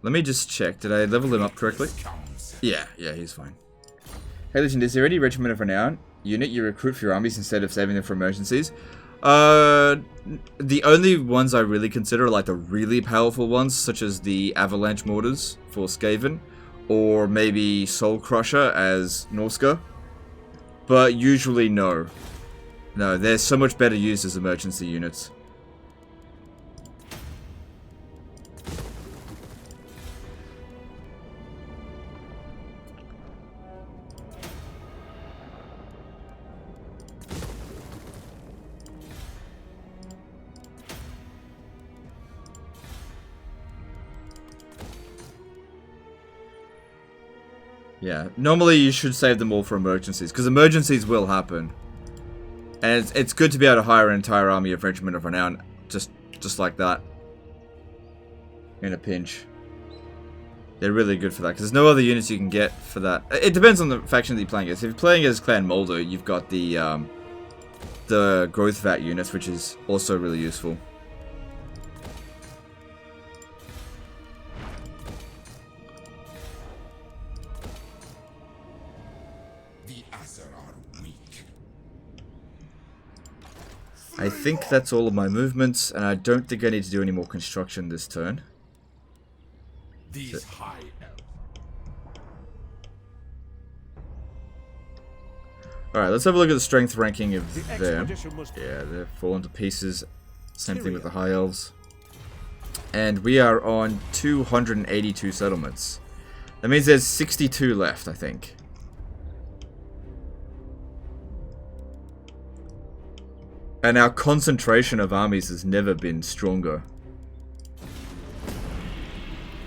Let me just check. Did I level him up correctly? Yeah, he's fine. Hey Legend, is there any regiment of renown unit you recruit for your armies instead of saving them for emergencies? The only ones I really consider are like the really powerful ones, such as the Avalanche Mortars for Skaven, or maybe Soul Crusher as Norska. But usually no. No, they're so much better used as emergency units. Yeah, normally you should save them all for emergencies, because emergencies will happen. And it's good to be able to hire an entire army of Regiment of Renown, just like that. In a pinch. They're really good for that, because there's no other units you can get for that. It depends on the faction that you're playing as. If you're playing as Clan Moldo, you've got the Growth Vat units, which is also really useful. I think that's all of my movements, and I don't think I need to do any more construction this turn. These high elves. Alright, let's have a look at the strength ranking of The them. expedition was Yeah, they're fallen to pieces. Same thing with the high elves. And we are on 282 settlements. That means there's 62 left, I think. And our concentration of armies has never been stronger.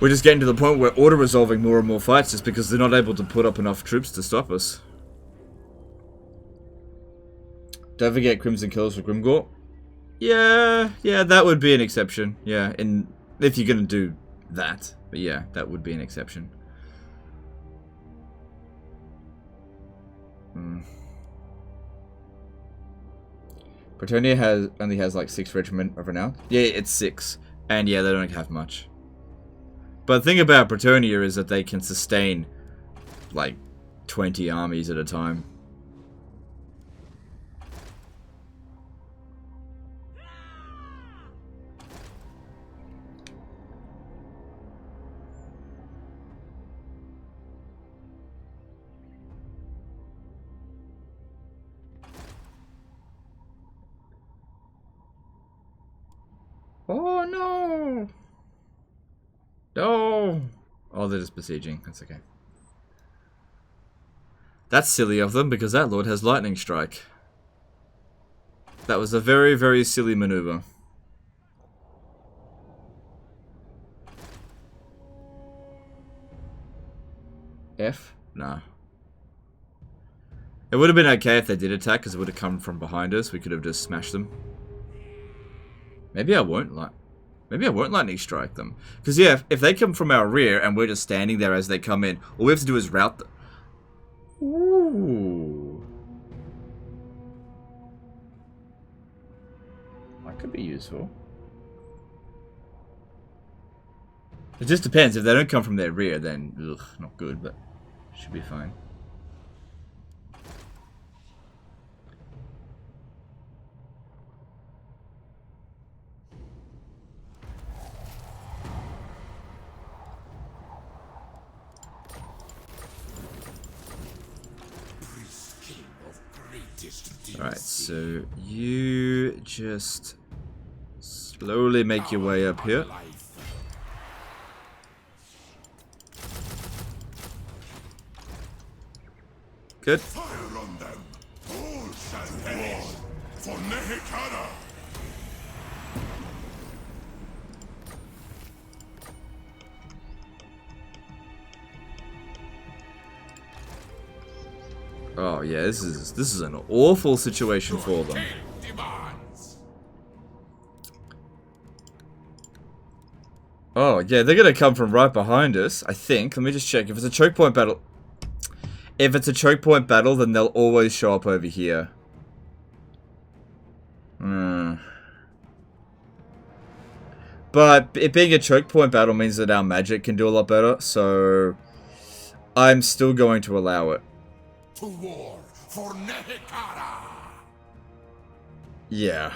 We're just getting to the point where auto-resolving more and more fights just because they're not able to put up enough troops to stop us. Don't forget Crimson Kills for Grimgore. Yeah, that would be an exception. Yeah, if you're gonna do that. But yeah, that would be an exception. Bretonia only has like 6 regiment of renown. Yeah, it's 6. And yeah, they don't have much. But the thing about Bretonia is that they can sustain like 20 armies at a time. Oh no! No! Oh, they're just besieging. That's okay. That's silly of them because that lord has lightning strike. That was a very, very silly maneuver. F? Nah. It would have been okay if they did attack because it would have come from behind us. We could have just smashed them. Maybe I won't lightning strike them. Because yeah, if they come from our rear and we're just standing there as they come in, all we have to do is route them. Ooh. That could be useful. It just depends. If they don't come from their rear, then ugh, not good, but should be fine. Alright, so you just slowly make your way up here. Good. Fire on them. All shall perish. For Nehekara. Oh yeah, this is an awful situation for them. Oh yeah, they're gonna come from right behind us, I think. Let me just check. If it's a choke point battle, then they'll always show up over here. But it being a choke point battle means that our magic can do a lot better, so I'm still going to allow it. To war for Nehekara. Yeah.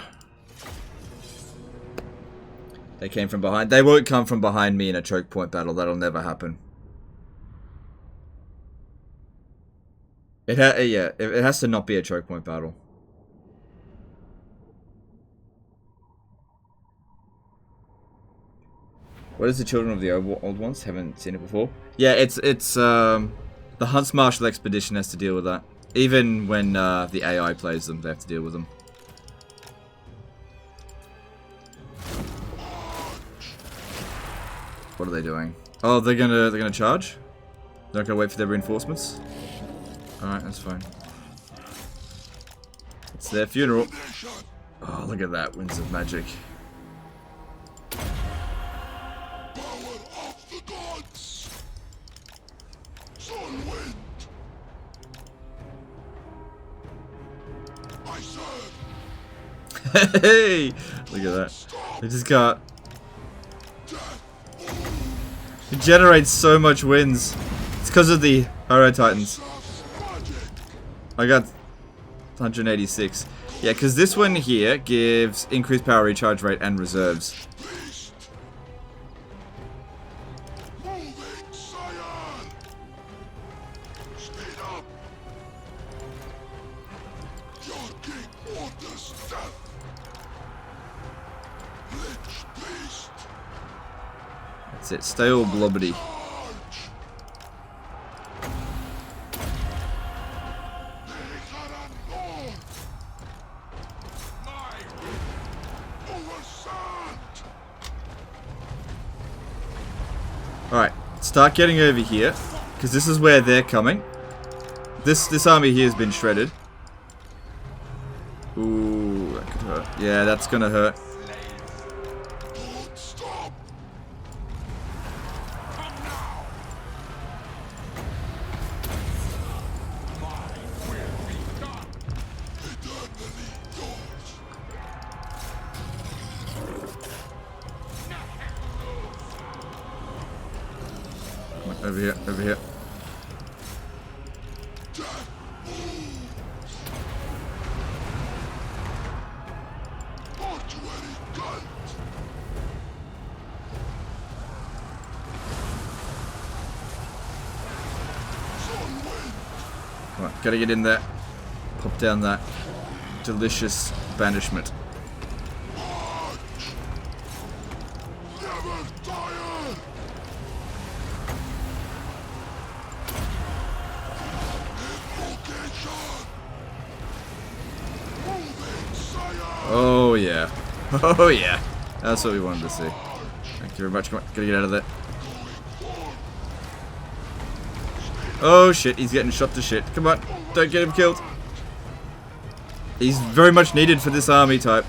They came from behind. They won't come from behind me in a choke point battle. That'll never happen. It has to not be a choke point battle. What is the Children of the Old Ones? Haven't seen it before. Yeah, it's the Hunts Martial Expedition has to deal with that. Even when the AI plays them, they have to deal with them. What are they doing? Oh, they're gonna charge? They're not gonna wait for their reinforcements? Alright, that's fine. It's their funeral. Oh, look at that. Winds of magic. Hey! Look at that. They just got... It generates so much winds. It's because of the Hero Titans. I got 186. Yeah, because this one here gives increased power recharge rate and reserves. That's it. Stay all blobbity. Alright, start getting over here, because this is where they're coming. This army here has been shredded. Ooh, that could hurt. Yeah, that's gonna hurt. Over here, over here. Come on, gotta get in there. Pop down that delicious banishment. Oh yeah. Oh yeah. That's what we wanted to see. Thank you very much. Come on, gotta get out of there. Oh shit, he's getting shot to shit. Come on, don't get him killed. He's very much needed for this army type.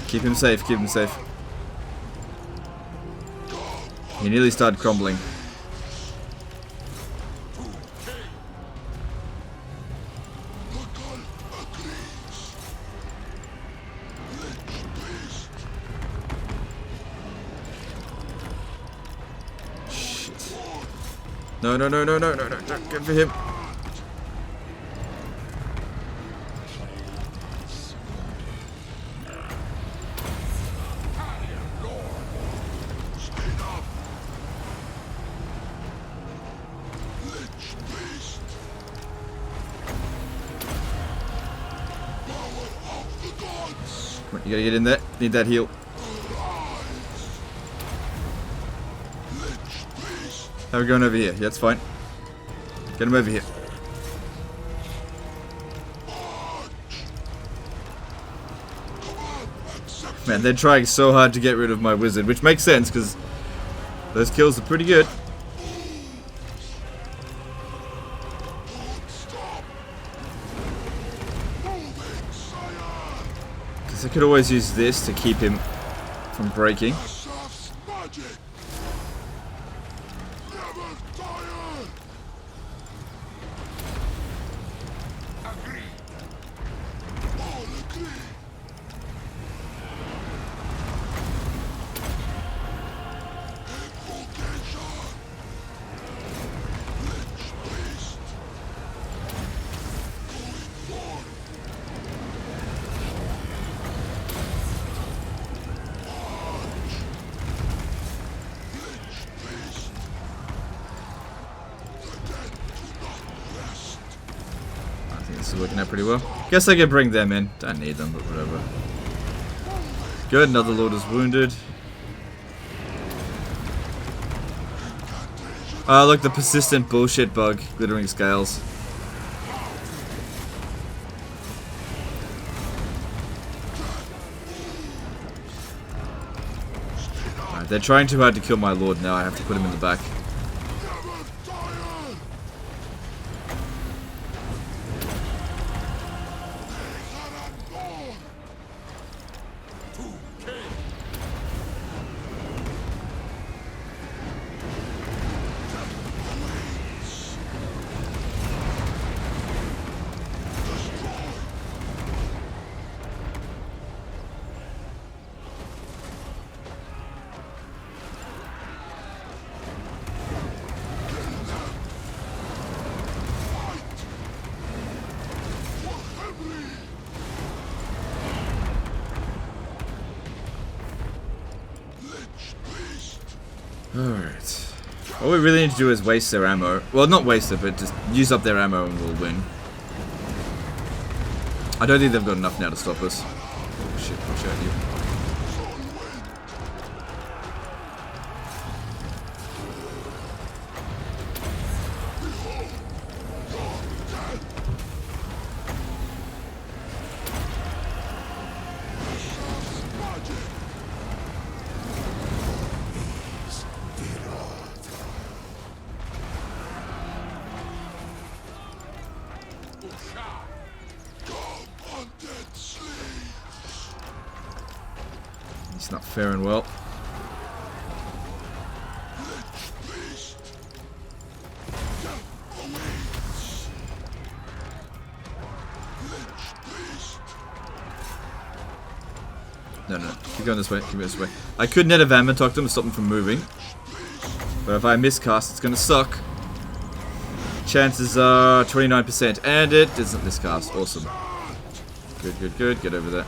Keep him safe, keep him safe. He nearly started crumbling. Shit. No, no, no, no, no, no, no, don't go for him. You gotta get in there. Need that heal. How are we going over here? Yeah, it's fine. Get him over here. Man, they're trying so hard to get rid of my wizard, which makes sense because those kills are pretty good. I could always use this to keep him from breaking. This is working out pretty well. Guess I could bring them in. Don't need them, but whatever. Good, another lord is wounded. Look, the persistent bullshit bug. Glittering scales. Alright, they're trying too hard to kill my lord now. I have to put him in the back. Alright. All we really need to do is waste their ammo. Well, not waste it, but just use up their ammo and we'll win. I don't think they've got enough now to stop us. Oh shit, watch out you. He's not faring well. No, no, keep going this way, keep going this way. I could net a Vamman talk to them and stop them from moving. But if I miscast, it's gonna suck. Chances are 29%, and it doesn't miscast. Awesome. Good, good, good. Get over there.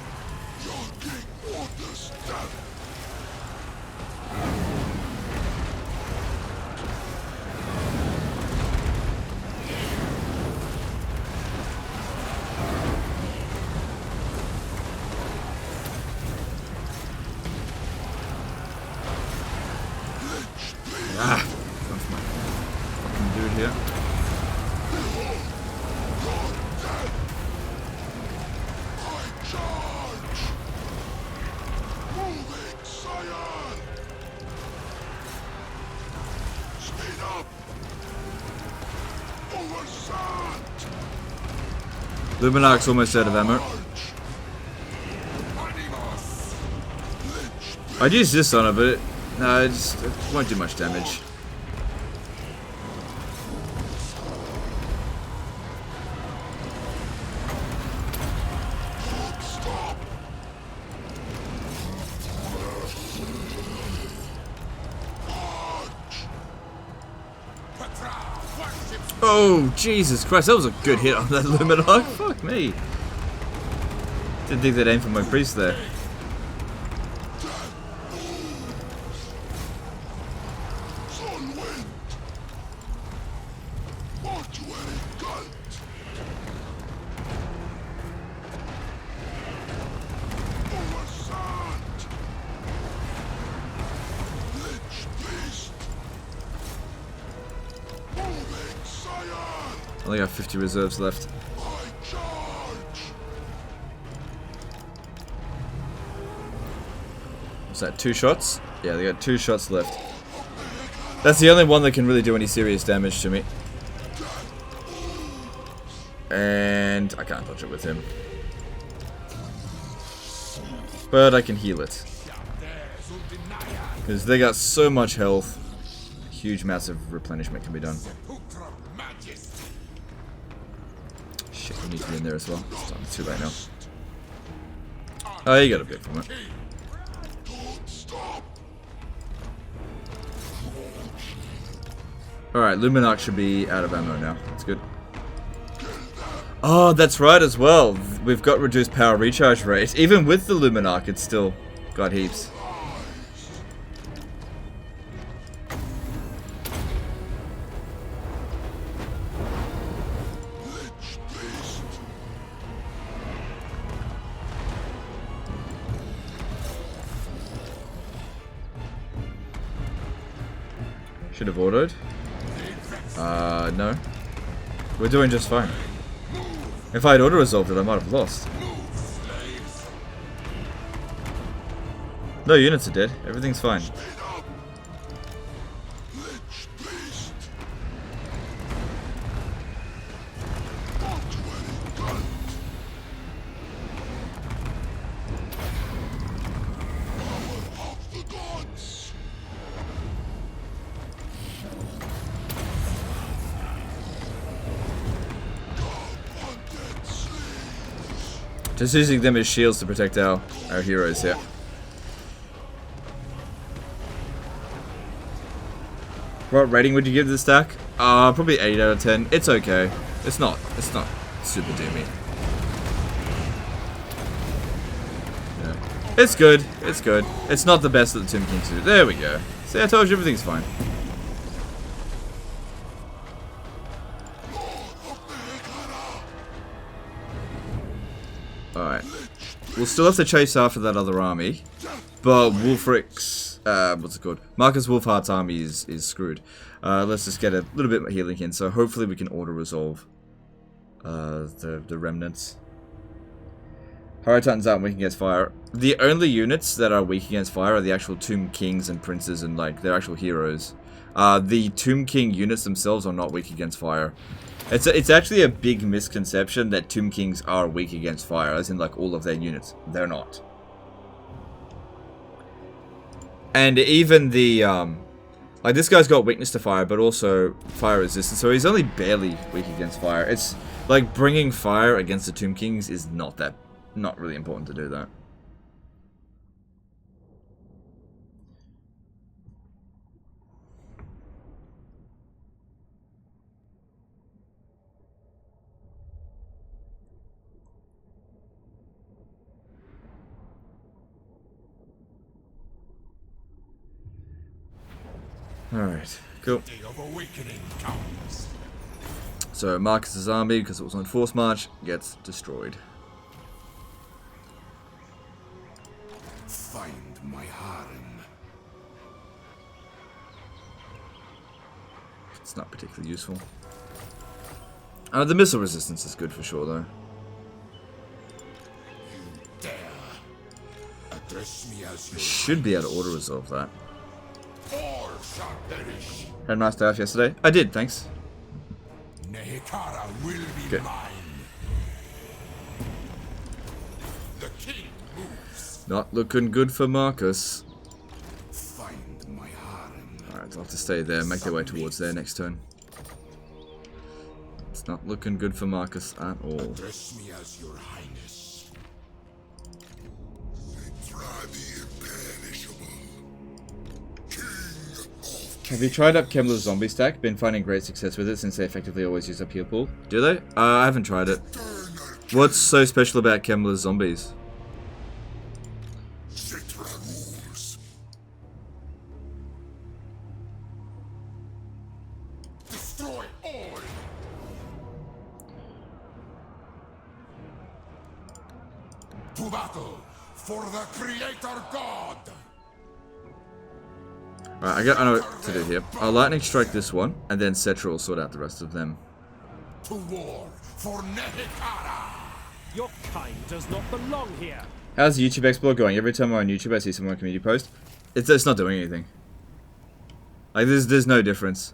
Luminarch's almost out of ammo. I'd use this on it, but it won't do much damage. Oh, Jesus Christ, that was a good hit on that Luminarch. Fuck me. Didn't think they'd aim for my priest there. I only got 50 reserves left. What's that, 2 shots? Yeah, they got 2 shots left. That's the only one that can really do any serious damage to me. And I can't dodge it with him. But I can heal it. Because they got so much health. Huge, massive replenishment can be done. Shit, we need to be in there as well. It's too late now. Oh, you got a bit from it. Alright, Luminarch should be out of ammo now. That's good. Oh, that's right as well. We've got reduced power recharge rate. Even with the Luminarch, it's still got heaps. Should have autoed. No. We're doing just fine. If I had auto-resolved it, I might have lost. No units are dead. Everything's fine. Just using them as shields to protect our heroes here. What rating would you give this stack? Probably 8 out of 10. It's okay. It's not super doomy. Yeah. It's good. It's good. It's not the best that the Tomb Kings do. There we go. See, I told you everything's fine. Alright. We'll still have to chase after that other army. But Wulfric's, what's it called? Marcus Wolfheart's army is screwed. Let's just get a little bit more healing in, so hopefully we can auto-resolve the remnants. Hero Titans aren't weak against fire. The only units that are weak against fire are the actual Tomb Kings and Princes and, like, their actual heroes. The Tomb King units themselves are not weak against fire. It's actually a big misconception that Tomb Kings are weak against fire, as in, like, all of their units. They're not. And even the, like, this guy's got weakness to fire, but also fire resistance, so he's only barely weak against fire. It's, like, bringing fire against the Tomb Kings is not really important to do that. Alright, cool. So Marcus's army, because it was on force march, gets destroyed. Find my harem. It's not particularly useful. The missile resistance is good for sure, though. You dare address me as I your should be able to auto-resolve that. all shall perish. Had a nice day off yesterday. I did, thanks. Cetrra will be Good. mine. The king moves. Not looking good for Marcus. Find my harem. Alright, they'll have to stay there, make their way towards there next turn. It's not looking good for Marcus at all. Address me as your highness. Cetrra the imperishable. King of Have you tried up Kemmler's zombie stack? Been finding great success with it since they effectively always use up heal pool. Do they? I haven't tried it. What's so special about Kemmler's zombies? Cetrra rules. Destroy all. To battle for the Creator God. Alright, I know what to do here. I'll lightning strike this one, and then Settra will sort out the rest of them. To war for Nehekara. Your kind does not belong here. How's the YouTube Explore going? Every time I'm on YouTube I see someone community post, it's not doing anything. Like there's no difference.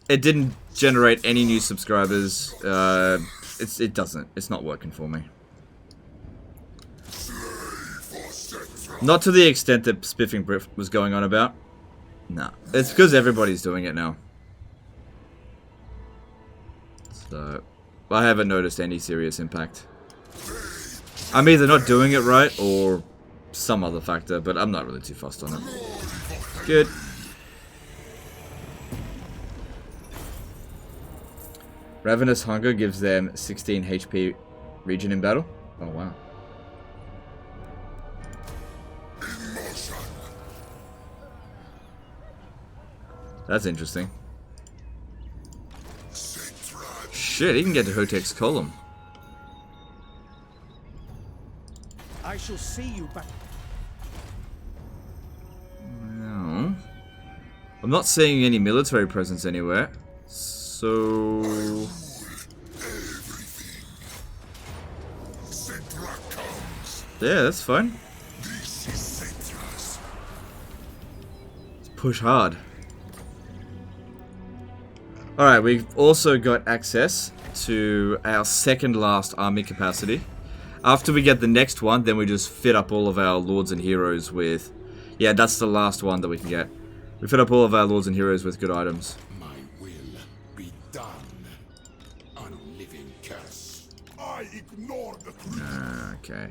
It didn't generate any new subscribers. It doesn't. It's not working for me. Not to the extent that Spiffing Brit was going on about. Nah. It's because everybody's doing it now. So, I haven't noticed any serious impact. I'm either not doing it right or some other factor, but I'm not really too fussed on it. Good. Ravenous Hunger gives them 16 HP region in battle. Oh wow. That's interesting. Shit, he can get to Hotek's column. I shall see you back. No. I'm not seeing any military presence anywhere. So... yeah, that's fine. Let's push hard. Alright, we've also got access to our second last army capacity. After we get the next one, then we just fit up all of our lords and heroes with... yeah, that's the last one that we can get. We fit up all of our lords and heroes with good items. My will be done. Unliving curse. I ignore the Okay.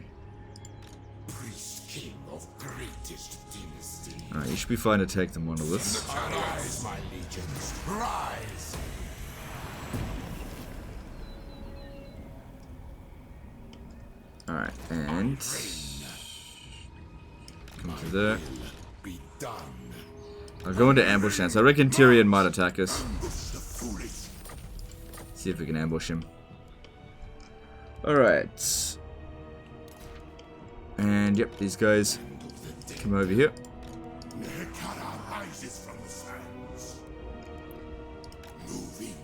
priest king of greatest dynasty. Alright, you should be fine to take the monoliths. Arise, my legions. Rise. Alright, and... come to there. Be done. I'll go into ambush now. So I reckon Tyrion might attack us. See if we can ambush him. Alright. And yep, these guys come over here. Nehekara rises from the sands. Moving.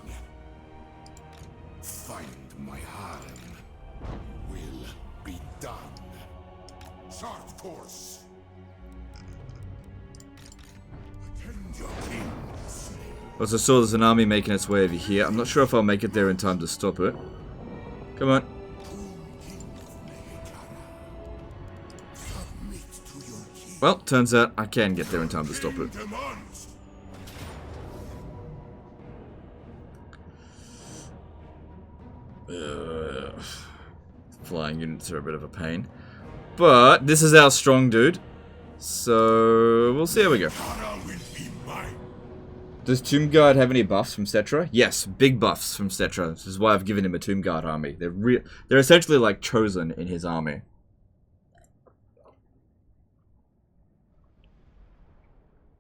Find my harem. Will be done. Chart course. Attend your king. Also saw there's an army making its way over here. I'm not sure if I'll make it there in time to stop it. Come on. Well, turns out I can get there in time to stop it. Flying units are a bit of a pain. But this is our strong dude. So we'll see how we go. Does Tomb Guard have any buffs from Settra? Yes, big buffs from Settra. This is why I've given him a Tomb Guard army. They're essentially like chosen in his army.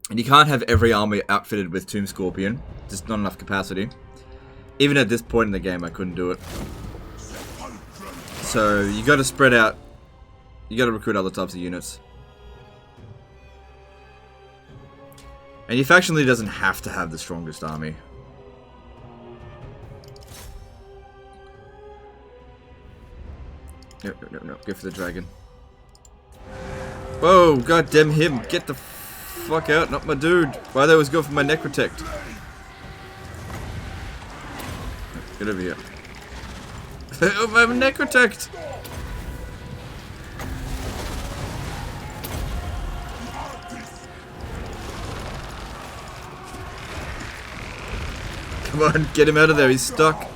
And you can't have every army outfitted with Tomb Scorpion. Just not enough capacity. Even at this point in the game, I couldn't do it. So you got to spread out. You got to recruit other types of units. And your faction leader doesn't have to have the strongest army. No, go for the dragon. Whoa, goddamn him! Get the fuck out, not my dude. Why they always go for my Necrotect? Get over here. Oh, I'm necrotect! Come on, get him out of there, he's stuck.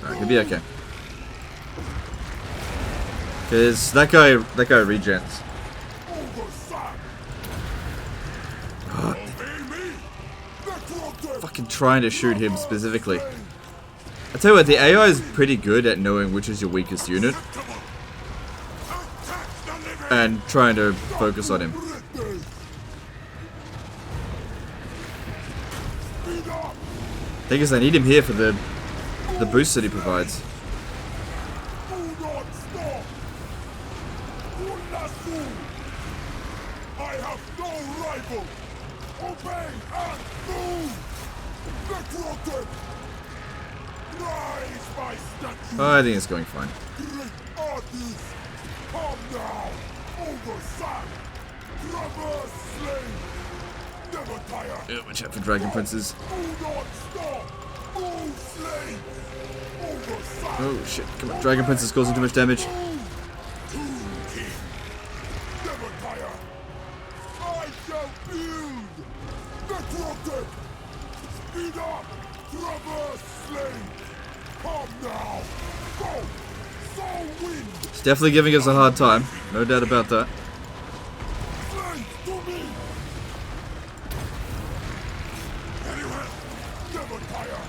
Alright, he'll be okay. Cause that guy regens. Fucking trying to shoot him specifically. I tell you what, the AI is pretty good at knowing which is your weakest unit and trying to focus on him. Thing is, I need him here for the boost that he provides. I have no rival. Obey and move. Necrotic. Rise, my statue. Oh, I think it's going fine. Great artist. Come now. Oversat. Traverse slave. Never tire. Watch out for Dragon Princes. Do not stop. Move, slave. Oversat. Oh shit, come on. Dragon Prince is causing too much damage. Speed up! Traverse slave! Come now! Go! Soul wind! It's definitely giving us a hard time. No doubt about that. Slave to me! Very well! Never tire!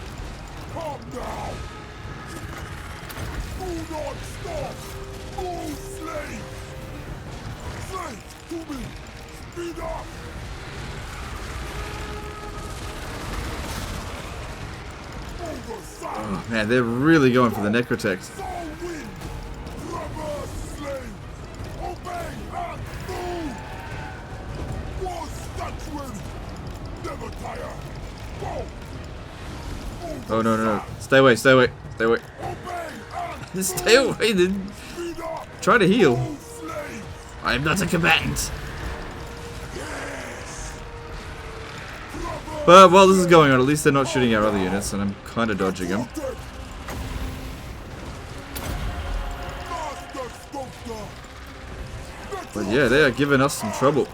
Come now! Do not stop! Move, slave! Slave to me! Speed up! Oh man, they're really going for the necrotect. Oh no, no, no. Stay away, stay away, stay away. Stay away, then. Try to heal. I am not a combatant. But while this is going on, at least they're not shooting our other units, and I'm kind of dodging them. But yeah, they are giving us some trouble.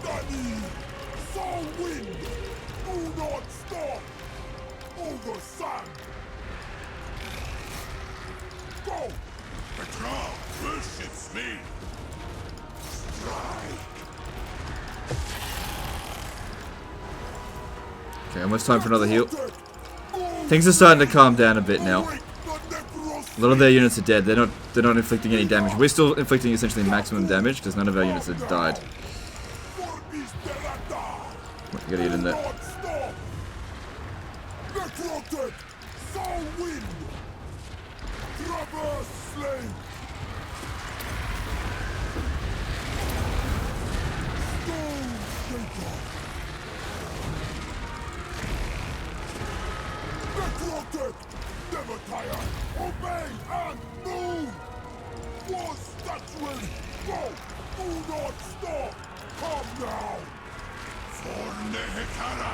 Okay, almost time for another heal. Things are starting to calm down a bit now. A lot of their units are dead. They're not inflicting any damage. We're still inflicting essentially maximum damage because none of our units have died. You gotta get in there. Never tire! Obey and move! War statue! Go! Do not stop! Come now! For Nehekara!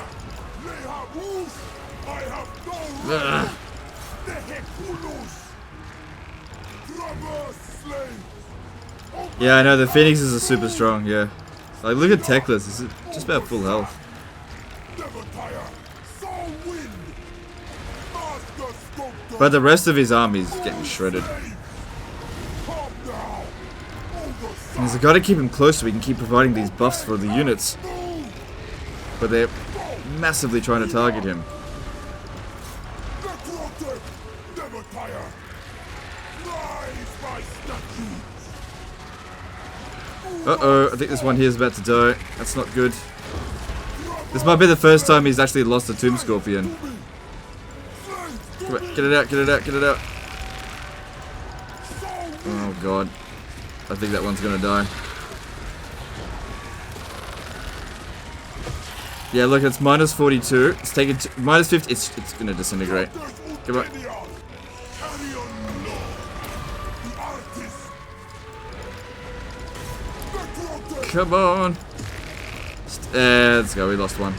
Lehavus! I have no right! Nehekulus! Traverse slave! Yeah, I know, the Phoenixes are super strong, yeah. Like, look at Teclis, it's just about full health. Never tire! Soul wind! Master sculptor! But the rest of his army is getting shredded. Come now! He's like, gotta keep him close so we can keep providing these buffs for the units. But they're massively trying to target him. Never tire! Rise, my statues! Uh-oh, I think this one here is about to die. That's not good. This might be the first time he's actually lost a Tomb Scorpion. Come on, get it out, get it out, get it out. Oh god. I think that one's gonna die. Yeah, look, it's minus 42. It's taken minus 50. It's gonna disintegrate. Come on. Come on. Let's go, we lost one.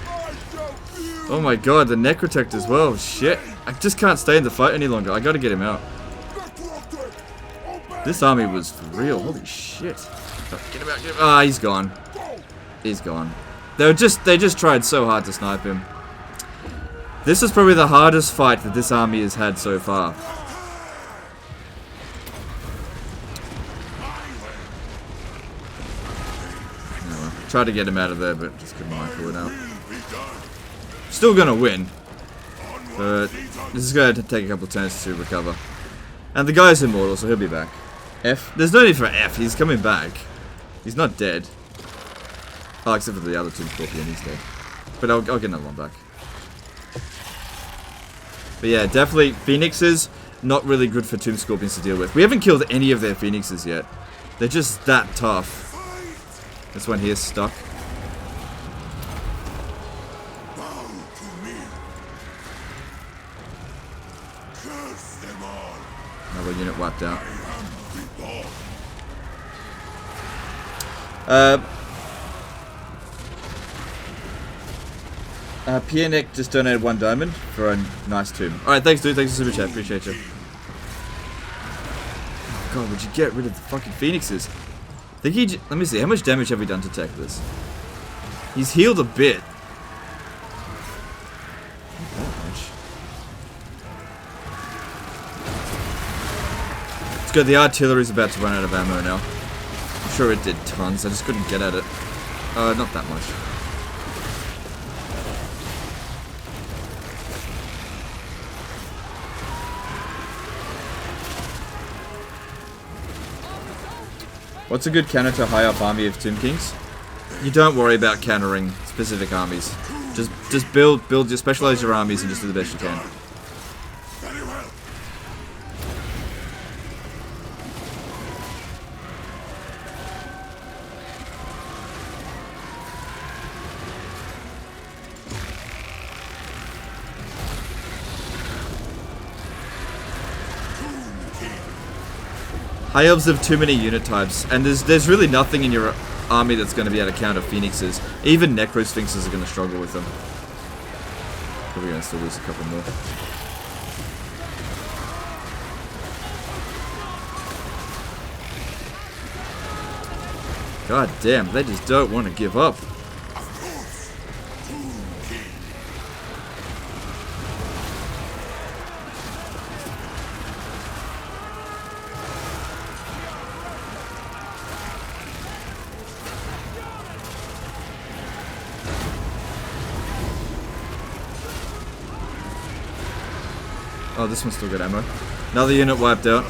Oh my god, the Necrotect as well. Shit. I just can't stay in the fight any longer. I gotta get him out. This army was for real. Holy shit. Get him out, get him. Ah, he's gone. He's gone. They just tried so hard to snipe him. This is probably the hardest fight that this army has had so far. Anyway, tried to get him out of there, but just couldn't pull it out. Still gonna win, but this is going to take a couple of turns to recover. And the guy's immortal, so he'll be back. F. There's no need for F. He's coming back. He's not dead. Oh, except for the other Tomb Scorpion, he's dead. But I'll get another one back. But yeah, definitely Phoenixes, not really good for Tomb Scorpions to deal with. We haven't killed any of their Phoenixes yet. They're just that tough. This one here's stuck. Another unit wiped out. Pierre Nick just donated 1 diamond for a nice tomb. Alright, thanks dude, thanks for super chat, appreciate you. Oh god, would you get rid of the fucking Phoenixes? I think he let me see, how much damage have we done to tech this? He's healed a bit. Not that much. It's good, the artillery's about to run out of ammo now. I'm sure it did tons, I just couldn't get at it. Not that much. What's a good counter to a high up army of Tomb Kings? You don't worry about countering specific armies. Just build your specialize your armies and just do the best you can. Very well. High elves have too many unit types, and there's really nothing in your army that's going to be able to counter Phoenixes. Even Necrosphinxes are going to struggle with them. Probably going to still lose a couple more. God damn, they just don't want to give up. Oh, this one's still got ammo. Another unit wiped out.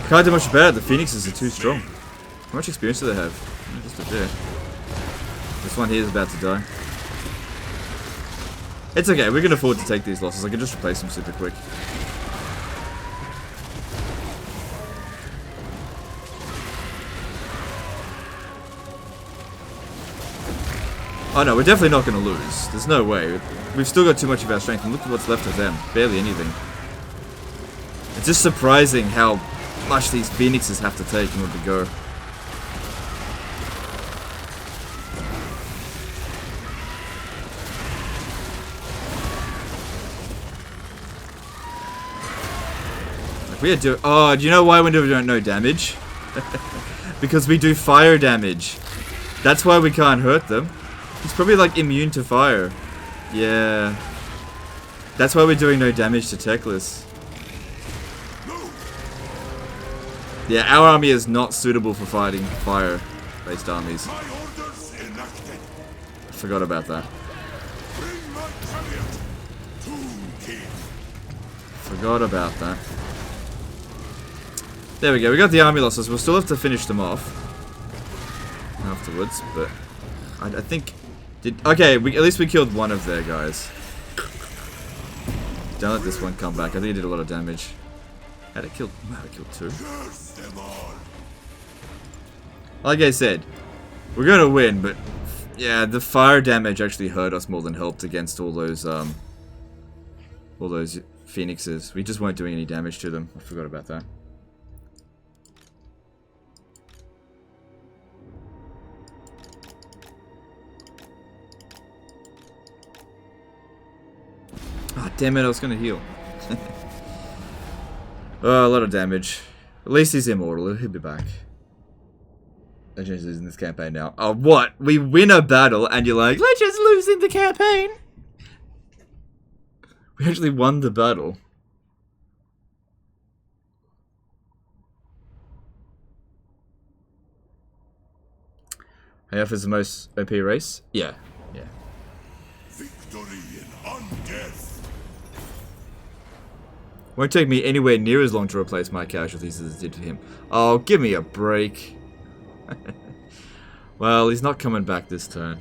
Can't do much about it, the Phoenixes are too strong. How much experience do they have? Just a bit. This one here is about to die. It's okay, we can afford to take these losses. I can just replace them super quick. Oh no, we're definitely not going to lose. There's no way. We've still got too much of our strength, and look at what's left of them. Barely anything. It's just surprising how much these Phoenixes have to take in order to go. Like we are doing. Oh, do you know why we're doing no damage? Because we do fire damage. That's why we can't hurt them. He's probably like immune to fire. Yeah. That's why we're doing no damage to Techless. Yeah, our army is not suitable for fighting fire-based armies. I forgot about that. Forgot about that. There we go, we got the army losses. We'll still have to finish them off afterwards, but I think... Okay, at least we killed one of their guys. Don't let this one come back. I think it did a lot of damage. How'd it kill? Wow, it killed 2. Like I said, we're gonna win, but yeah, the fire damage actually hurt us more than helped against all those Phoenixes. We just weren't doing any damage to them. I forgot about that. damn it, I was gonna heal. Oh, a lot of damage. At least he's immortal, he'll be back. Legends losing this campaign now. Oh, what? We win a battle and you're like, Legends losing the campaign? We actually won the battle. AF is the most OP race? Yeah. Yeah. Victory and undeath. Won't take me anywhere near as long to replace my casualties as it did to him. Oh, give me a break. Well, he's not coming back this turn.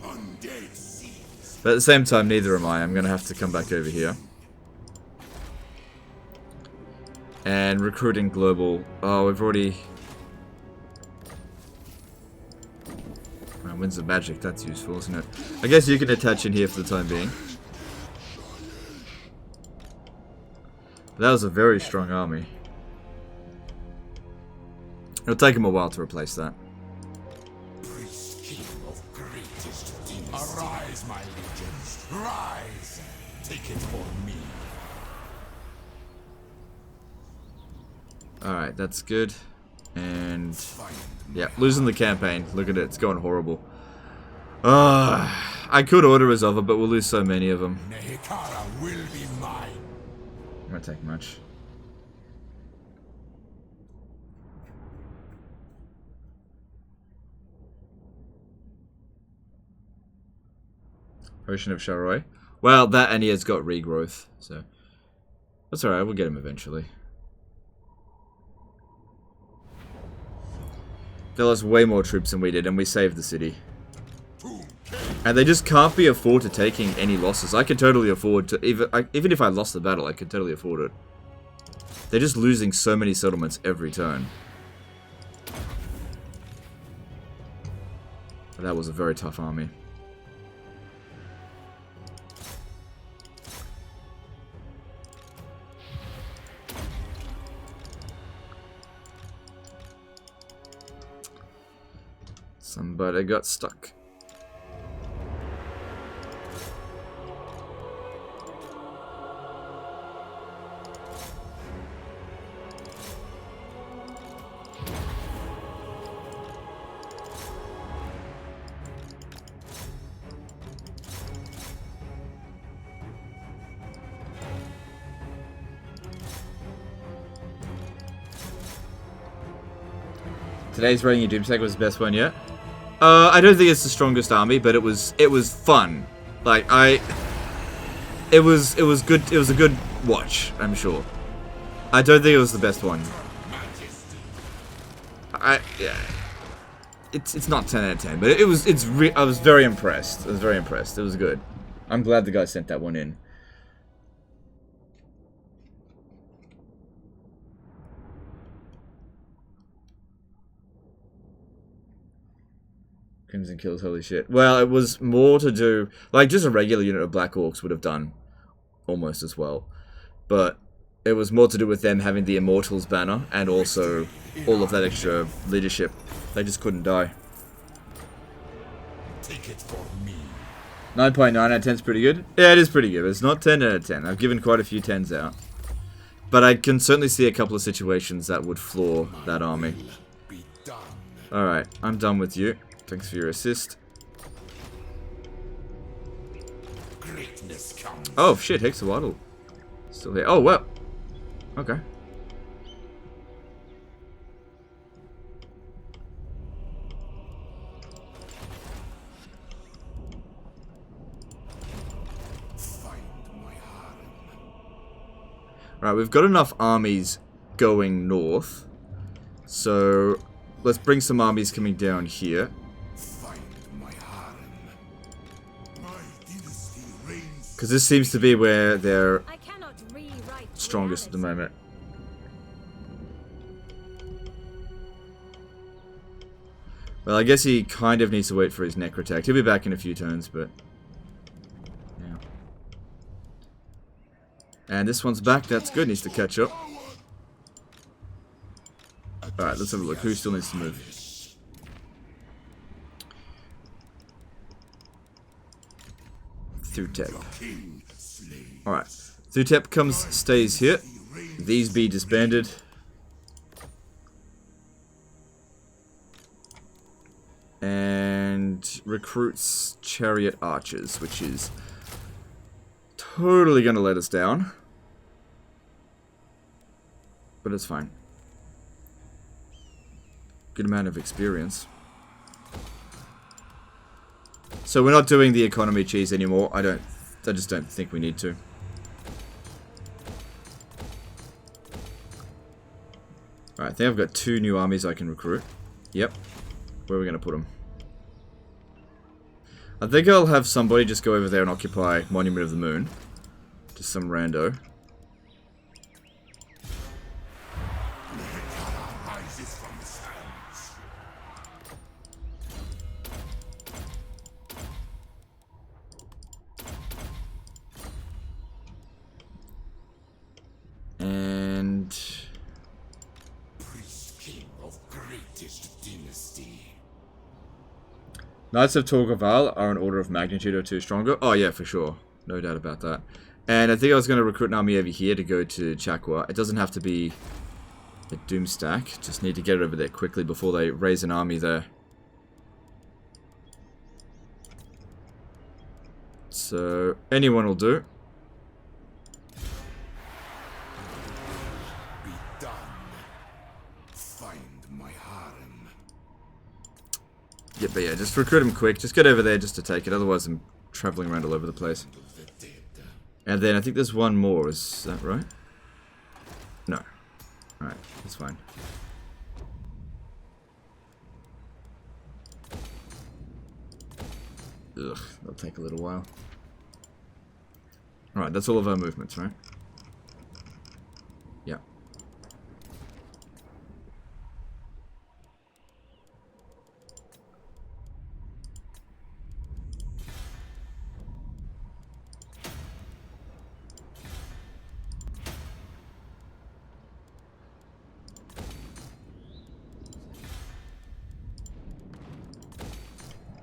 But at the same time, neither am I. I'm going to have to come back over here. And recruiting global. Oh, we've already... Winds of Magic, that's useful, isn't it? I guess you can attach in here for the time being. That was a very strong army. It'll take him a while to replace that. Arise, my legions. Rise. Take it for me. Alright, that's good. And yeah, losing the campaign. Look at it, it's going horrible. I could order his other, but we'll lose so many of them. Nehekara will be mine. Won't take much. Potion of Sharoi. Well, that and he has got regrowth, so that's alright, we'll get him eventually. They lost way more troops than we did, and we saved the city. And they just can't be afford to taking any losses. I could totally afford to, even if I lost the battle, I could totally afford it. They're just losing so many settlements every turn. But that was a very tough army. Somebody got stuck. Today's raiding Doomsday was the best one yet. I don't think it's the strongest army, but it was fun. Like it was good. It was a good watch, I'm sure. I don't think it was the best one. Yeah. It's not 10 out of 10, but I was very impressed. I was very impressed. It was good. I'm glad the guy sent that one in. Crimson kills, holy shit. Well, it was more to do... Like, just a regular unit of Black Orcs would have done almost as well. But it was more to do with them having the Immortals banner and also all of that extra leadership. They just couldn't die. Take it for me. 9.9 out of 10 is pretty good. Yeah, it is pretty good. It's not 10 out of 10. I've given quite a few 10s out. But I can certainly see a couple of situations that would floor that army. Alright, I'm done with you. Thanks for your assist. Oh shit, Hexawaddle. Still here. Oh, well. Okay. Right, we've got enough armies going north. So let's bring some armies coming down here. Because this seems to be where they're strongest at the moment. Well, I guess he kind of needs to wait for his Necrotect. He'll be back in a few turns, but... yeah. And this one's back. That's good. Needs to catch up. Alright, let's have a look. Who still needs to move? Through tech. Alright. Thutep stays here. These be disbanded. And recruits chariot archers, which is totally going to let us down. But it's fine. Good amount of experience. So we're not doing the economy cheese anymore. I just don't think we need to. Alright, I think I've got 2 new armies I can recruit. Yep. Where are we going to put them? I think I'll have somebody just go over there and occupy Monument of the Moon. Just some rando. Rises from the sands. And Priest king of greatest dynasty. Knights of Torgaval are an order of magnitude or 2 stronger. Oh yeah, for sure. No doubt about that. And I think I was going to recruit an army over here to go to Chakwa. It doesn't have to be a Doomstack. Just need to get it over there quickly before they raise an army there. So, anyone will do. Be done. Find my harem. Yeah, but yeah, just recruit him quick. Just get over there just to take it. Otherwise, I'm traveling around all over the place. Of the dead. And then I think there's one more. Is that right? No. Alright, that's fine. Ugh, that'll take a little while. Alright, that's all of our movements, right? Yeah.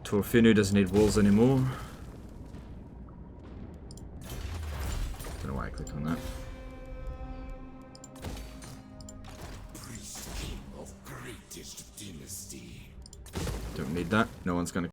Torfinu doesn't need walls anymore. Don't know why I clicked on that. Priest king of greatest dynasty. Don't need that. No one's gonna